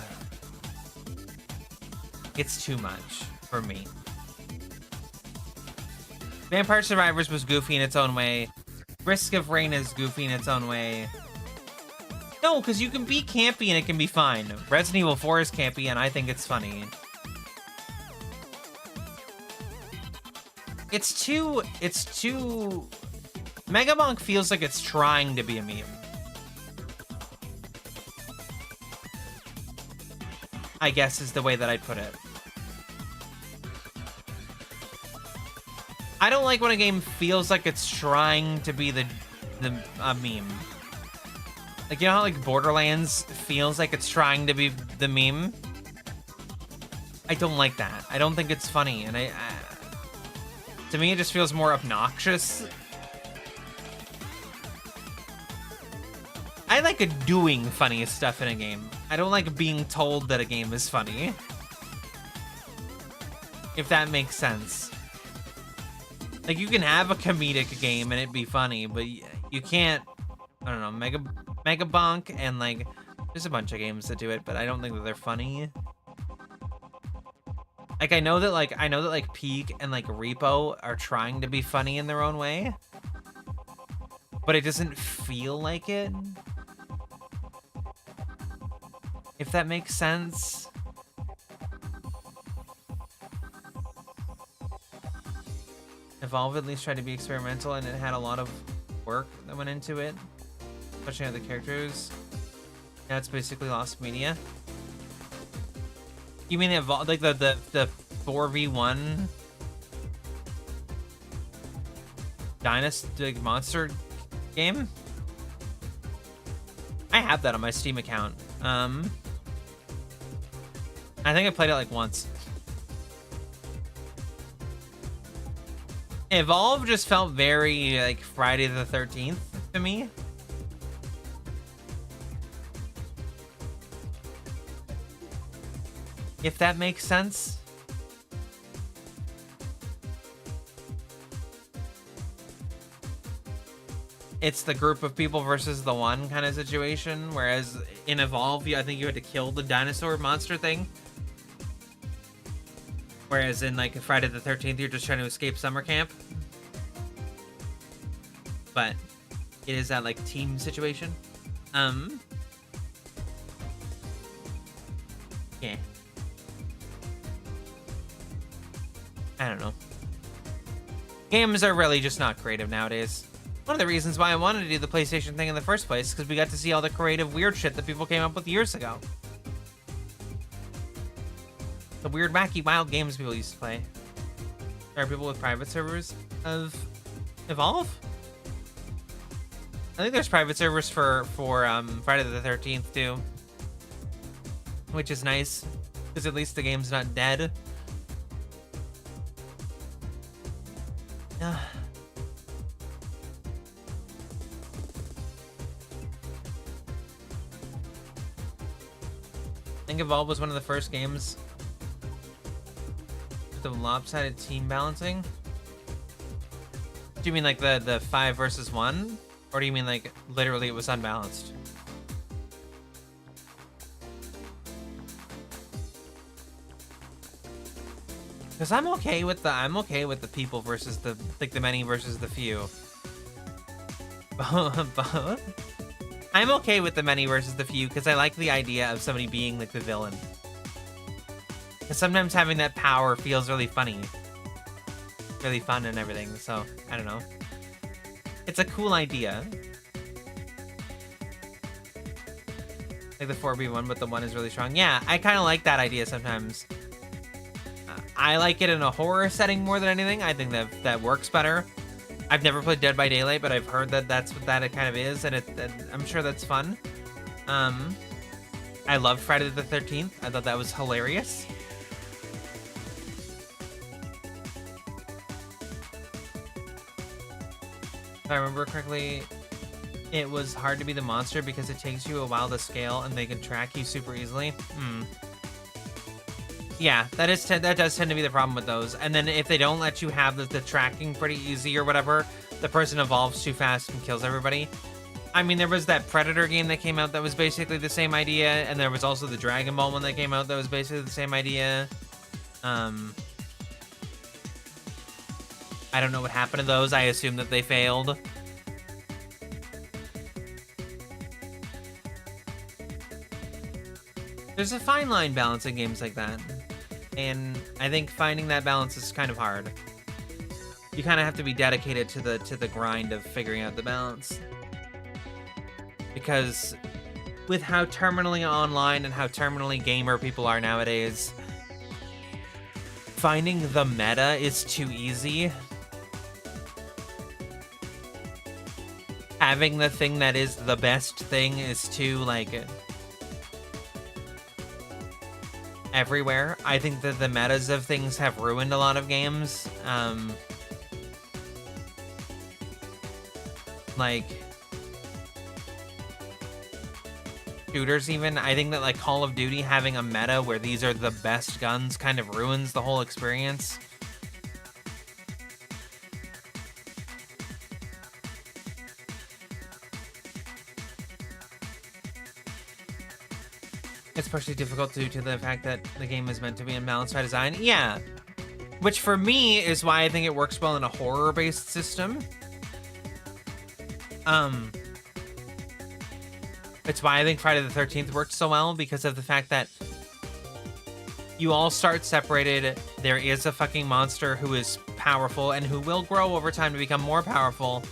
much for me. Vampire Survivors was goofy in its own way. Risk of Rain is goofy in its own way. No, because you can be campy and it can be fine. Resident Evil 4 is campy and I think it's funny. It's too... Mega Bonk feels like it's trying to be a meme. I guess is the way that I'd put it. I don't like when a game feels like it's trying to be a meme. Like, you know how like Borderlands feels like it's trying to be the meme? I don't like that. I don't think it's funny, and to me it just feels more obnoxious. I like doing funny stuff in a game. I don't like being told that a game is funny. If that makes sense. Like, you can have a comedic game and it be funny, but you can't... I don't know, Mega Bonk and, like... There's a bunch of games that do it, but I don't think that they're funny. Like, I know that, like, Peak and, like, Repo are trying to be funny in their own way. But it doesn't feel like it. If that makes sense. Evolve at least tried to be experimental, and it had a lot of work that went into it. Especially on the characters. Now it's basically lost media. You mean Evolve, like the 4v1? Dynasty monster game. I have that on my Steam account. I think I played it like once. Evolve just felt very like Friday the 13th to me. If that makes sense. It's the group of people versus the one kind of situation, whereas in Evolve, I think you had to kill the dinosaur monster thing. Whereas in like Friday the 13th, you're just trying to escape summer camp. But it is that like team situation. Yeah. I don't know. Games are really just not creative nowadays. One of the reasons why I wanted to do the PlayStation thing in the first place, because we got to see all the creative weird shit that people came up with years ago. The weird, wacky, wild games people used to play. There are people with private servers of Evolve? I think there's private servers for Friday the 13th too. Which is nice, because at least the game's not dead. I think Evolve was one of the first games with the lopsided team balancing. Do you mean like the 5 versus 1? Or do you mean like literally it was unbalanced? Because I'm okay with the people versus the many versus the few. But I'm okay with the many versus the few because I like the idea of somebody being like the villain. Because sometimes having that power feels really funny. Really fun and everything, so I don't know. It's a cool idea. Like the 4v1, but the 1 is really strong. Yeah, I kind of like that idea sometimes. I like it in a horror setting more than anything. I think that works better. I've never played Dead by Daylight, but I've heard that that's what that it kind of is, and I'm sure that's fun. I loved Friday the 13th. I thought that was hilarious. If I remember correctly, it was hard to be the monster because it takes you a while to scale and they can track you super easily. Yeah, that does tend to be the problem with those. And then if they don't let you have the tracking pretty easy or whatever, the person evolves too fast and kills everybody. I mean, there was that Predator game that came out that was basically the same idea, and there was also the Dragon Ball one that came out that was basically the same idea. I don't know what happened to those. I assume that they failed. There's a fine line balancing games like that. And I think finding that balance is kind of hard. You kind of have to be dedicated to the grind of figuring out the balance. Because with how terminally online and how terminally gamer people are nowadays, finding the meta is too easy. Having the thing that is the best thing is too, like, everywhere. I think that the metas of things have ruined a lot of games. Like shooters even. I think that like Call of Duty having a meta where these are the best guns kind of ruins the whole experience. It's partially difficult due to the fact that the game is meant to be imbalanced by design. Yeah. Which for me is why I think it works well in a horror-based system. It's why I think Friday the 13th worked so well, because of the fact that you all start separated. There is a fucking monster who is powerful and who will grow over time to become more powerful.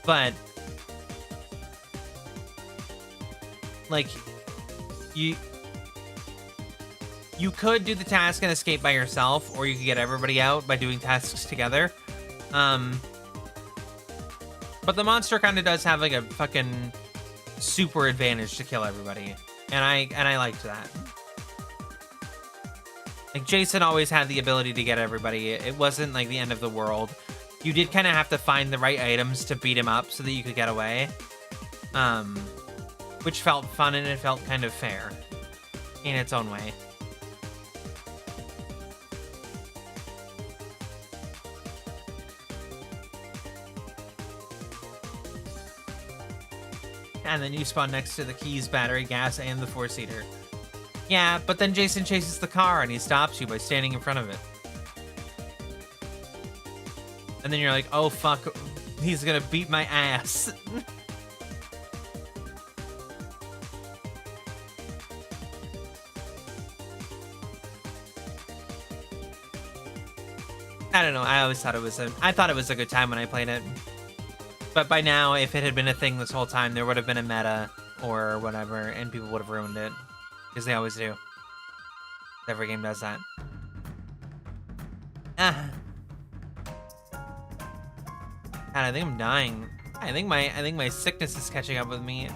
But like you could do the task and escape by yourself, or you could get everybody out by doing tasks together. But the monster kind of does have like a fucking super advantage to kill everybody. And I liked that. Like, Jason always had the ability to get everybody. It wasn't like the end of the world. You did kind of have to find the right items to beat him up so that you could get away. Which felt fun and it felt kind of fair in its own way. And then you spawn next to the keys, battery, gas, and the 4-seater. Yeah, but then Jason chases the car and he stops you by standing in front of it. And then you're like, oh fuck, he's gonna beat my ass. I don't know, I always thought I thought it was a good time when I played it. But by now, if it had been a thing this whole time, there would have been a meta or whatever, and people would have ruined it. Because they always do. Every game does that. God, I think I'm dying. I think my sickness is catching up with me.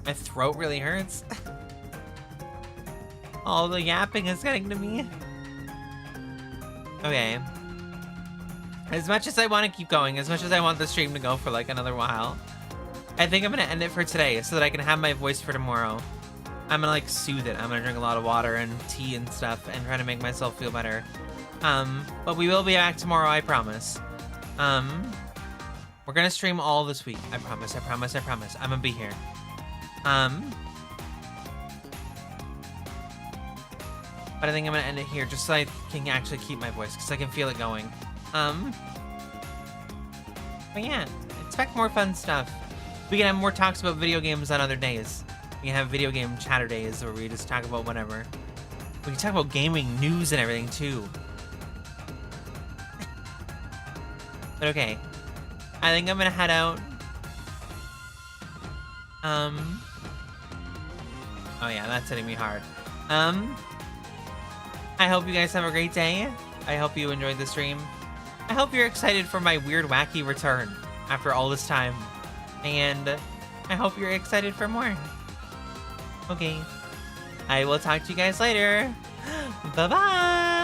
My throat really hurts. All the yapping is getting to me. Okay. As much as I want to keep going, as much as I want the stream to go for like another while, I think I'm gonna end it for today so that I can have my voice for tomorrow. I'm gonna like soothe it. I'm gonna drink a lot of water and tea and stuff and try to make myself feel better. But we will be back tomorrow, I promise. We're gonna stream all this week. I promise, I promise, I promise. I'm gonna be here. But I think I'm gonna end it here just so I can actually keep my voice because I can feel it going. But yeah, expect more fun stuff. We can have more talks about video games on other days. We can have video game chatter days where we just talk about whatever. We can talk about gaming news and everything too. But okay, I think I'm gonna head out. Oh yeah, that's hitting me hard. I hope you guys have a great day. I hope you enjoyed the stream. I hope you're excited for my weird, wacky return after all this time. And I hope you're excited for more. Okay. I will talk to you guys later. Bye-bye.